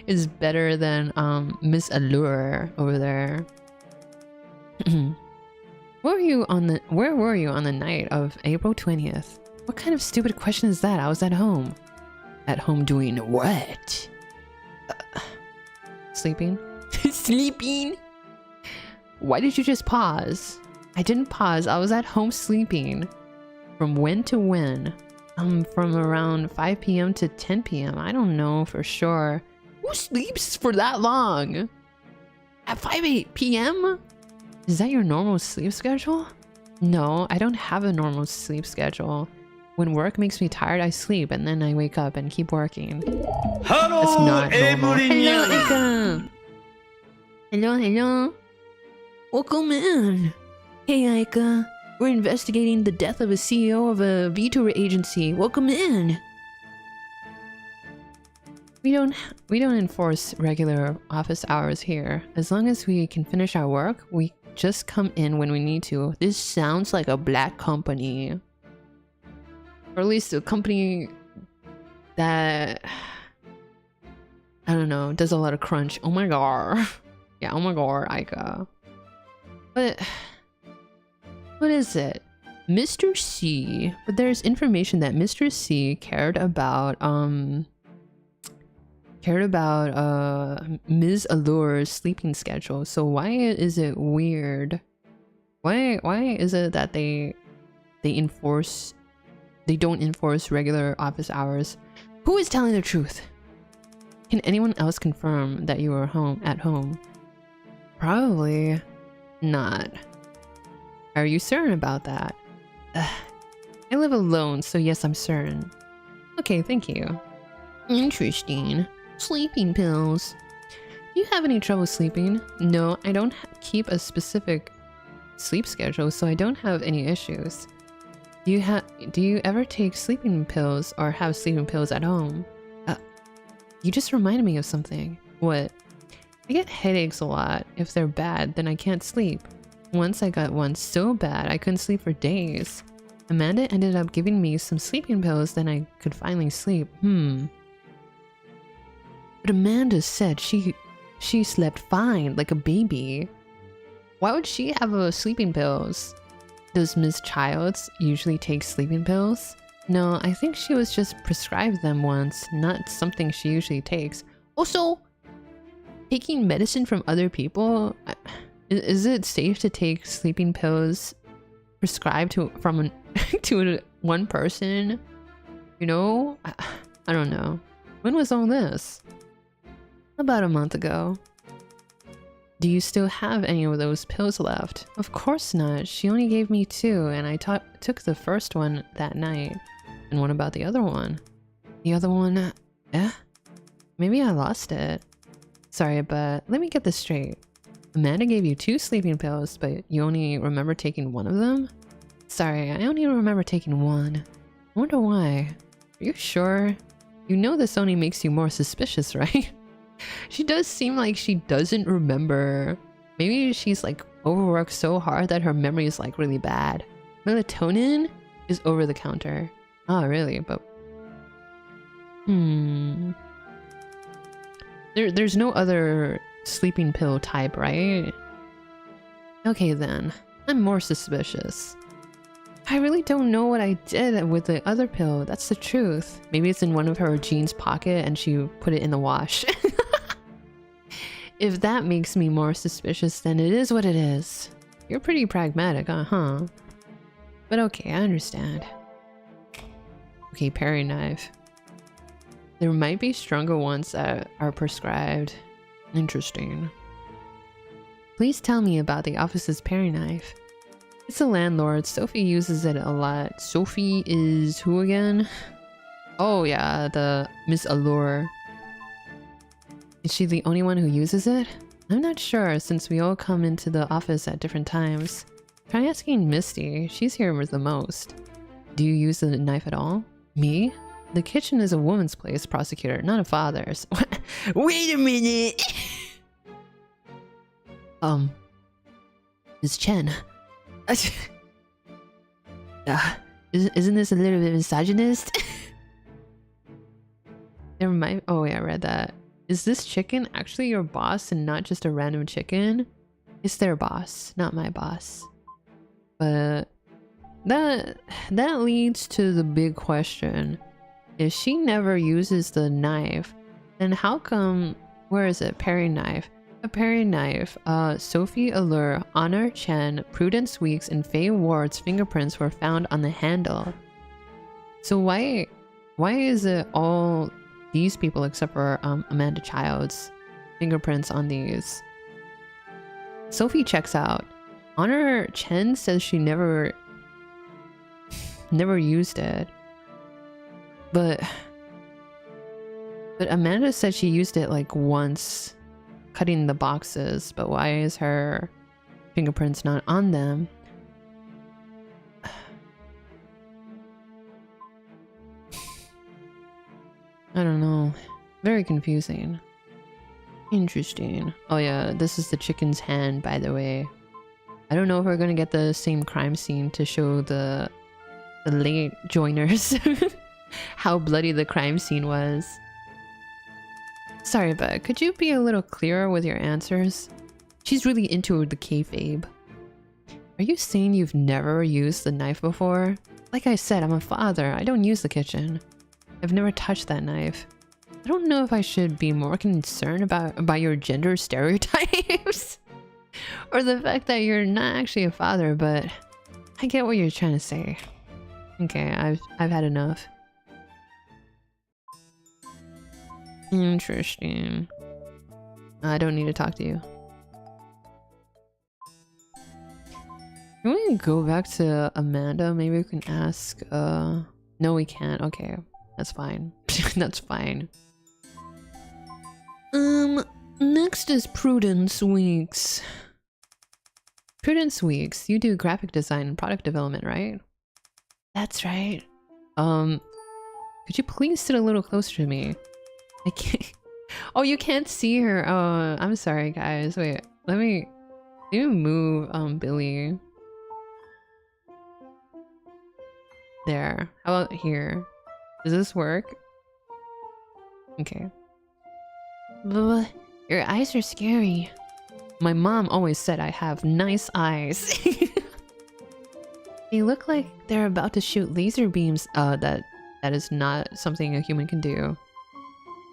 Speaker 2: is better than Miss Allure over there. Where were you on the night of April 20th? What kind of stupid question is that? I was at home. At home doing what? Sleeping? Sleeping? Why did you just pause? I didn't pause. I was at home sleeping. From when to when? From around 5 p.m. to 10 p.m. I don't know for sure. Who sleeps for that long? At 5 p.m.? Is that your normal sleep schedule? No, I don't have a normal sleep schedule. When work makes me tired, I sleep and then I wake up and keep working.
Speaker 1: Hello,
Speaker 2: That's not normal.
Speaker 1: Billiam.
Speaker 2: Hello, Ika. Hello. Welcome in. Hey, Aika. We're investigating the death of a CEO of a Vtuber agency. Welcome in. We don't enforce regular office hours here. As long as we can finish our work, we just come in when we need to. This sounds like a black company. Or at least a company that, I don't know, does a lot of crunch. Oh my god. Yeah, oh my god, Aika. But what is it? Mr. C. But there's information that Mr. C cared about Ms. Allure's sleeping schedule. So why is it weird? Why is it that they don't enforce regular office hours? Who is telling the truth? Can anyone else confirm that you were at home? Probably not. Are you certain about that? I live alone, so yes, I'm certain. Okay, thank you. Interesting. Sleeping pills. Do you have any trouble sleeping? No, I don't keep a specific sleep schedule, so I don't have any issues. Do you ever take sleeping pills or have sleeping pills at home? You just reminded me of something. What? I get headaches a lot. If they're bad, then I can't sleep. Once I got one so bad I couldn't sleep for days. Amanda ended up giving me some sleeping pills, then I could finally sleep. But Amanda said she slept fine, like a baby. Why would she have sleeping pills? Does Miss Childs usually take sleeping pills? No, I think she was just prescribed them once, not something she usually takes. Also, taking medicine from other people? Is it safe to take sleeping pills prescribed to one person? You know? I don't know. When was all this? About a month ago. Do you still have any of those pills left? Of course not. She only gave me 2, and I took the first one that night. And what about the other one? The other one... Maybe I lost it. Sorry, but let me get this straight. Amanda gave you 2 sleeping pills, but you only remember taking one of them? Sorry, I only remember taking 1. I wonder why. Are you sure? You know this only makes you more suspicious, right? She does seem like she doesn't remember. Maybe she's like overworked so hard that her memory is like really bad. Melatonin is over the counter. Oh, really? But there's no other sleeping pill type, right? Okay then, I'm more suspicious. I really don't know what I did with the other pill. That's the truth. Maybe it's in one of her jeans pocket and she put it in the wash. If that makes me more suspicious, then it is what it is. You're pretty pragmatic, huh? But okay, I understand. Okay, parry knife. There might be stronger ones that are prescribed. Interesting. Please tell me about the office's parry knife. It's a landlord. Sophie uses it a lot. Sophie is who again? Oh yeah, the Miss Allure. Is she the only one who uses it? I'm not sure since we all come into the office at different times. Try asking Misty. She's here the most. Do you use the knife at all? Me? The kitchen is a woman's place, prosecutor, not a father's. Wait a minute! Miss Chen. Isn't this a little bit misogynist? There might— oh yeah, I read that. Is this chicken actually your boss and not just a random chicken? It's their boss, not my boss. But that leads to the big question. If she never uses the knife, then how come— where is it? Parry knife. A parry knife. Sophie Allure, Honor Chen, Prudence Weeks, and Faye Ward's fingerprints were found on the handle. So why is it all these people except for Amanda Child's fingerprints on these? Sophie checks out. Honor Chen says she never used it. But Amanda said she used it like once cutting the boxes, but why is her fingerprints not on them? I don't know. Very confusing. Interesting. Oh yeah, this is the chicken's hand, by the way. I don't know if we're gonna get the same crime scene to show the late joiners how bloody the crime scene was. Sorry, but could you be a little clearer with your answers? She's really into the kayfabe. Are you saying you've never used the knife before? Like I said, I'm a father. I don't use the kitchen. I've never touched that knife. I don't know if I should be more concerned about your gender stereotypes or the fact that you're not actually a father, but I get what you're trying to say. Okay, I've had enough. Interesting. I don't need to talk to you. Can we go back to Amanda? Maybe we can ask, no we can't. Okay, that's fine. That's fine. Next is Prudence Weeks. Prudence Weeks, you do graphic design and product development, right? That's right. Could you please sit a little closer to me? I can't— oh, you can't see her. Oh, I'm sorry guys. Wait, let me move Billy. There. How about here? Does this work? Okay. Your eyes are scary. My mom always said I have nice eyes. They look like they're about to shoot laser beams. That is not something a human can do.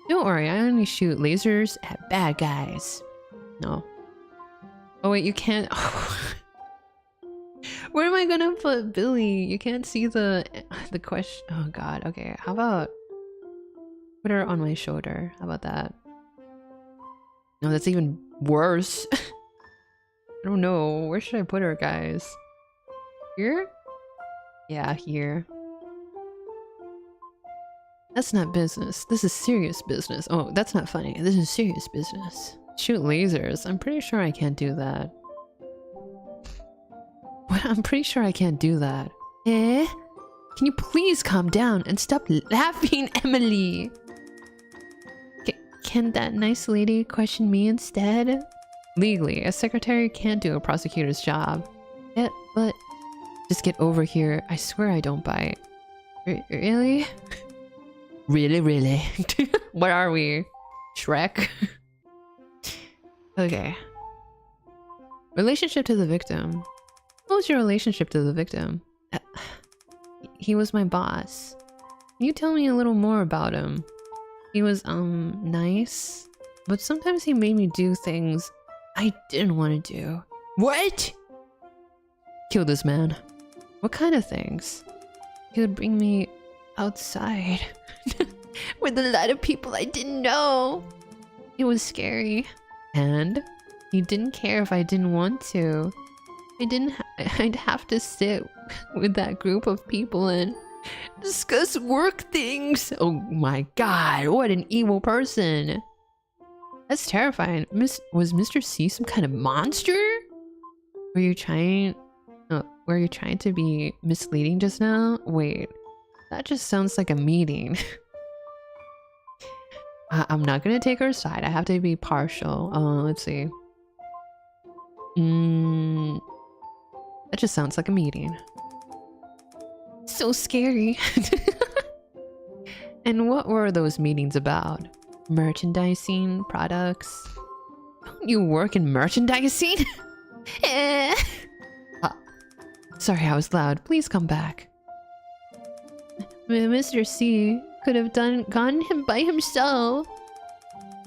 Speaker 2: Don't worry, I only shoot lasers at bad guys. No. Oh wait, you can't— where am I gonna put Billy? You can't see the question. Oh god, okay. How about put her on my shoulder? How about that? No, that's even worse. I don't know. Where should I put her, guys? Here? Yeah, here. That's not business. This is serious business. Oh, that's not funny. This is serious business. Shoot lasers. I'm pretty sure I can't do that. What? I'm pretty sure I can't do that. Eh? Can you please calm down and stop laughing, Emily? Can that nice lady question me instead? Legally, a secretary can't do a prosecutor's job. Yeah, but just get over here. I swear I don't bite. Really? Really? What are we? Shrek? Okay. Relationship to the victim. What was your relationship to the victim? He was my boss. Can you tell me a little more about him? He was, nice, but sometimes he made me do things I didn't want to do. What? Kill this man. What kind of things? He would bring me outside with a lot of people I didn't know. It was scary. And he didn't care if I didn't want to. I'd have to sit with that group of people and discuss work things. Oh my god, what an evil person. That's terrifying. Was Mr. C some kind of monster? Were you trying to be misleading just now? Wait, that just sounds like a meeting. I'm not gonna take her side. I have to be partial. Let's see. That just sounds like a meeting. So scary. And what were those meetings about? Merchandising, products? Don't you work in merchandising? Sorry, I was loud. Please come back. Mr. C could have gone him by himself.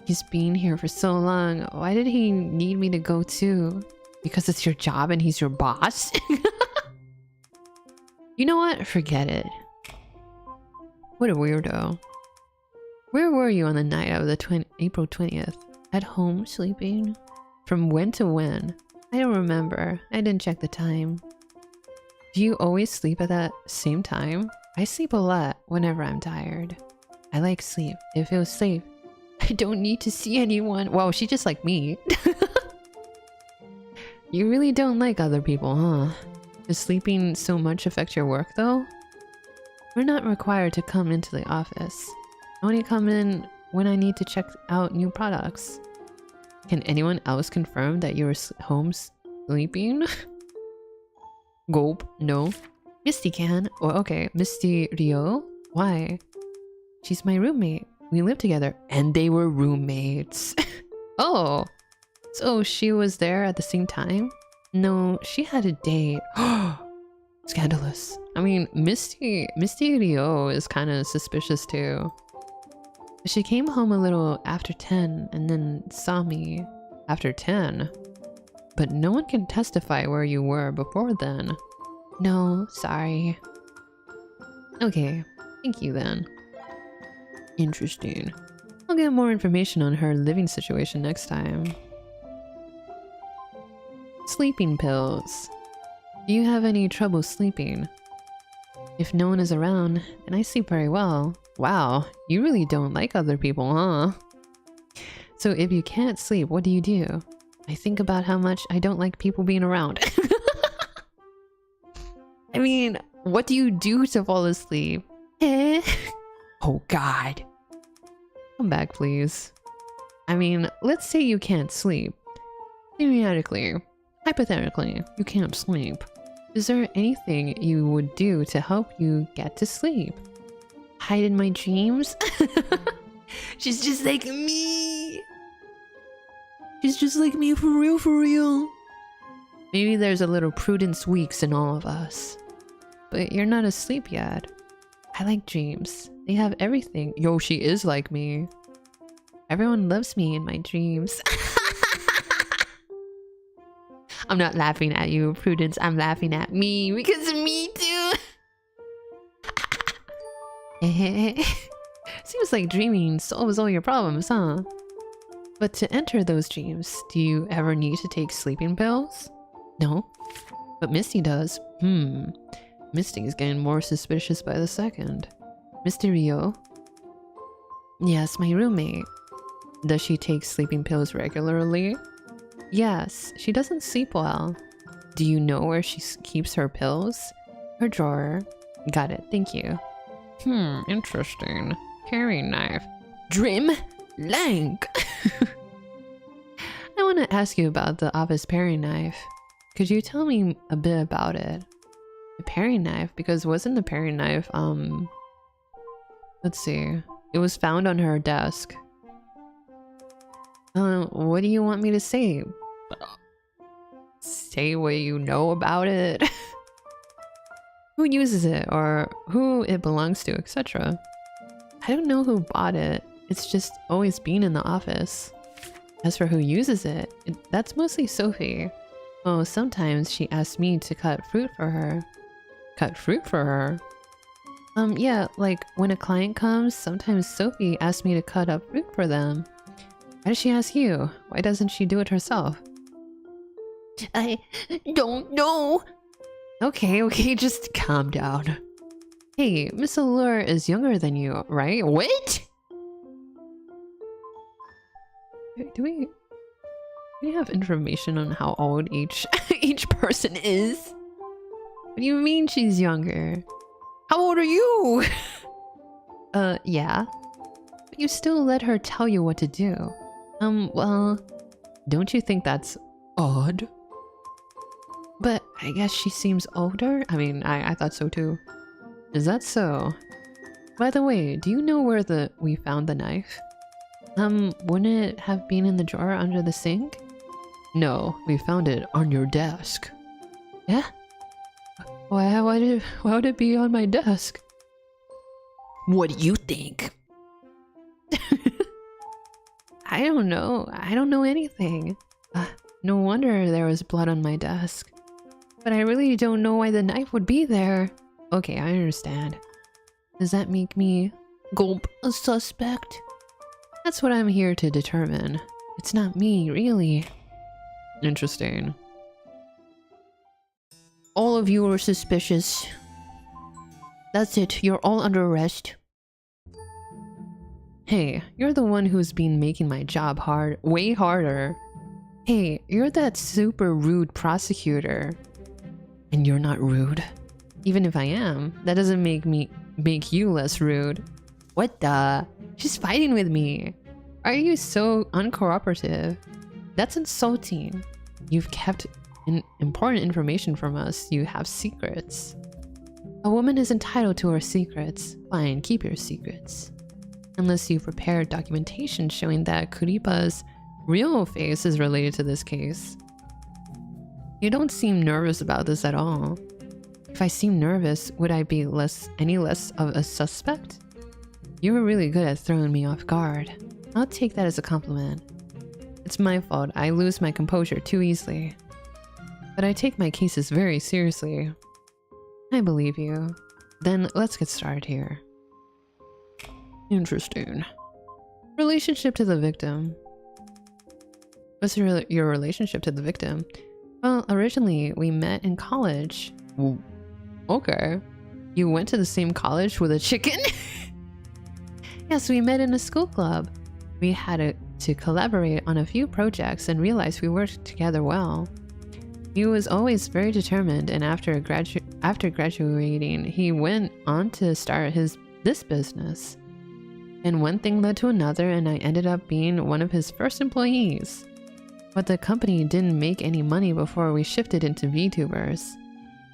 Speaker 2: He's been here for so long. Why did he need me to go too? Because it's your job and he's your boss? You know what? Forget it. What a weirdo. Where were you on the night of the April 20th? At home, sleeping? From when to when? I don't remember. I didn't check the time. Do you always sleep at that same time? I sleep a lot whenever I'm tired. I like sleep. It feels safe. I don't need to see anyone. Whoa, she just like me. You really don't like other people, huh? Does sleeping so much affect your work, though? We're not required to come into the office. I only come in when I need to check out new products. Can anyone else confirm that you're home sleeping? Gulp, no. Misty can. Oh, okay. Misty Rio? Why? She's my roommate. We live together. And they were roommates. Oh. So she was there at the same time? No, she had a date. Scandalous. I mean, Misty Rio is kind of suspicious too. She came home a little after 10 and then saw me after 10. But no one can testify where you were before then. No, sorry. Okay, thank you then. Interesting. I'll get more information on her living situation next time. Sleeping pills. Do you have any trouble sleeping? If no one is around, then I sleep very well. Wow, you really don't like other people, huh? So if you can't sleep, what do you do? I think about how much I don't like people being around. I mean, what do you do to fall asleep? Oh god. Come back, please. I mean, let's say you can't sleep. Theoretically, hypothetically, you can't sleep. Is there anything you would do to help you get to sleep? Hide in my dreams? She's just like me. She's just like me for real, for real. Maybe there's a little Prudence Weeks in all of us. But you're not asleep yet. I like dreams. They have everything. Yo, she is like me. Everyone loves me in my dreams. I'm not laughing at you, Prudence. I'm laughing at me because me too. Seems like dreaming solves all your problems, huh? But to enter those dreams, do you ever need to take sleeping pills? No. But Misty does. Misty is getting more suspicious by the second. Misty Rio? Yes, my roommate. Does she take sleeping pills regularly? Yes, she doesn't sleep well. Do you know where she keeps her pills? Her drawer. Got it, thank you. Interesting. Paring knife. Drim Lank! I want to ask you about the office paring knife. Could you tell me a bit about it? The paring knife? Because wasn't the paring knife, let's see. It was found on her desk. What do you want me to say? Say what you know about it? Who uses it, or who it belongs to, etc. I don't know who bought it. It's just always been in the office. As for who uses it, that's mostly Sophie. Oh, sometimes she asks me to cut fruit for her. cut fruit for her. Yeah, like when a client comes, sometimes Sophie asks me to cut up fruit for them. Why does she ask you? Why doesn't she do it herself? I don't know. Okay, just calm down. Hey, Miss Allure is younger than you, right? What? Do we have information on how old each person is? What do you mean she's younger? How old are you? Yeah. But you still let her tell you what to do. Well, don't you think that's odd? But I guess she seems older? I mean, I thought so too. Is that so? By the way, do you know where we found the knife? Wouldn't it have been in the drawer under the sink? No, we found it on your desk. Yeah? Why would it be on my desk? What do you think? I don't know. I don't know anything. No wonder there was blood on my desk. But I really don't know why the knife would be there. Okay, I understand. Does that make me gulp a suspect? That's what I'm here to determine. It's not me, really. Interesting. All of you are suspicious. That's it, you're all under arrest. Hey, you're the one who's been making my job way harder. Hey, you're that super rude prosecutor. And you're not rude. Even if I am, that doesn't make you less rude. What the? She's fighting with me. Why are you so uncooperative? That's insulting. You've kept important information from us. You have secrets. A woman is entitled to her secrets. Fine, keep your secrets. Unless you prepare documentation showing that Creape's real face is related to this case. You don't seem nervous about this at all. If I seem nervous, would I be any less of a suspect? You were really good at throwing me off guard. I'll take that as a compliment. It's my fault. I lose my composure too easily. But I take my cases very seriously. I believe you. Then let's get started here. Interesting. Relationship to the victim. What's your relationship to the victim? Well, originally we met in college. Okay. You went to the same college with a chicken? Yes, we met in a school club. We had to collaborate on a few projects and realized we worked together well. He was always very determined, and after graduating, he went on to start this business. And one thing led to another, and I ended up being one of his first employees. But the company didn't make any money before we shifted into VTubers.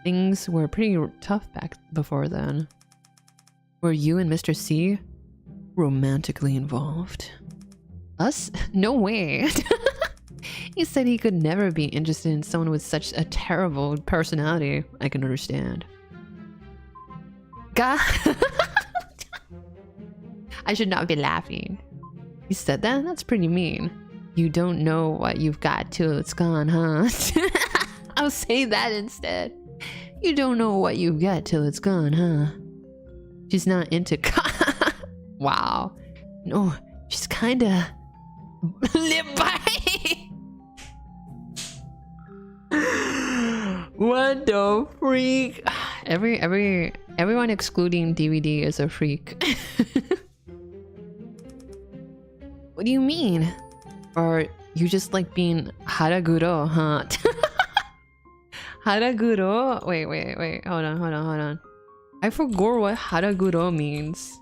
Speaker 2: Things were pretty tough before then. Were you and Mr. C romantically involved? Us? No way. He said he could never be interested in someone with such a terrible personality. I can understand. God. I should not be laughing. You said that? That's pretty mean. You don't know what you've got till it's gone, huh? I'll say that instead. You don't know what you've got till it's gone, huh? She's not into Wow. No, she's kinda lip bite. What the freak? Everyone excluding DVD is a freak. What do you mean? Or you just like being haraguro, huh? Haraguro? Wait. Hold on. I forgot what haraguro means.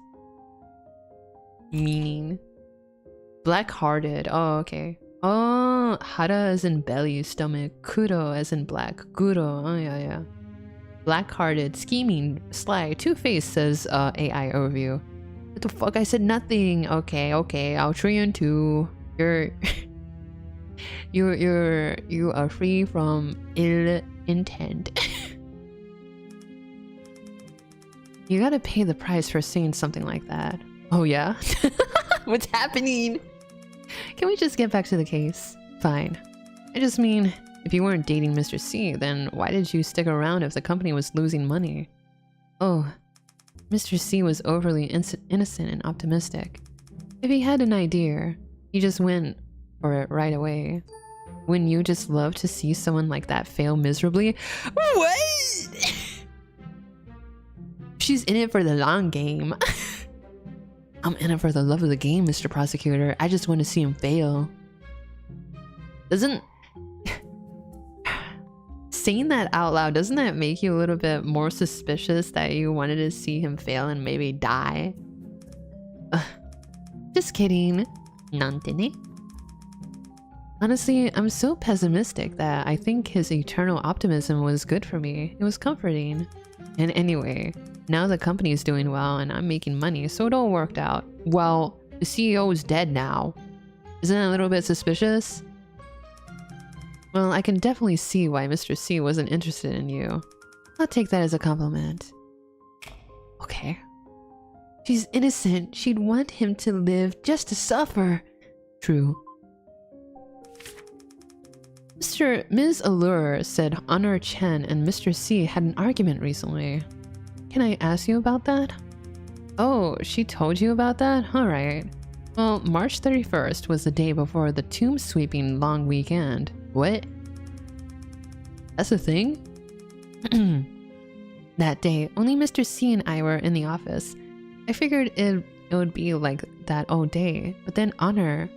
Speaker 2: Meaning. Black-hearted. Oh, okay. Oh, hara as in belly, stomach. Kuro as in black. Guro. Oh, yeah. Black-hearted, scheming, sly, two-faced, says AI overview. What the fuck? I said nothing. Okay. I'll try you too. You are free from ill intent. You gotta pay the price for saying something like that. Oh yeah? What's happening? Can we just get back to the case? Fine. I just mean, if you weren't dating Mr. C, then why did you stick around if the company was losing money? Oh, Mr. C was overly innocent and optimistic. If he had an idea, he just went for it right away. Wouldn't you just love to see someone like that fail miserably? What? She's in it for the long game. I'm in it for the love of the game, Mr. Prosecutor. I just want to see him fail. Doesn't... Saying that out loud, doesn't that make you a little bit more suspicious that you wanted to see him fail and maybe die? Just kidding. Nante. Honestly, I'm so pessimistic that I think his eternal optimism was good for me. It was comforting. And anyway, now the company's doing well and I'm making money, so it all worked out. Well, the CEO is dead now. Isn't that a little bit suspicious? Well, I can definitely see why Mr. C wasn't interested in you. I'll take that as a compliment. Okay. She's innocent. She'd want him to live just to suffer. True. Ms. Allure said Honor Chen and Mr. C had an argument recently. Can I ask you about that? Oh, she told you about that? Alright. Well, March 31st was the day before the tomb sweeping long weekend. What? That's a thing? That day, only Mr. C and I were in the office. I figured it would be like that all day, but then Honor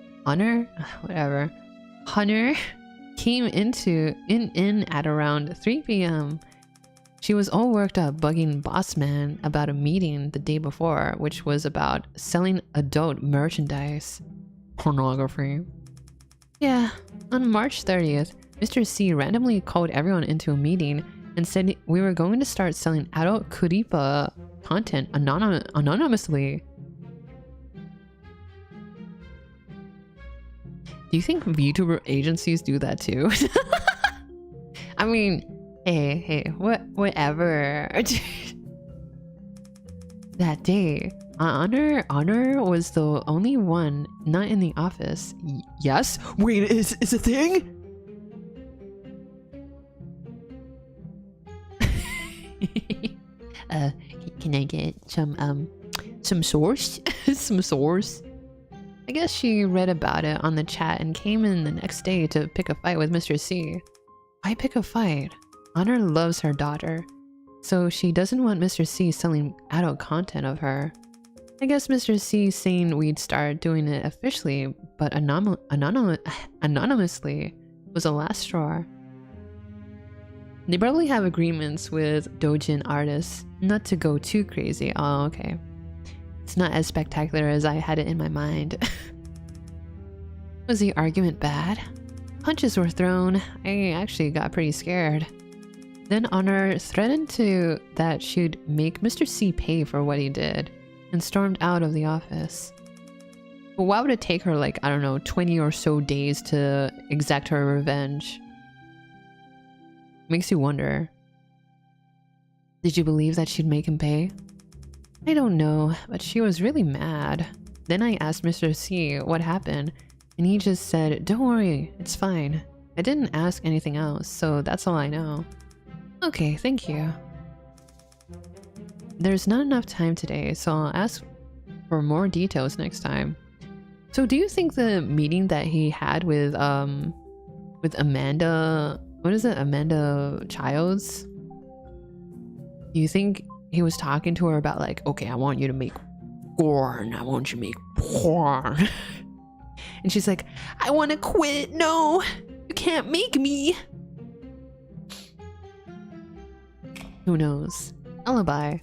Speaker 2: came in at around 3 p.m. She was all worked up bugging Boss Man about a meeting the day before, which was about selling adult merchandise. Pornography. Yeah, on March 30th, Mr. C randomly called everyone into a meeting and said we were going to start selling adult creape content anonymously. Do you think Vtuber agencies do that too? I mean, hey, whatever. That day, Honor was the only one not in the office. Yes? Wait, is a thing? Can I get some source? Some source? I guess she read about it on the chat and came in the next day to pick a fight with Mr. C. Why pick a fight? Honor loves her daughter, so she doesn't want Mr. C selling adult content of her. I guess Mr. C saying we'd start doing it officially, but anonymously was the last straw. They probably have agreements with doujin artists not to go too crazy. Oh, okay. It's not as spectacular as I had it in my mind. Was the argument bad? Punches were thrown. I actually got pretty scared. Then Honor threatened that she'd make Mr. C pay for what he did and stormed out of the office. But why would it take her like, I don't know, 20 or so days to exact her revenge? Makes you wonder. Did you believe that she'd make him pay? I don't know, but she was really mad. Then I asked Mr. C what happened, and he just said, "Don't worry, it's fine." I didn't ask anything else, so that's all I know. Okay, thank you. There's not enough time today, so I'll ask for more details next time. So do you think the meeting that he had with Amanda, what is it, Amanda Childs? Do you think he was talking to her about like, okay, I want you to make porn, I want you to make porn. And she's like, I want to quit, no, you can't make me. Who knows? Alibi.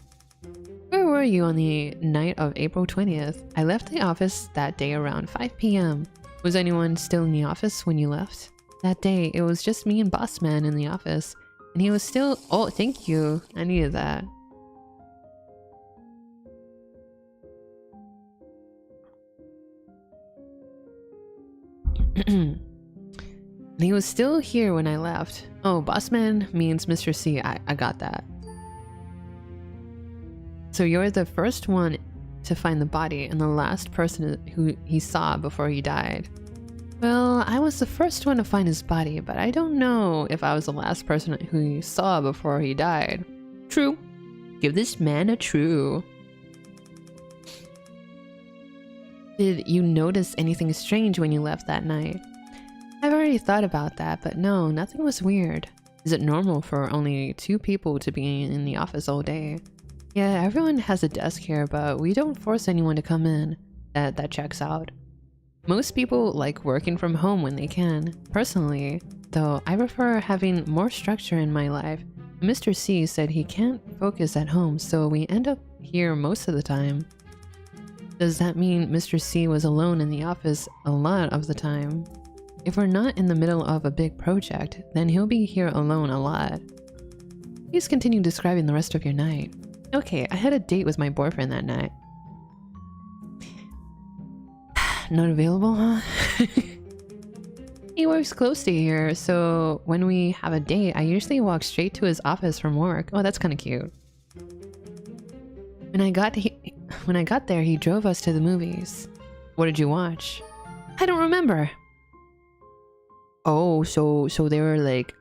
Speaker 2: Where were you on the night of April 20th? I left the office that day around 5 p.m. Was anyone still in the office when you left? That day, it was just me and Boss Man in the office. And he was still... Oh, thank you. I needed that. And he was still here when I left. Oh, Boss Man means Mr. C. I got that. So you're the first one to find the body and the last person who he saw before he died. Well, I was the first one to find his body, but I don't know if I was the last person who he saw before he died. True. Give this man a true. Did you notice anything strange when you left that night? I've already thought about that, but no, nothing was weird. Is it normal for only 2 people to be in the office all day? Yeah, everyone has a desk here, but we don't force anyone to come in. That checks out. Most people like working from home when they can. Personally, though, I prefer having more structure in my life. Mr. C said he can't focus at home, so we end up here most of the time. Does that mean Mr. C was alone in the office a lot of the time? If we're not in the middle of a big project, then he'll be here alone a lot. Please continue describing the rest of your night. Okay, I had a date with my boyfriend that night. Not available, huh? He works close to here, so when we have a date, I usually walk straight to his office from work. Oh, that's kind of cute. When I got there, he drove us to the movies. What did you watch? I don't remember. Oh, so they were like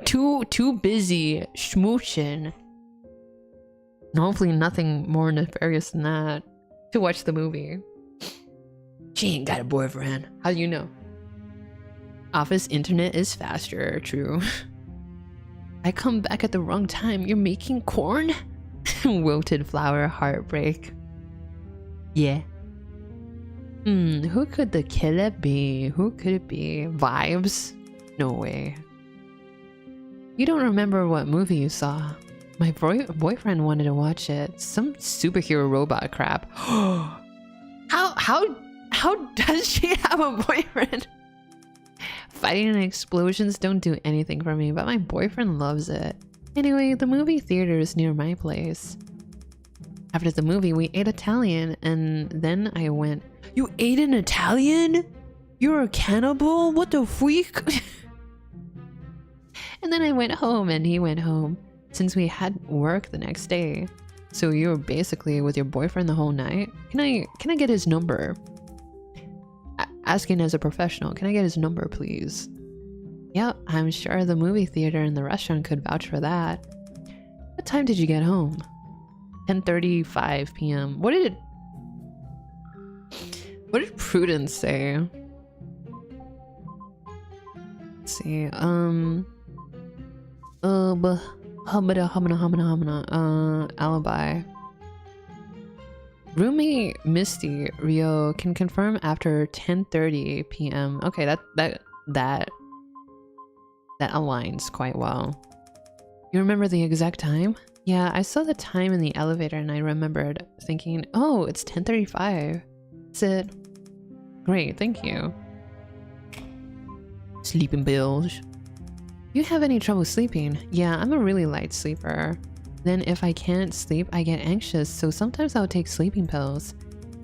Speaker 2: too busy schmooching. Hopefully nothing more nefarious than that to watch the movie. She ain't got a boyfriend. How do you know? Office internet is faster, true. I come back at the wrong time. You're making corn? Wilted flower heartbreak. Yeah. Who could the killer be? Who could it be? Vibes? No way. You don't remember what movie you saw. My boyfriend wanted to watch it. Some superhero robot crap. How does she have a boyfriend? Fighting and explosions don't do anything for me, but my boyfriend loves it. Anyway, the movie theater is near my place. After the movie, we ate Italian, and then I went, "You ate an Italian? You're a cannibal? What the freak?" And then I went home, and he went home, since we had work the next day. So you were basically with your boyfriend the whole night? Can I get his number? Asking as a professional, can I get his number, please? Yep, I'm sure the movie theater and the restaurant could vouch for that. What time did you get home? 10:35 p.m. What did Prudence say? Let's see. Alibi. Roommate Misty Rio can confirm after 10:30 p.m. Okay, that aligns quite well. You remember the exact time? Yeah, I saw the time in the elevator and I remembered thinking, oh, it's 10:35. That's it. Great, thank you. Sleeping pills. You have any trouble sleeping? Yeah, I'm a really light sleeper. Then if I can't sleep, I get anxious, so sometimes I'll take sleeping pills.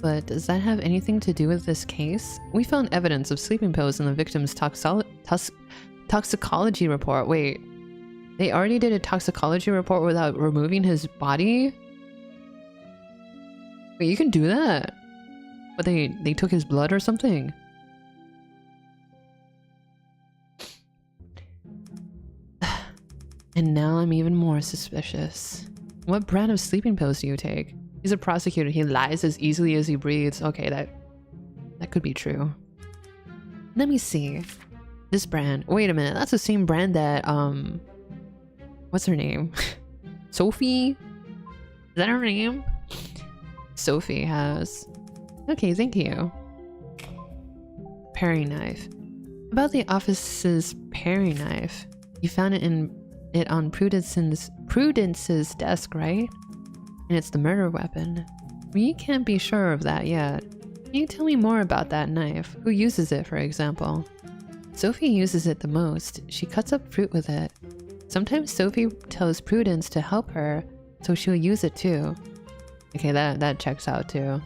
Speaker 2: But does that have anything to do with this case? We found evidence of sleeping pills in the victim's toxicology report. Wait, they already did a toxicology report without removing his body? Wait, you can do that? But they took his blood or something? And now I'm even more suspicious. What brand of sleeping pills do you take? He's a prosecutor. He lies as easily as he breathes. Okay, that could be true. Let me see. This brand. Wait a minute. That's the same brand that, what's her name? Sophie? Is that her name? Sophie has. Okay, thank you. Paring knife. About the office's paring knife. You found it on Prudence's desk, right? And it's the murder weapon. We can't be sure of that yet. Can you tell me more about that knife? Who uses it, for example? Sophie uses it the most. She cuts up fruit with it. Sometimes Sophie tells Prudence to help her, so she'll use it too. Okay, that checks out too.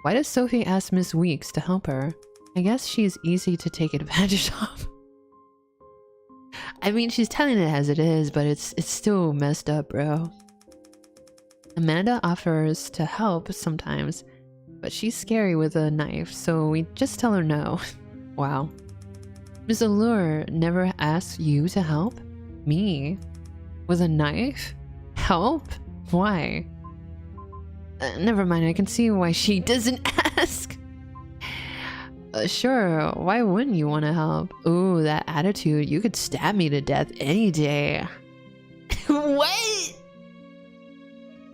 Speaker 2: Why does Sophie ask Miss Weeks to help her? I guess she's easy to take advantage of. I mean, she's telling it as it is, but it's still messed up, bro. Amanda offers to help sometimes, but she's scary with a knife, so we just tell her no. Wow. Miss Allure never asks you to help? Me? With a knife? Help? Why? Never mind, I can see why she doesn't ask. Sure, why wouldn't you want to help? Ooh, that attitude, you could stab me to death any day. What?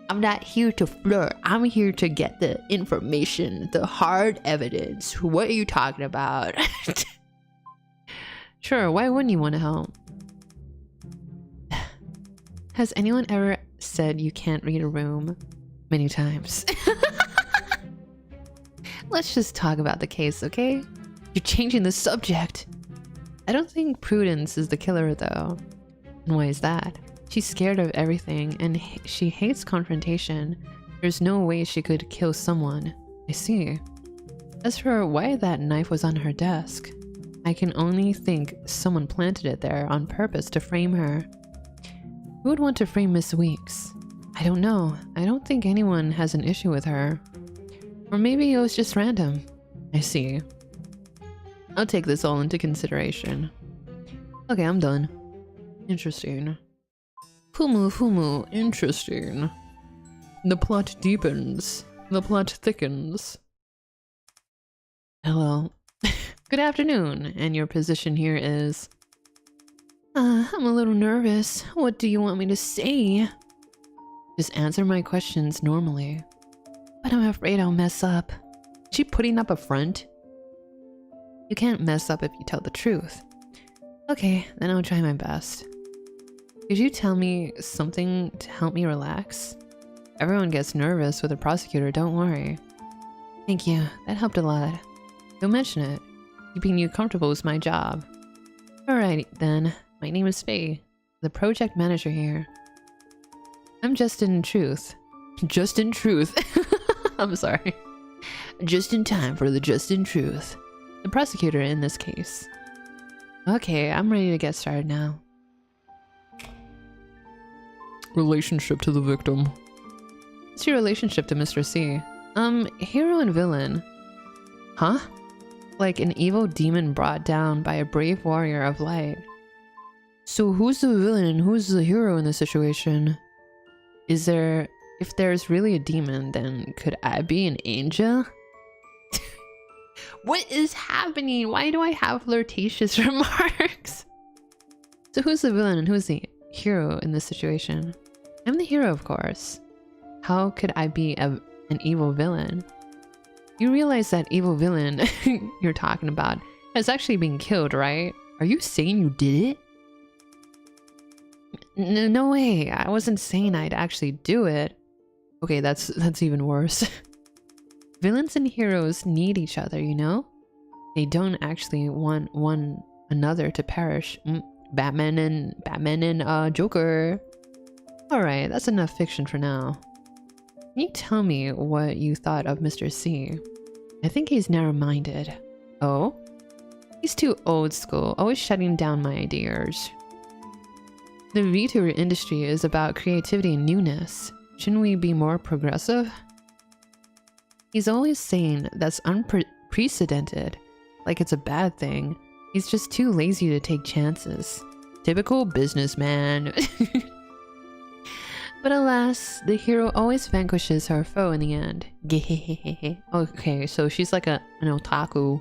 Speaker 2: I'm not here to flirt. I'm here to get the information, the hard evidence. What are you talking about? Sure, why wouldn't you want to help? Has anyone ever said you can't read a room? Many times. Let's just talk about the case, okay? You're changing the subject. I don't think Prudence is the killer though. And why is that? She's scared of everything and she hates confrontation. There's no way she could kill someone. I see. As for why that knife was on her desk, I can only think someone planted it there on purpose to frame her. Who would want to frame Miss Weeks? I don't know. I don't think anyone has an issue with her. Or maybe it was just random. I see. I'll take this all into consideration. Okay, I'm done. Interesting. Fumu, interesting. The plot deepens. The plot thickens. Hello. Good afternoon, and your position here is... I'm a little nervous. What do you want me to say? Just answer my questions normally. But I'm afraid I'll mess up. Is she putting up a front? You can't mess up if you tell the truth. Okay, then I'll try my best. Could you tell me something to help me relax? Everyone gets nervous with a prosecutor, don't worry. Thank you, that helped a lot. Don't mention it. Keeping you comfortable is my job. Alright then, my name is Faye, the project manager here. I'm just in truth. Just in truth. I'm sorry. Just in time for the just in truth. The prosecutor in this case. Okay, I'm ready to get started now. Relationship to the victim. What's your relationship to Mr. C? Hero and villain. Huh? Like an evil demon brought down by a brave warrior of light. So who's the villain and who's the hero in this situation? If there's really a demon, then could I be an angel? What is happening? Why do I have flirtatious remarks? So who's the villain and who's the hero in this situation? I'm the hero, of course. How could I be an evil villain? You realize that evil villain you're talking about has actually been killed, right? Are you saying you did it? No way. I wasn't saying I'd actually do it. Okay, that's even worse. Villains and heroes need each other, you know? They don't actually want one another to perish. Batman and Joker. Alright, that's enough fiction for now. Can you tell me what you thought of Mr. C? I think he's narrow-minded. Oh? He's too old school, always shutting down my ideas. The Vtuber industry is about creativity and newness. Shouldn't we be more progressive? He's always saying that's unprecedented, like it's a bad thing. He's just too lazy to take chances. Typical businessman. But alas, the hero always vanquishes her foe in the end. Okay, so she's like an otaku.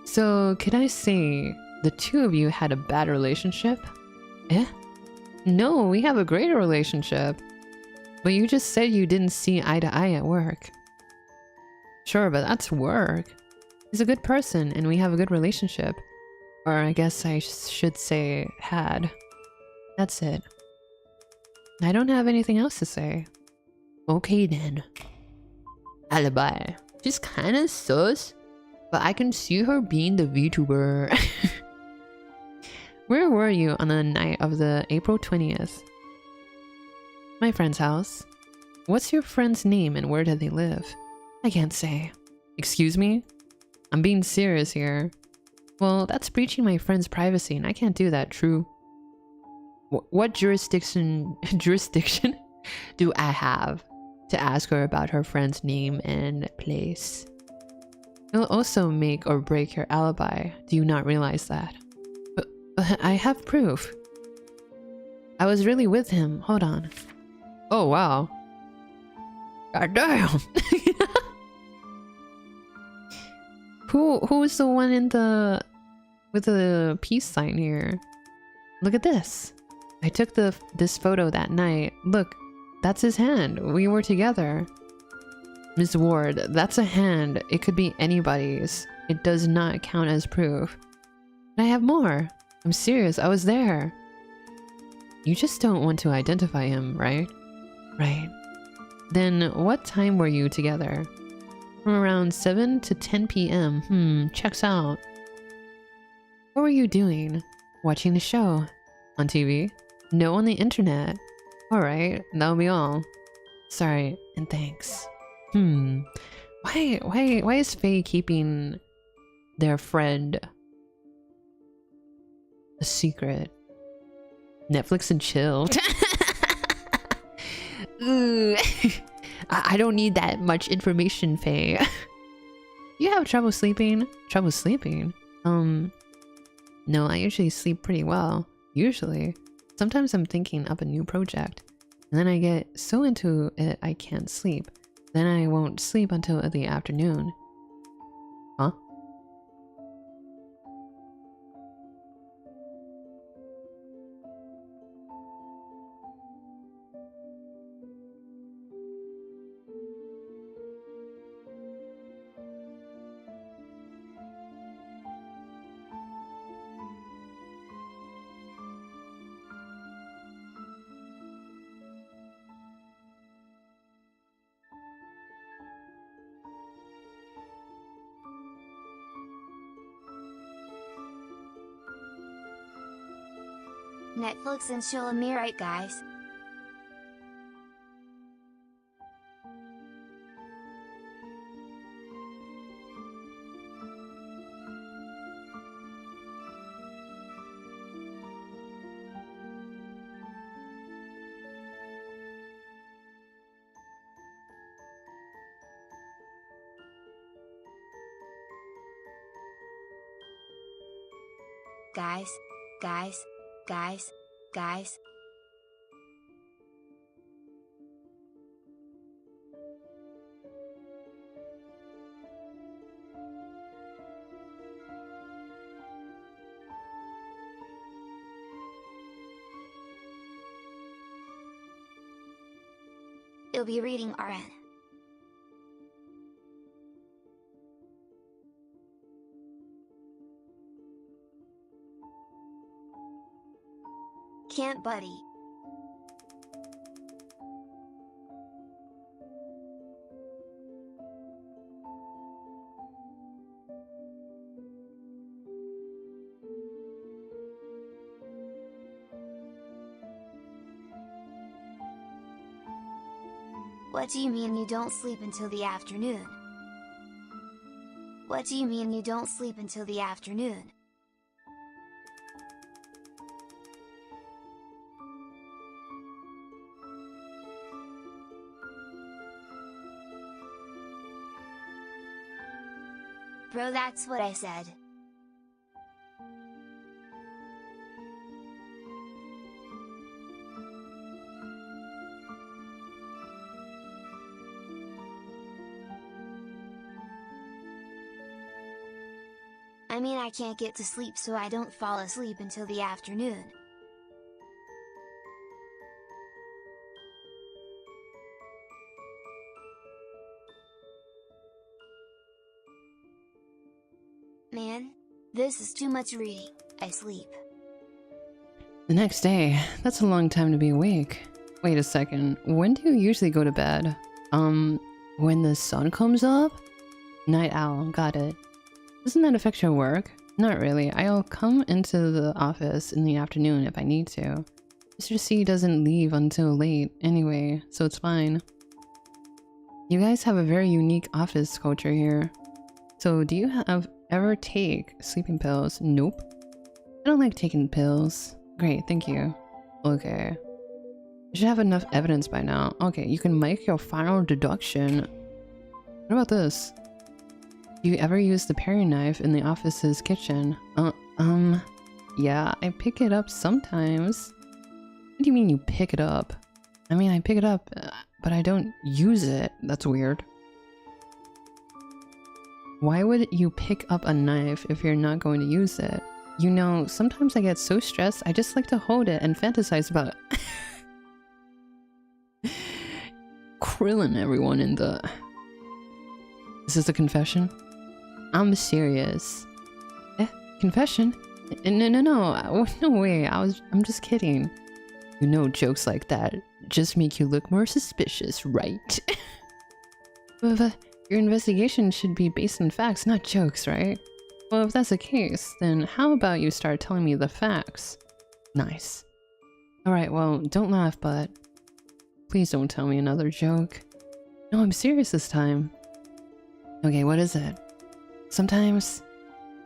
Speaker 2: So, could I say the two of you had a bad relationship? Eh? No, we have a great relationship. But you just said you didn't see eye to eye at work. Sure, but that's work. He's a good person and we have a good relationship. Or I guess I should say had. That's it. I don't have anything else to say. Okay then. Alibi. She's kinda sus, but I can see her being the VTuber. Where were you on the night of the April 20th? My friend's house. What's your friend's name and where do they live? I can't say. Excuse me? I'm being serious here. Well, that's breaching my friend's privacy and I can't do that, true? What jurisdiction do I have to ask her about her friend's name and place? It'll also make or break your alibi. Do you not realize that? But I have proof. I was really with him. Hold on. Oh, wow. God damn. Who's the one in the... with the peace sign here? Look at this. I took this photo that night. Look, that's his hand. We were together. Miss Ward, that's a hand. It could be anybody's. It does not count as proof. But I have more. I'm serious. I was there. You just don't want to identify him, right? Right. Then what time were you together? From around 7 to 10 p.m. Checks out. What were you doing? Watching the show. On TV? No, on the internet. Alright, that'll be all. Sorry, and thanks. Why is Faye keeping their friend a secret? Netflix and chill. Ooh. I don't need that much information, Faye. You have trouble sleeping? Trouble sleeping? No, I usually sleep pretty well. Usually. Sometimes I'm thinking up a new project, and then I get so into it I can't sleep. Then I won't sleep until the afternoon. Huh?
Speaker 3: Netflix and chill me right, guys. Guys. You'll be reading RN. Can't, buddy. What do you mean you don't sleep until the afternoon? What do you mean you don't sleep until the afternoon? Bro, that's what I said. I mean, I can't get to sleep, so I don't fall asleep until the afternoon. Man, this is too much reading. I sleep.
Speaker 2: The next day. That's a long time to be awake. Wait a second. When do you usually go to bed? When the sun comes up? Night owl. Got it. Doesn't that affect your work? Not really. I'll come into the office in the afternoon if I need to. Mr. C doesn't leave until late anyway, so it's fine. You guys have a very unique office culture here. So do you ever take sleeping pills? Nope. I don't like taking pills. Great, thank you. Okay. You should have enough evidence by now. Okay, you can make your final deduction. What about this? Do you ever use the paring knife in the office's kitchen? Yeah, I pick it up sometimes. What do you mean you pick it up? I mean, I pick it up, but I don't use it. That's weird. Why would you pick up a knife if you're not going to use it? You know, sometimes I get so stressed, I just like to hold it and fantasize about Krillin everyone in the... Is this a confession? I'm serious. Confession? No way, I'm just kidding. You know, jokes like that just make you look more suspicious, right? But your investigation should be based on facts, not jokes, right? Well, if that's the case, then how about you start telling me the facts? Nice. Alright, well, don't laugh, but please don't tell me another joke. No, I'm serious this time. Okay, what is it? Sometimes...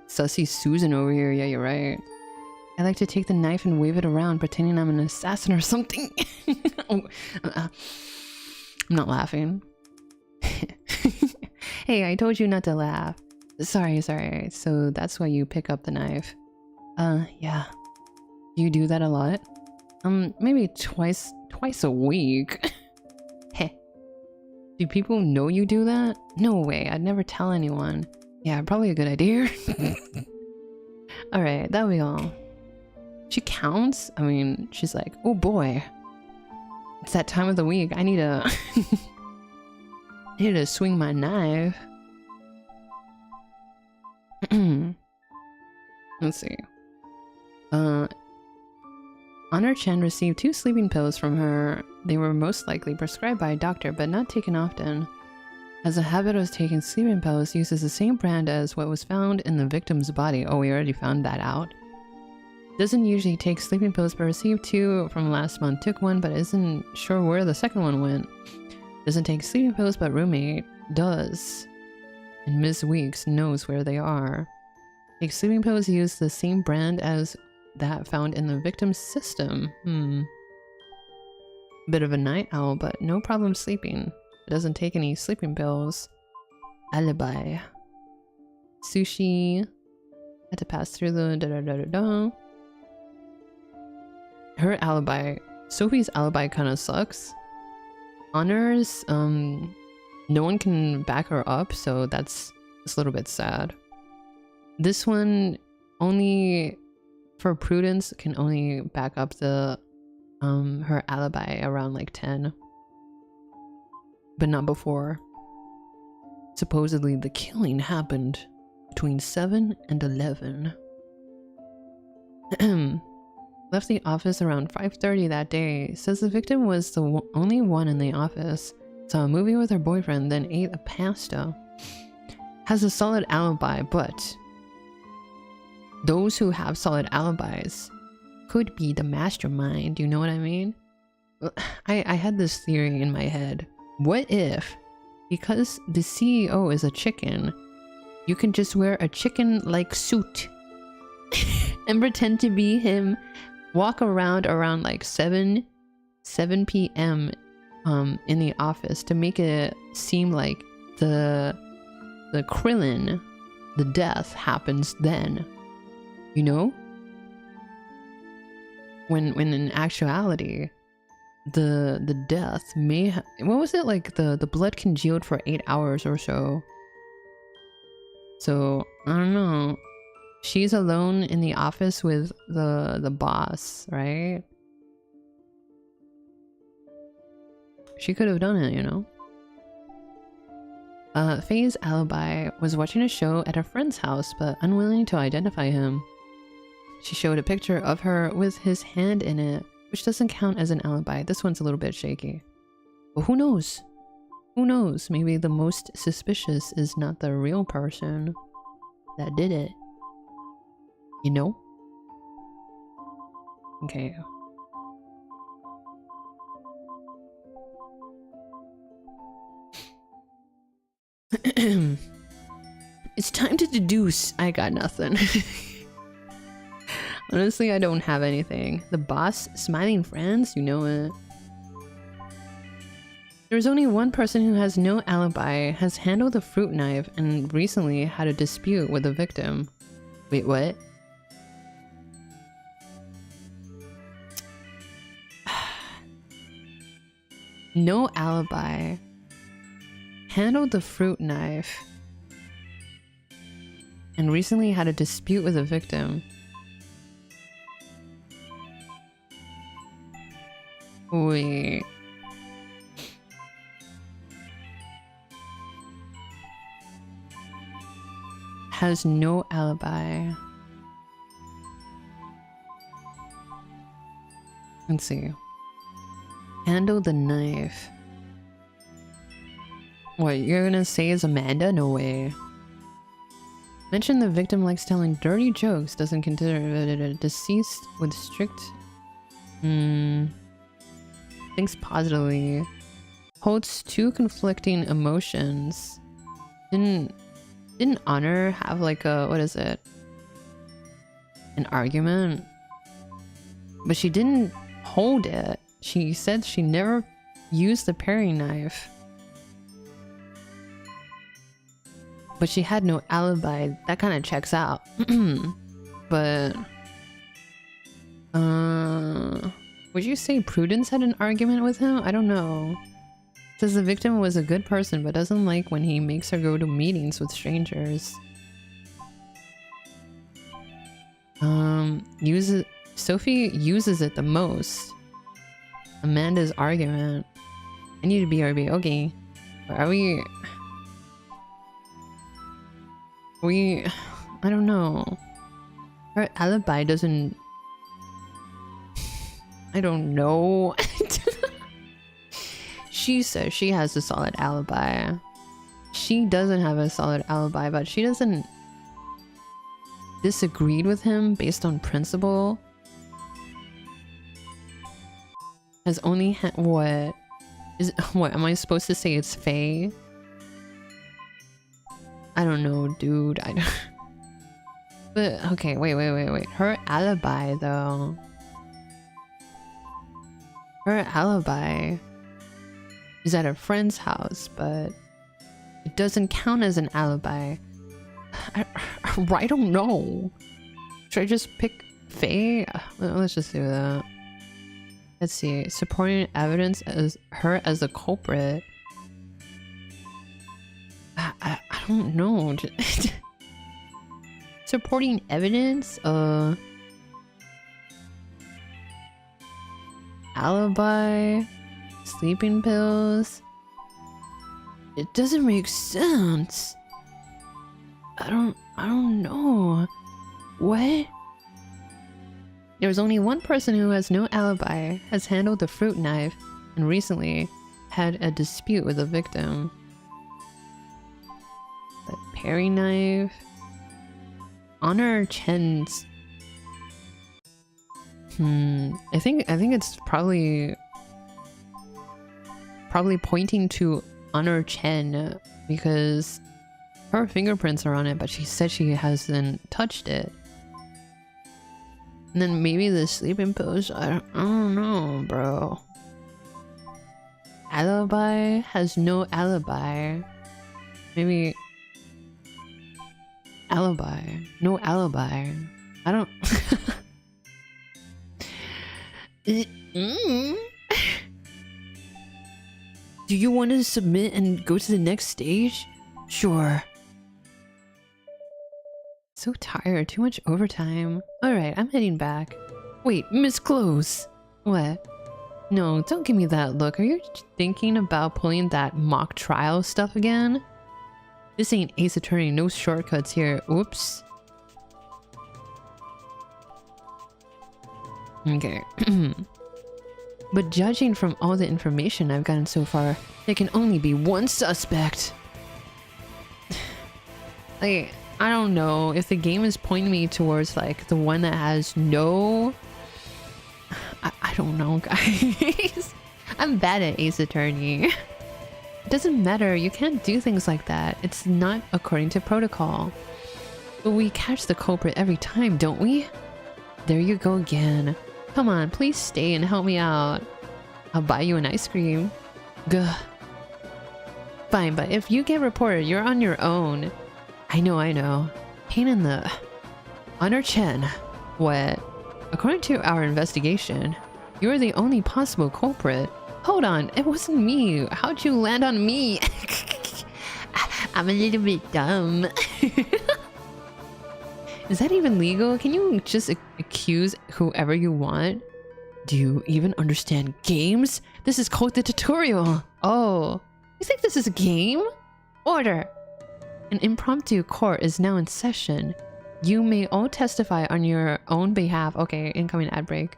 Speaker 2: Sussy Susan over here, yeah, you're right. I like to take the knife and wave it around, pretending I'm an assassin or something. I'm not laughing. Hey, I told you not to laugh. Sorry. So that's why you pick up the knife. Yeah. Do you do that a lot? Maybe twice a week. Heh. Do people know you do that? No way, I'd never tell anyone. Yeah, probably a good idea. Alright, that'll be all. She counts? I mean, she's like, oh boy. It's that time of the week. I need to... I need to swing my knife. Let's see. Honor-chan received 2 sleeping pills from her. They were most likely prescribed by a doctor, but not taken often. Has a habit of taking sleeping pills, uses the same brand as what was found in the victim's body. Oh, we already found that out. Doesn't usually take sleeping pills, but received 2 from last month. Took 1, but isn't sure where the second one went. Doesn't take sleeping pills, but roommate does. And Ms. Weeks knows where they are. Takes sleeping pills, use the same brand as that found in the victim's system. Bit of a night owl, but no problem sleeping. Doesn't take any sleeping pills. Alibi. Sushi. Had to pass through the Her alibi. Sophie's alibi kind of sucks. Honors, no one can back her up, so that's a little bit sad. This one only for Prudence can only back up the her alibi around like 10. But not before. Supposedly the killing happened between 7 and 11. Left the office around 5:30 that day. Says the victim was the only one in the office. Saw a movie with her boyfriend, then ate a pasta. Has a solid alibi, but those who have solid alibis could be the mastermind, you know what I mean? I had this theory in my head. What if, because the CEO is a chicken, you can just wear a chicken-like suit and pretend to be him, walk around like 7 p.m. In the office to make it seem like the Krillin, the death happens then, you know? When in actuality, the death may what was it, like the blood congealed for 8 hours or so. So I don't know. She's alone in the office with the boss, right? She could have done it, you know. Faye's alibi was watching a show at a friend's house, but unwilling to identify him. She showed a picture of her with his hand in it, which doesn't count as an alibi. This one's a little bit shaky. But who knows? Who knows? Maybe the most suspicious is not the real person that did it. You know? Okay. It's time to deduce. I got nothing. Honestly, I don't have anything. The boss, smiling friends, you know it. There's only one person who has no alibi, has handled a fruit knife, and recently had a dispute with the victim. Wait, what? no alibi, handled the fruit knife, and recently had a dispute with a victim. Wait. Has no alibi. Let's see. Handle the knife. What, you're gonna say is Amanda? No way. Mention the victim likes telling dirty jokes, doesn't consider it deceased with strict... Thinks positively. Holds two conflicting emotions. Didn't Honor have like a... what is it? An argument? But she didn't hold it. She said she never used the paring knife. But she had no alibi. That kind of checks out. But... would you say Prudence had an argument with him? I don't know. Says the victim was a good person but doesn't like when he makes her go to meetings with strangers. Sophie uses it the most. Amanda's argument. I need to be RB. Okay. Are we... I don't know. Her alibi doesn't... I don't know. She says she has a solid alibi. She doesn't have a solid alibi, but she doesn't disagreed with him based on principle. Has only what am I supposed to say? It's Faye? I don't know, dude. I don't. But okay, wait. Her alibi though. Her alibi is at a friend's house, but it doesn't count as an alibi. I don't know. Should I just pick Faye? Let's just do that. Let's see. Supporting evidence as her as the culprit. I don't know. Supporting evidence? Alibi? Sleeping pills? It doesn't make sense. I don't know. What? There's only one person who has no alibi, has handled the fruit knife, and recently had a dispute with a victim. The paring knife. Honor Chen's. I think it's probably pointing to Honor Chen because her fingerprints are on it, but she said she hasn't touched it. And then maybe the sleeping pills. I don't know, bro. Alibi has no alibi. Maybe alibi, no alibi. I don't. Do you want to submit and go to the next stage? Sure. So tired, too much overtime. Alright, I'm heading back. Wait, Miss Close. What? No, don't give me that look. Are you thinking about pulling that mock trial stuff again? This ain't Ace Attorney, no shortcuts here. Oops. Okay. But judging from all the information I've gotten so far, there can only be one suspect. Like, I don't know if the game is pointing me towards like the one that has no... I don't know, guys. I'm bad at Ace Attorney. It doesn't matter, you can't do things like that. It's not according to protocol. But we catch the culprit every time, don't we? There you go again. Come on, please stay and help me out. I'll buy you an ice cream. Gah. Fine, but if you get reported, you're on your own. I know. Pain in the... Honor Chen. What? According to our investigation, you're the only possible culprit. Hold on, it wasn't me. How'd you land on me? I'm a little bit dumb. Is that even legal? Can you just accuse whoever you want? Do you even understand games? This is called the tutorial. Oh, you think this is a game? Order. An impromptu court is now in session. You may all testify on your own behalf. Okay, incoming ad break.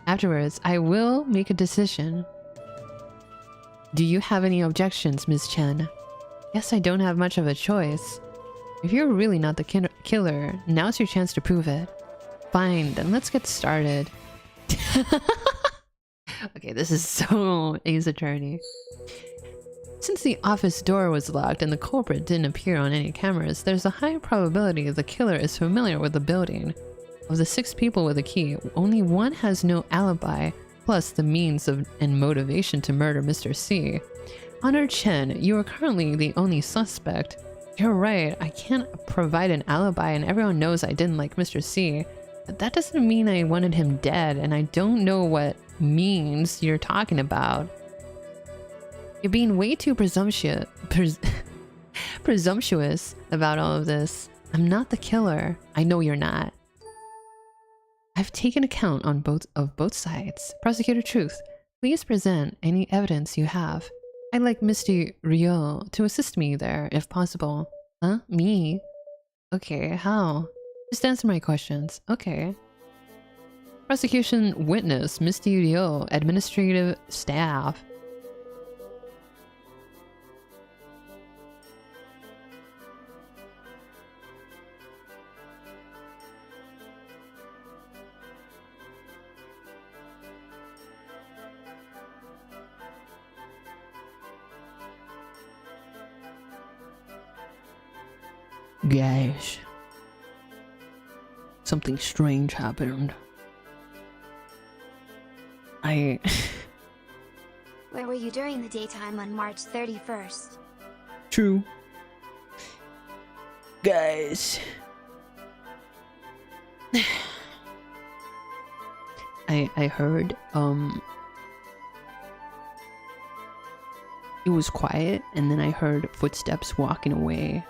Speaker 2: Afterwards, I will make a decision. Do you have any objections, Ms. Chen? Guess I don't have much of a choice. If you're really not the killer, now's your chance to prove it. Fine, then let's get started. Okay, this is so Ace Attorney. Since the office door was locked and the culprit didn't appear on any cameras, there's a high probability the killer is familiar with the building. Of the 6 people with a key, only one has no alibi, plus the means and motivation to murder Mr. C. Honor Chen, you are currently the only suspect. You're right, I can't provide an alibi and everyone knows I didn't like Mr. C. But that doesn't mean I wanted him dead, and I don't know what means you're talking about. You're being way too presumptuous about all of this. I'm not the killer. I know you're not. I've taken account on both sides. Prosecutor Truth, please present any evidence you have. I'd like Mr. Ryo to assist me there, if possible. Huh? Me? Okay, how? Just answer my questions. Okay. Prosecution witness, Mr. Ryo, administrative staff. Guys, something strange happened.
Speaker 3: Where were you during the daytime on March 31st?
Speaker 2: True. Guys. I heard, it was quiet, and then I heard footsteps walking away.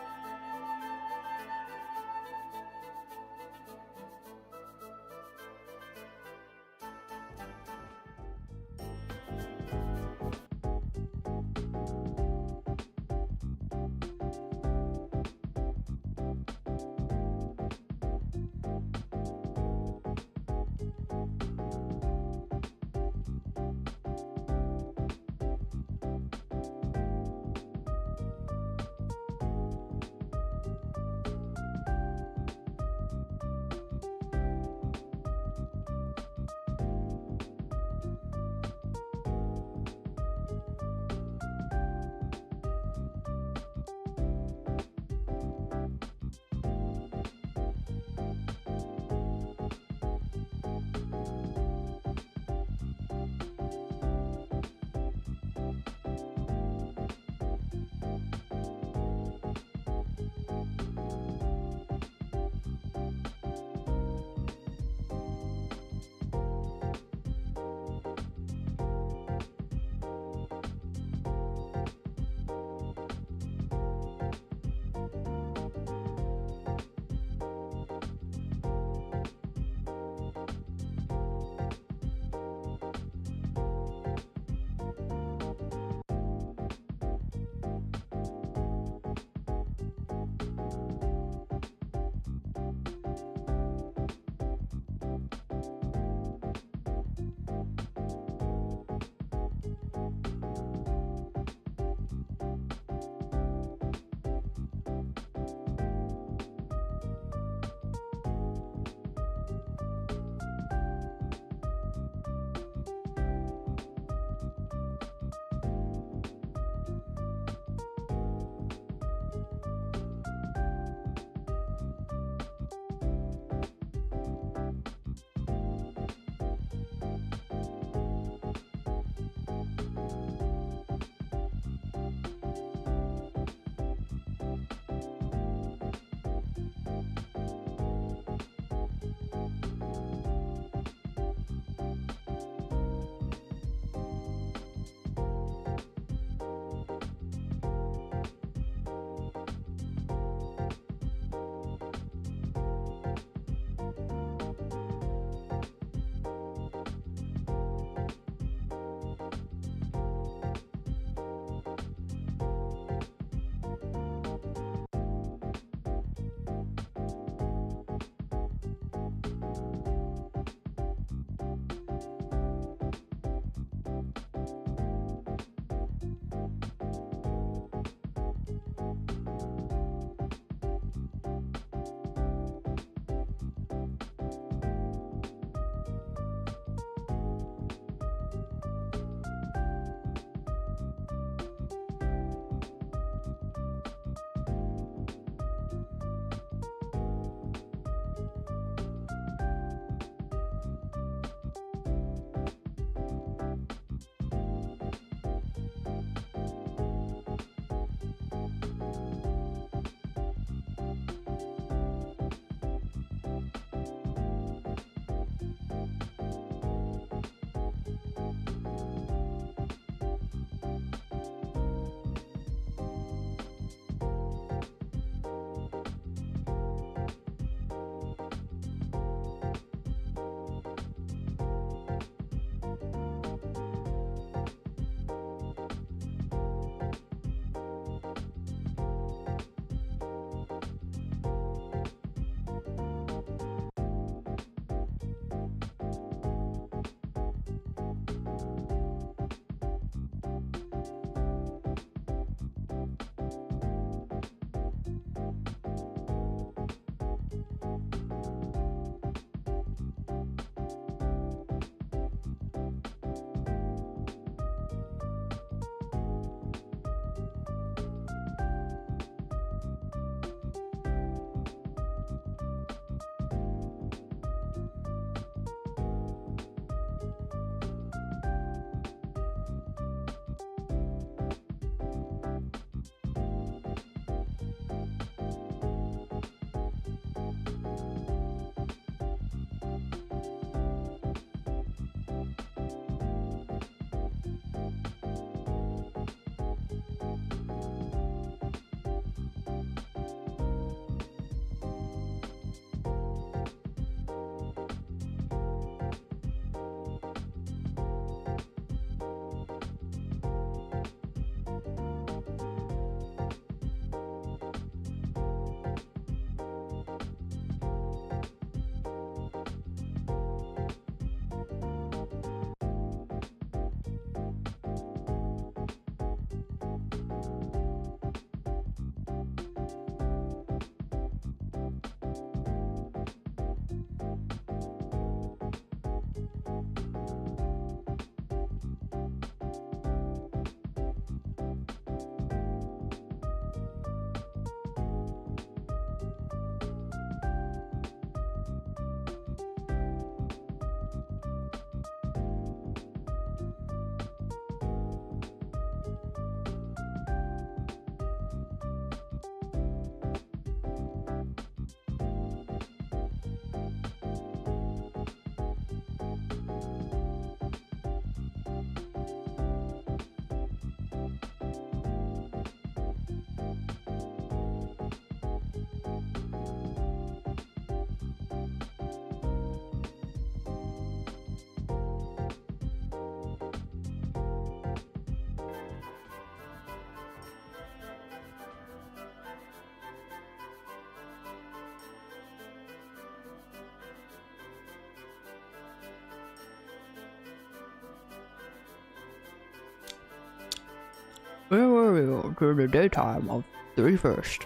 Speaker 2: Where were you during the daytime of 31st?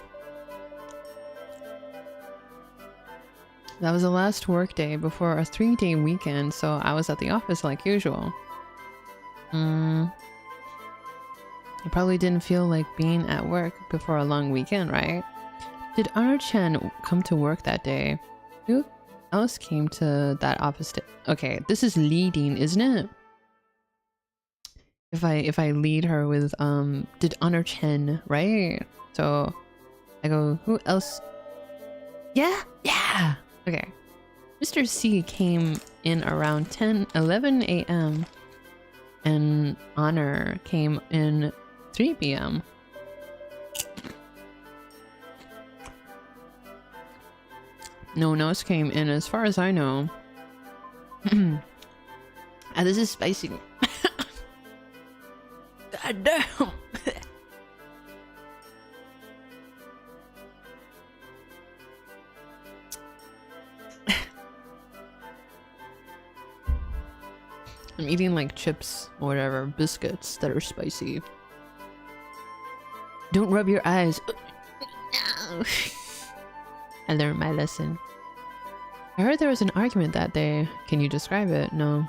Speaker 2: That was the last work day before a 3-day weekend, so I was at the office like usual. You probably didn't feel like being at work before a long weekend, right? Did Honor-chan come to work that day? Who else came to that office day? Okay, this is leading, isn't it? If I lead her with did Honor-chan, right? So I go, who else? Yeah. Okay. Mr. C came in around 11 a.m. and Honor came in 3 p.m. No one else came in as far as I know. And this is spicy. God damn. I'm eating like chips or whatever, biscuits that are spicy. Don't rub your eyes. No. I learned my lesson. I heard there was an argument that day. Can you describe it? No.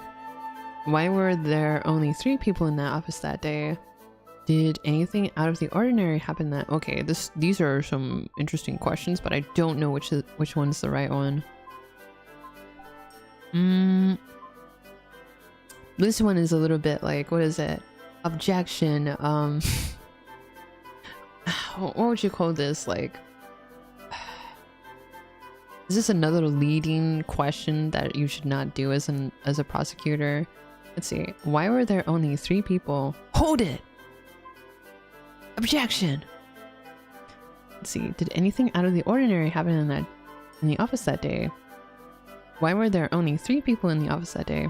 Speaker 2: Why were there only 3 people in that office that day? Did anything out of the ordinary happen that... Okay, these are some interesting questions, but I don't know which one's the right one. This one is a little bit like, what is it? Objection. What would you call this? Like, is this another leading question that you should not do as a prosecutor? Let's see. Why were there only 3 people? Hold it! Objection! Let's see. Did anything out of the ordinary happen in the office that day? Why were there only 3 people in the office that day?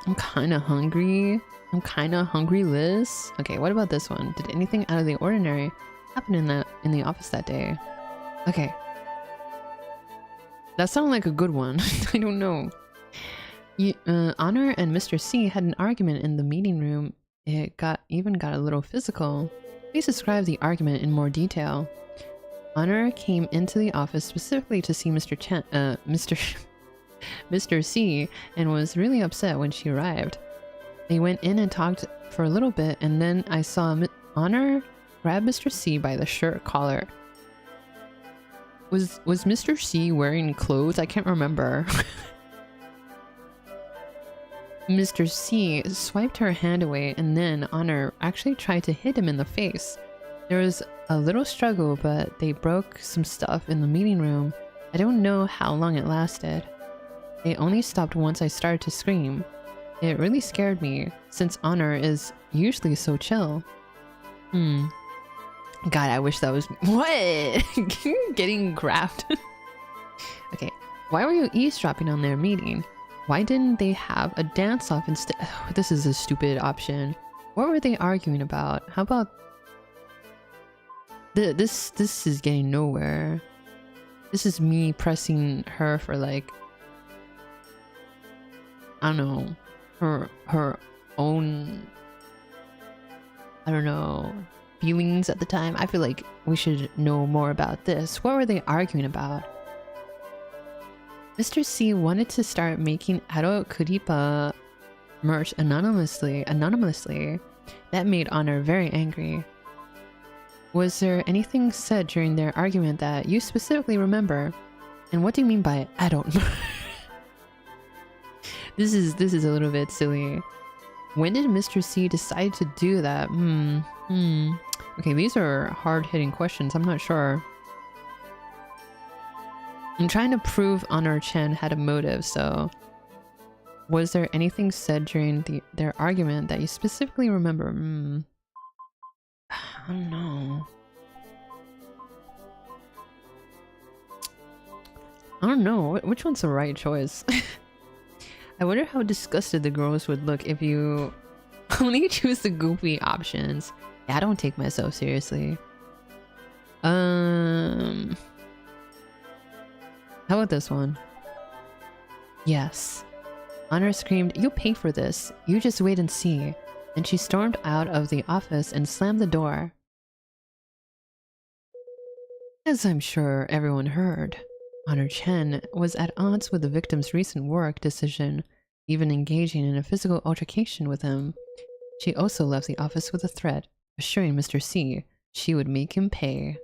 Speaker 2: I'm kind of hungry. Liz. Okay, what about this one? Did anything out of the ordinary happen in the office that day? Okay. That sounded like a good one. I don't know. Honor and Mr. C had an argument in the meeting room. It even got a little physical. Please describe the argument in more detail. Honor came into the office specifically to see Mr. C and was really upset when she arrived. They went in and talked for a little bit, and then I saw Honor grab Mr. C by the shirt collar. Was Mr. C wearing clothes? I can't remember. Mr. C swiped her hand away, and then Honor actually tried to hit him in the face. There was a little struggle, but they broke some stuff in the meeting room. I don't know how long it lasted. They only stopped once I started to scream. It really scared me, since Honor is usually so chill. God, I wish that was... What? Getting grabbed. Okay, why were you eavesdropping on their meeting? Why didn't they have a dance-off instead? Oh, this is a stupid option. What were they arguing about? How about... This is getting nowhere. This is me pressing her for like... I don't know. Her own... I don't know... feelings at the time. I feel like we should know more about this. What were they arguing about? Mr. C wanted to start making adult creape merch anonymously. That made Honor very angry. Was there anything said during their argument that you specifically remember? And what do you mean by adult merch? This is a little bit silly. When did Mr. C decide to do that? Okay, these are hard-hitting questions. I'm not sure. I'm trying to prove Honor-chan had a motive, so... Was there anything said during their argument that you specifically remember? I don't know. I don't know. Which one's the right choice? I wonder how disgusted the girls would look if you only choose the goofy options. Yeah, I don't take myself seriously. How about this one? Yes. Honor screamed, "You pay for this. You just wait and see." Then she stormed out of the office and slammed the door. As I'm sure everyone heard, Honor Chen was at odds with the victim's recent work decision, even engaging in a physical altercation with him. She also left the office with a threat, assuring Mr. C she would make him pay.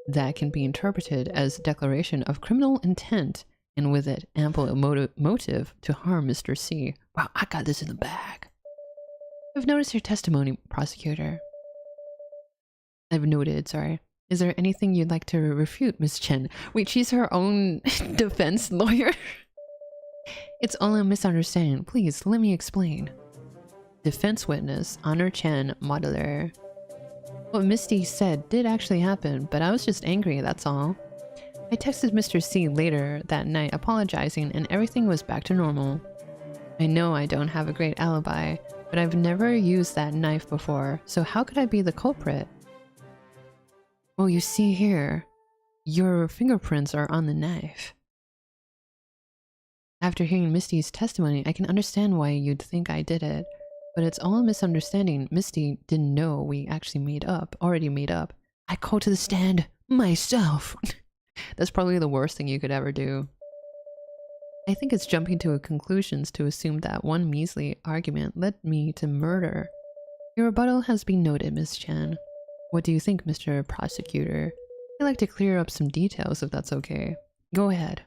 Speaker 2: That can be interpreted as a declaration of criminal intent, and with it, ample motive to harm Mr. C. Wow, I got this in the bag. I've noticed your testimony, prosecutor. I've noted, sorry. Is there anything you'd like to refute, Miss Chen? Wait, she's her own defense lawyer? It's all a misunderstanding. Please, let me explain. Defense witness, Honor Chen, modeler. What Misty said did actually happen, but I was just angry, that's all. I texted Mr. C later that night apologizing, and everything was back to normal. I know I don't have a great alibi, but I've never used that knife before, so how could I be the culprit? Well, you see here, your fingerprints are on the knife. After hearing Misty's testimony, I can understand why you'd think I did it, but it's all a misunderstanding. Misty didn't know we actually already made up. I go to the stand myself. That's probably the worst thing you could ever do. I think it's jumping to conclusions to assume that one measly argument led me to murder. Your rebuttal has been noted, Miss Chan. What do you think, Mr. Prosecutor? I'd like to clear up some details if that's okay. Go ahead.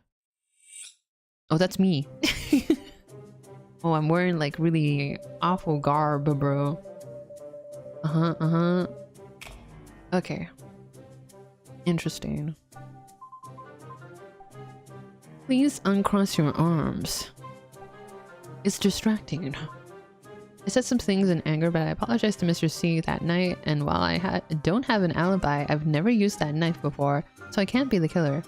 Speaker 2: Oh, that's me. Oh, I'm wearing like really awful garb, bro. Okay. Interesting. Please uncross your arms. It's distracting. I said some things in anger, but I apologized to Mr. C that night, and while I don't have an alibi, I've never used that knife before, so I can't be the killer.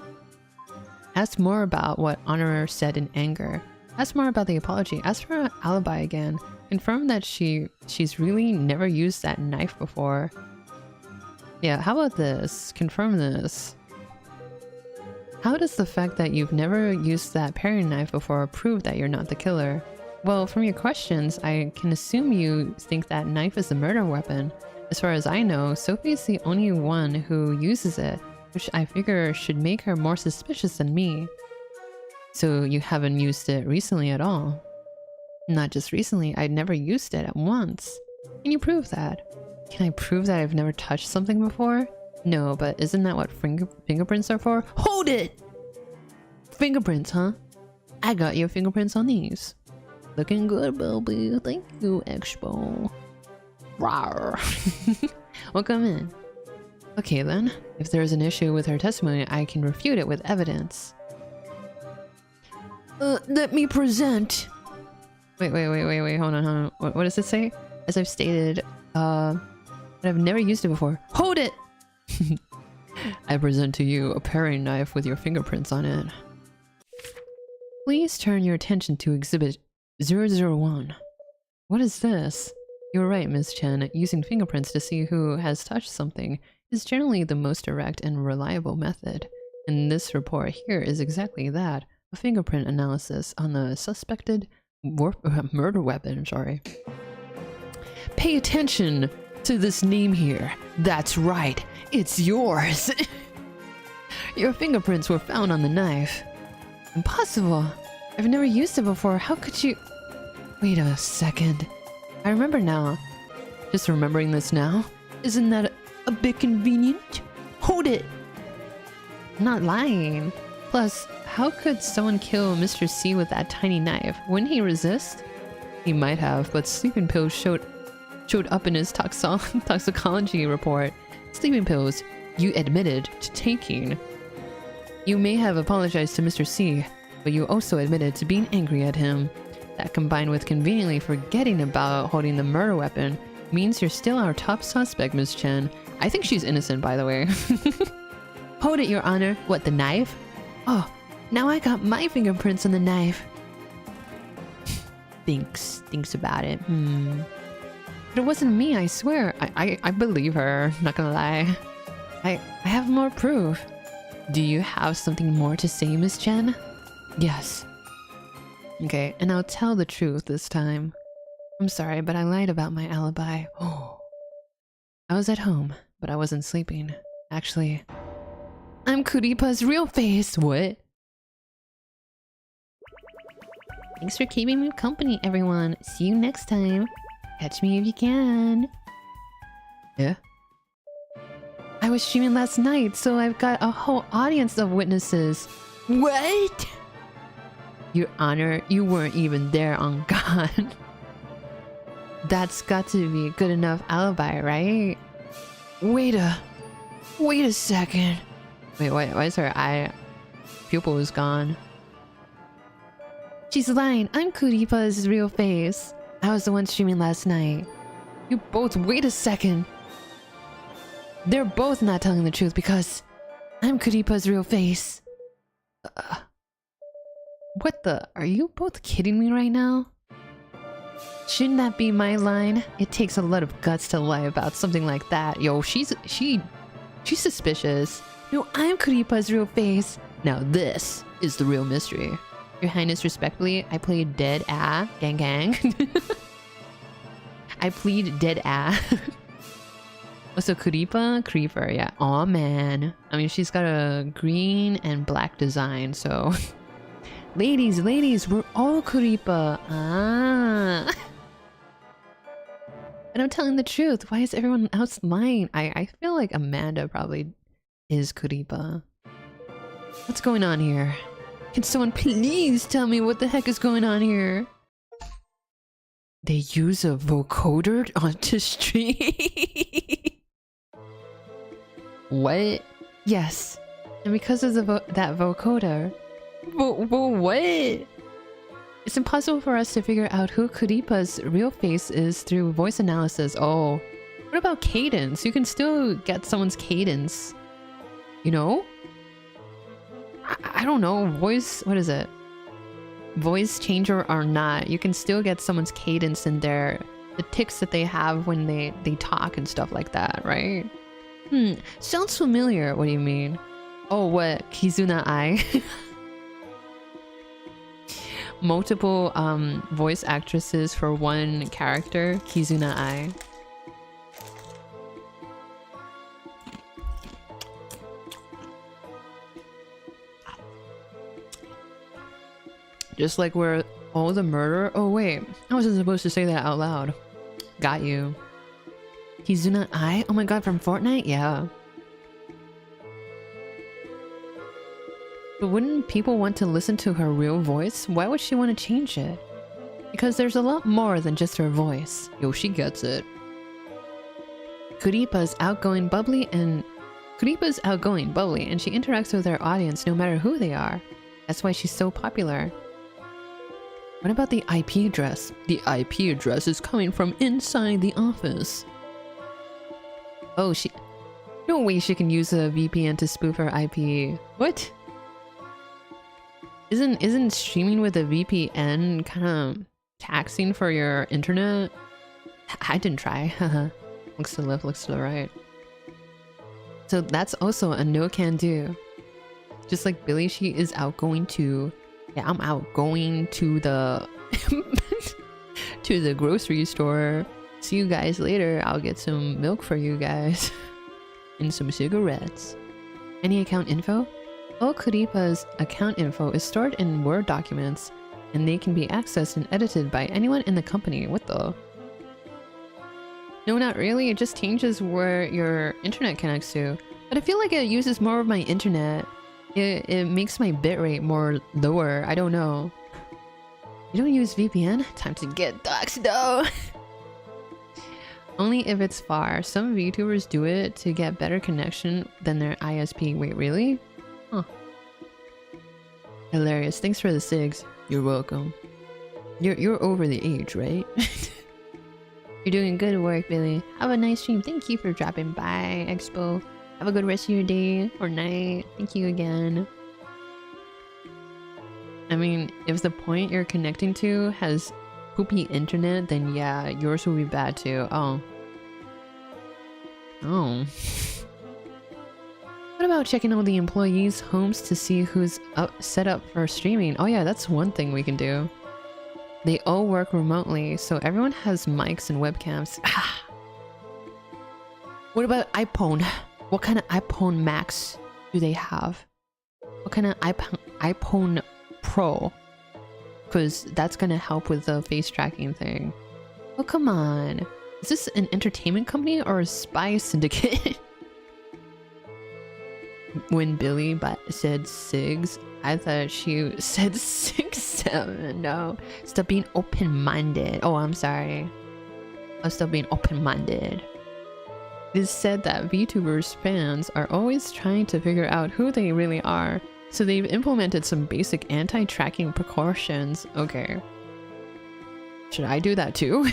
Speaker 2: Ask more about what Honor said in anger. Ask more about the apology. Ask for an alibi again. Confirm that she's really never used that knife before. Yeah, how about this? Confirm this. How does the fact that you've never used that paring knife before prove that you're not the killer? Well, from your questions, I can assume you think that knife is a murder weapon. As far as I know, Sophie's the only one who uses it, which I figure should make her more suspicious than me. So you haven't used it recently at all? Not just recently, I'd never used it at once. Can you prove that? Can I prove that I've never touched something before? No, but isn't that what fingerprints are for? Hold it! Fingerprints, huh? I got your fingerprints on these. Looking good, baby. Thank you, Expo. Rawr. Welcome in. Okay then, if there's an issue with her testimony, I can refute it with evidence. Let me present. Wait, hold on. What does it say? As I've stated, but I've never used it before. Hold it! I present to you a paring knife with your fingerprints on it. Please turn your attention to Exhibit 001. What is this? You're right, Ms. Chen. Using fingerprints to see who has touched something is generally the most direct and reliable method. And this report here is exactly that. A fingerprint analysis on the suspected murder weapon, sorry. Pay attention to this name here. That's right, it's yours. Your fingerprints were found on the knife. Impossible. I've never used it before. How could you... Wait a second. I remember now. Just remembering this now? Isn't that a bit convenient? Hold it! I'm not lying. Plus, how could someone kill Mr. C with that tiny knife? Wouldn't he resist? He might have, but sleeping pills showed up in his toxicology report. Sleeping pills you admitted to taking. You may have apologized to Mr. C, but you also admitted to being angry at him. That, combined with conveniently forgetting about holding the murder weapon, means you're still our top suspect, Ms. Chen. I think she's innocent, by the way. Hold it, Your Honor. What, the knife? Oh, now I got my fingerprints on the knife. Thinks about it. But it wasn't me, I swear. I believe her, not gonna lie. I have more proof. Do you have something more to say, Miss Chen? Yes. Okay, and I'll tell the truth this time. I'm sorry, but I lied about my alibi. Oh. I was at home, but I wasn't sleeping. Actually, I'm Kuripa's real face. What? Thanks for keeping me company, everyone. See you next time. Catch me if you can. Yeah? I was streaming last night, so I've got a whole audience of witnesses. What? Your Honor, you weren't even there on God. That's got to be a good enough alibi, right? Wait a second. Wait, why is her eye pupil is gone? She's lying. I'm Kuripa's real face. I was the one streaming last night. You both wait a second. They're both not telling the truth because I'm Kuripa's real face. What the? Are you both kidding me right now? Shouldn't that be my line? It takes a lot of guts to lie about something like that. Yo, she's suspicious. No, I'm Kuripa's real face. Now this is the real mystery. Your Highness, respectfully, I played dead gang gang. I plead dead Also Kuripa, creeper, yeah. Aw man. I mean, she's got a green and black design, so ladies, we're all Kuripa. Ah. And I'm telling the truth. Why is everyone else lying? I feel like Amanda probably is Kuripa. What's going on here? Can someone please tell me what the heck is going on here? They use a vocoder to stream. What? Yes. And because of that vocoder. What? It's impossible for us to figure out who Kuripa's real face is through voice analysis. Oh. What about cadence? You can still get someone's cadence. You know? I don't know. Voice... What is it? Voice changer or not, you can still get someone's cadence in there. The tics that they have when they talk and stuff like that, right? Sounds familiar. What do you mean? Oh, what? Kizuna Ai? Multiple voice actresses for one character. Kizuna Ai. Just like where all the murder... Oh wait, I wasn't supposed to say that out loud. Got you. Kizuna Ai? Oh my god, from Fortnite? Yeah. But wouldn't people want to listen to her real voice? Why would she want to change it? Because there's a lot more than just her voice. Yo, she gets it. Kuripa's outgoing, bubbly, and she interacts with her audience no matter who they are. That's why she's so popular. What about the IP address? The IP address is coming from inside the office. Oh, no way she can use a VPN to spoof her IP. What? Isn't streaming with a VPN kind of taxing for your internet? I didn't try. Looks to the left, looks to the right. So that's also a no can do. Just like Billy, she is outgoing too. Yeah, I'm outgoing to the to the grocery store. See you guys later. I'll get some milk for you guys and some cigarettes. Any account info? All Kuripa's account info is stored in Word documents, and they can be accessed and edited by anyone in the company. What the? No, not really. It just changes where your internet connects to. But I feel like it uses more of my internet. It makes my bitrate more lower. I don't know. You don't use VPN? Time to get doxed though. Only if it's far. Some VTubers do it to get better connection than their ISP. Wait, really? Huh. Hilarious. Thanks for the SIGs. You're welcome. You're over the age, right? You're doing good work, Billy. Have a nice stream. Thank you for dropping by, Expo. Have a good rest of your day or night. Thank you again. I mean, if the point you're connecting to has poopy internet, then yeah, yours will be bad too. Oh. What about checking all the employees' homes to see who's set up for streaming? Oh yeah, that's one thing we can do. They all work remotely, so everyone has mics and webcams. What about iPhone? What kind of iPhone Max do they have? What kind of iPhone Pro? Because that's gonna help with the face tracking thing. Oh, come on. Is this an entertainment company or a spy syndicate? When Billy said SIGs, I thought she said 6-7. No, stop being open-minded. Oh, I'm sorry. I'll stop being open-minded. It is said that VTubers fans are always trying to figure out who they really are, so they've implemented some basic anti-tracking precautions. Okay. Should I do that too?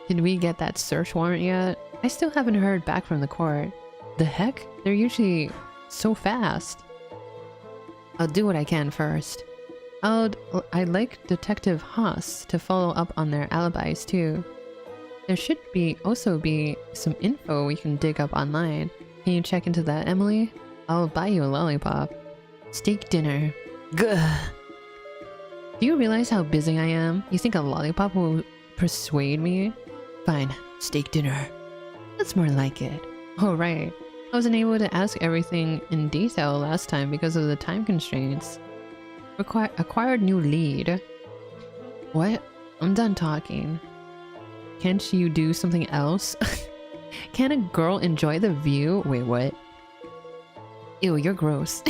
Speaker 2: Did we get that search warrant yet? I still haven't heard back from the court. The heck? They're usually so fast. I'll do what I can first. I'd like Detective Haas to follow up on their alibis too. There should also be some info we can dig up online. Can you check into that, Emily? I'll buy you a lollipop. Steak dinner. Gah. Do you realize how busy I am? You think a lollipop will persuade me? Fine, steak dinner. That's more like it. Oh right, I wasn't able to ask everything in detail last time because of the time constraints. Acquired new lead. What? I'm done talking. Can't you do something else? Can a girl enjoy the view? Wait, what? Ew, you're gross.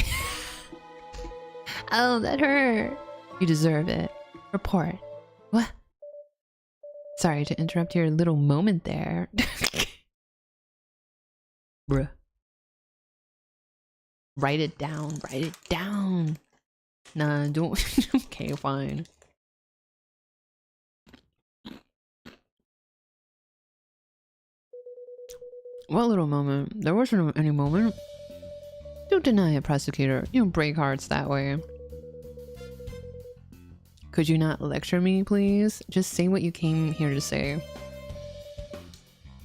Speaker 2: Oh, that hurt. You deserve it. Report. What? Sorry to interrupt your little moment there. Bruh. Write it down. Write it down. Nah, don't. Okay, fine. What little moment? There wasn't any moment. Don't deny it, prosecutor. You don't break hearts that way. Could you not lecture me, please? Just say what you came here to say.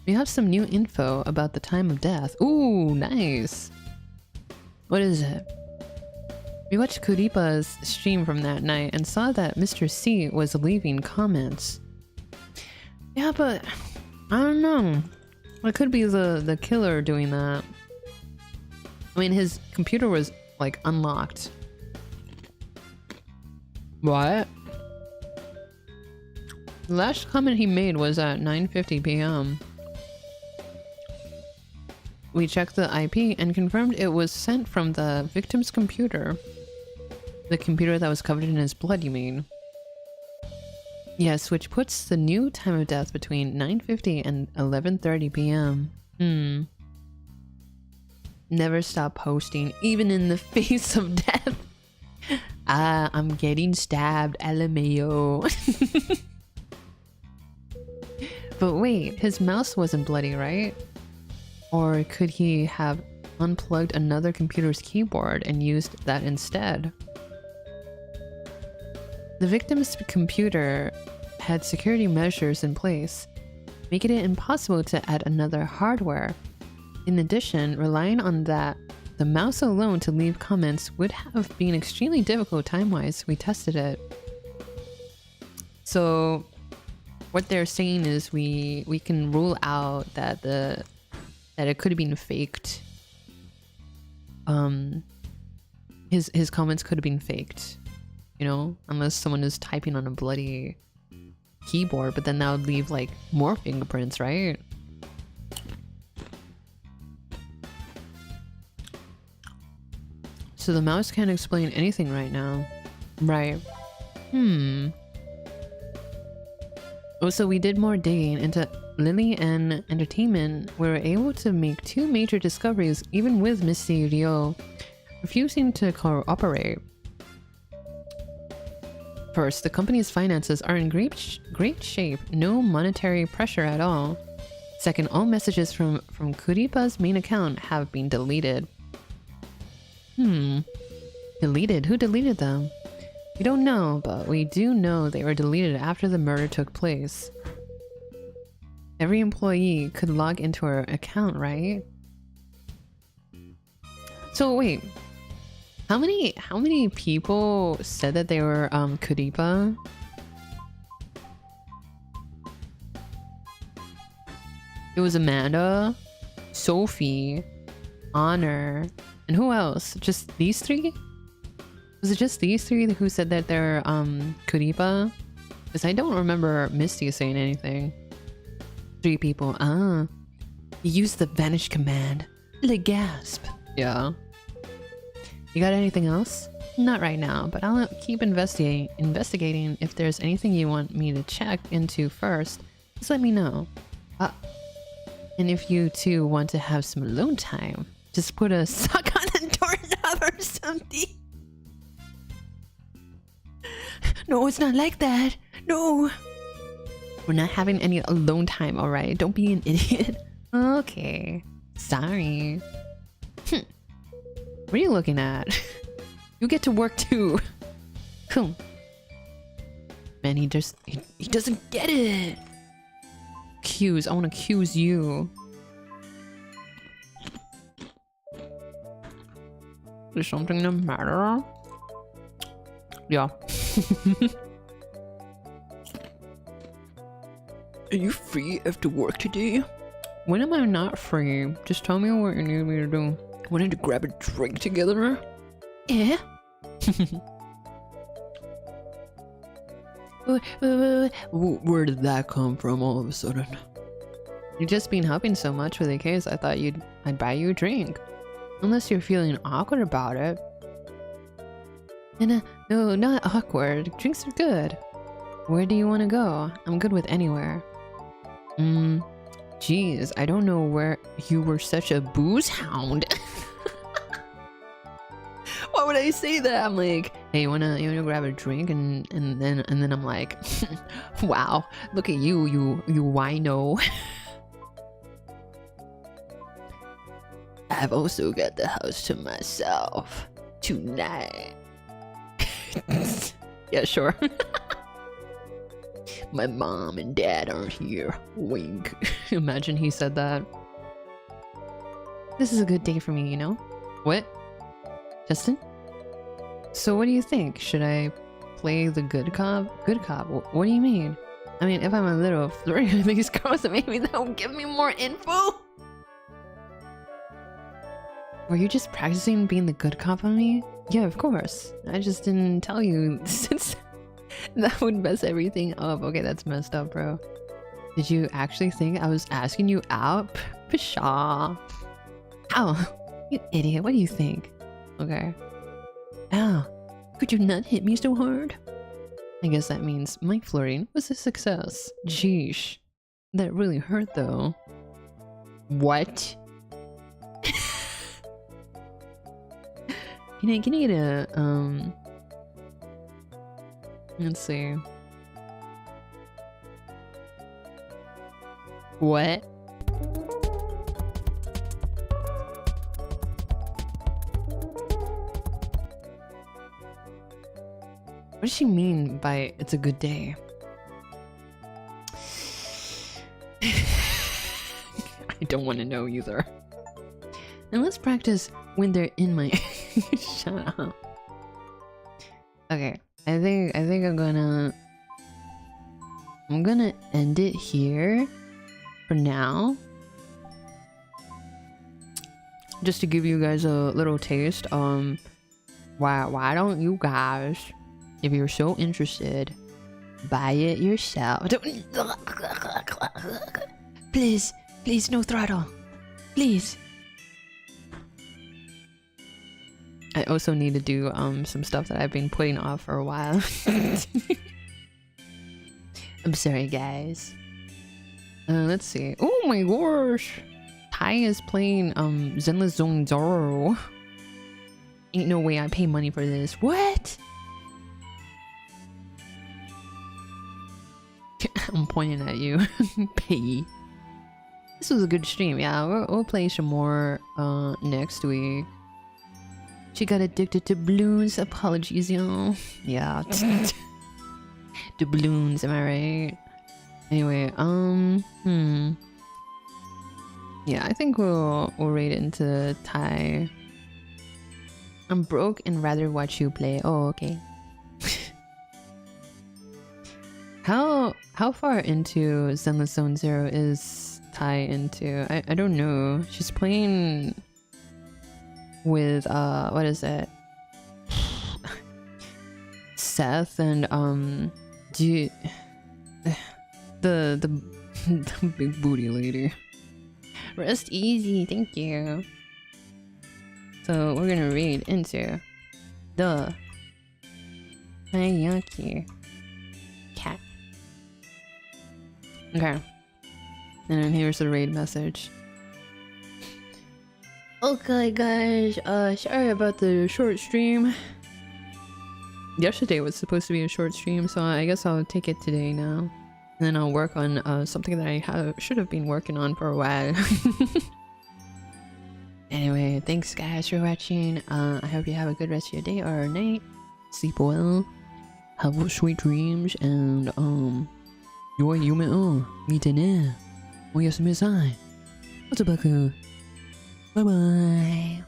Speaker 2: We have some new info about the time of death. Ooh, nice. What is it? We watched Kuripa's stream from that night and saw that Mr. C was leaving comments. Yeah, but I don't know. It could be the killer doing that. I mean, his computer was like unlocked. What? The last comment he made was at 9:50 p.m. We checked the IP and confirmed it was sent from the victim's computer. The computer that was covered in his blood, you mean? Yes, which puts the new time of death between 9:50 and 11:30 p.m. Never stop posting, even in the face of death. Ah, I'm getting stabbed, LMAO. But wait, his mouse wasn't bloody, right? Or could he have unplugged another computer's keyboard and used that instead? The victim's computer had security measures in place, making it impossible to add another hardware. In addition, relying on the mouse alone to leave comments would have been extremely difficult time-wise. We tested it. So what they're saying is we can rule out that it could have been faked. His comments could have been faked, you know, unless someone is typing on a bloody keyboard, but then that would leave like more fingerprints, right? So the mouse can't explain anything right now. Right. Also, we did more digging into Lily and Entertainment. We were able to make two major discoveries even with Missy Ryo refusing to cooperate. First, the company's finances are in great shape, no monetary pressure at all. Second, all messages from Kuripa's main account have been deleted. Deleted? Who deleted them? We don't know, but we do know they were deleted after the murder took place. Every employee could log into her account, right? So wait, How many people said that they were creape? It was Amanda, Sophie, Honor, and who else? Just these three? Was it just these three who said that they're creape? Because I don't remember Misty saying anything. 3 people. Ah. You used the vanish command. Le gasp. Yeah. You got anything else? Not right now, but I'll keep investigating if there's anything you want me to check into first. Just let me know. And if you two want to have some alone time, just put a sock on the doorknob or something. No, it's not like that. No. We're not having any alone time, alright? Don't be an idiot. Okay. Sorry. What are you looking at? You get to work too. Cool. Man, he doesn't get it. Cues. I want to accuse you. Is something the matter? Yeah. Are you free after work today? When am I not free? Just tell me what you need me to do. Wanted to grab a drink together? Yeah. Where did that come from all of a sudden? You've just been helping so much with the case, I thought I'd buy you a drink. Unless you're feeling awkward about it. No, not awkward. Drinks are good. Where do you want to go? I'm good with anywhere. Geez, I don't know where you were such a booze hound. Why would I say that? I'm like, hey, you wanna grab a drink, and then I'm like, wow, look at you wino. I've also got the house to myself tonight. Yeah, sure. My mom and dad aren't here. Wink. Imagine he said that. This is a good day for me, you know? What? Justin? So what do you think? Should I play the good cop? Good cop? What do you mean? I mean, if I'm a little flirty with these girls, maybe they'll give me more info? Were you just practicing being the good cop on me? Yeah, of course. I just didn't tell you since that would mess everything up. Okay, that's messed up, bro. Did you actually think I was asking you out? Pshaw. Ow, you idiot. What do you think? Okay. Ow, could you not hit me so hard? I guess that means my flirting was a success. Jeesh. That really hurt though. What? Can I get a, let's see. What? What does she mean by it's a good day? I don't want to know either. And let's practice when they're in my shut up. Okay, I think I'm gonna end it here for now. Just to give you guys a little taste. Why don't you guys, if you're so interested, buy it yourself? Please, no throttle. Please. I also need to do some stuff that I've been putting off for a while. I'm sorry, guys. Let's see. Oh my gosh! Tai is playing Zenless Zone Zoro. Ain't no way I pay money for this. What? I'm pointing at you. Pay. This was a good stream. Yeah, we'll play some more next week. She got addicted to balloons. Apologies, y'all. Yeah. To balloons, am I right? Anyway, yeah, I think we'll raid it into Tai. I'm broke and rather watch you play. Oh, okay. How far into Zenless Zone Zero is Tai into? I don't know. She's playing with what is it? Seth and the big booty lady. Rest easy, thank you. So we're gonna read into the Hayaki cat. Okay. And then here's the raid message. Okay guys, sorry about the short stream. Yesterday was supposed to be a short stream, so I guess I'll take it today now. And then I'll work on something that I should have been working on for a while. Anyway, thanks guys for watching. I hope you have a good rest of your day or night. Sleep well. Have sweet dreams and your yume o mite ne. Oyasumisai. Konbaku. Bye bye.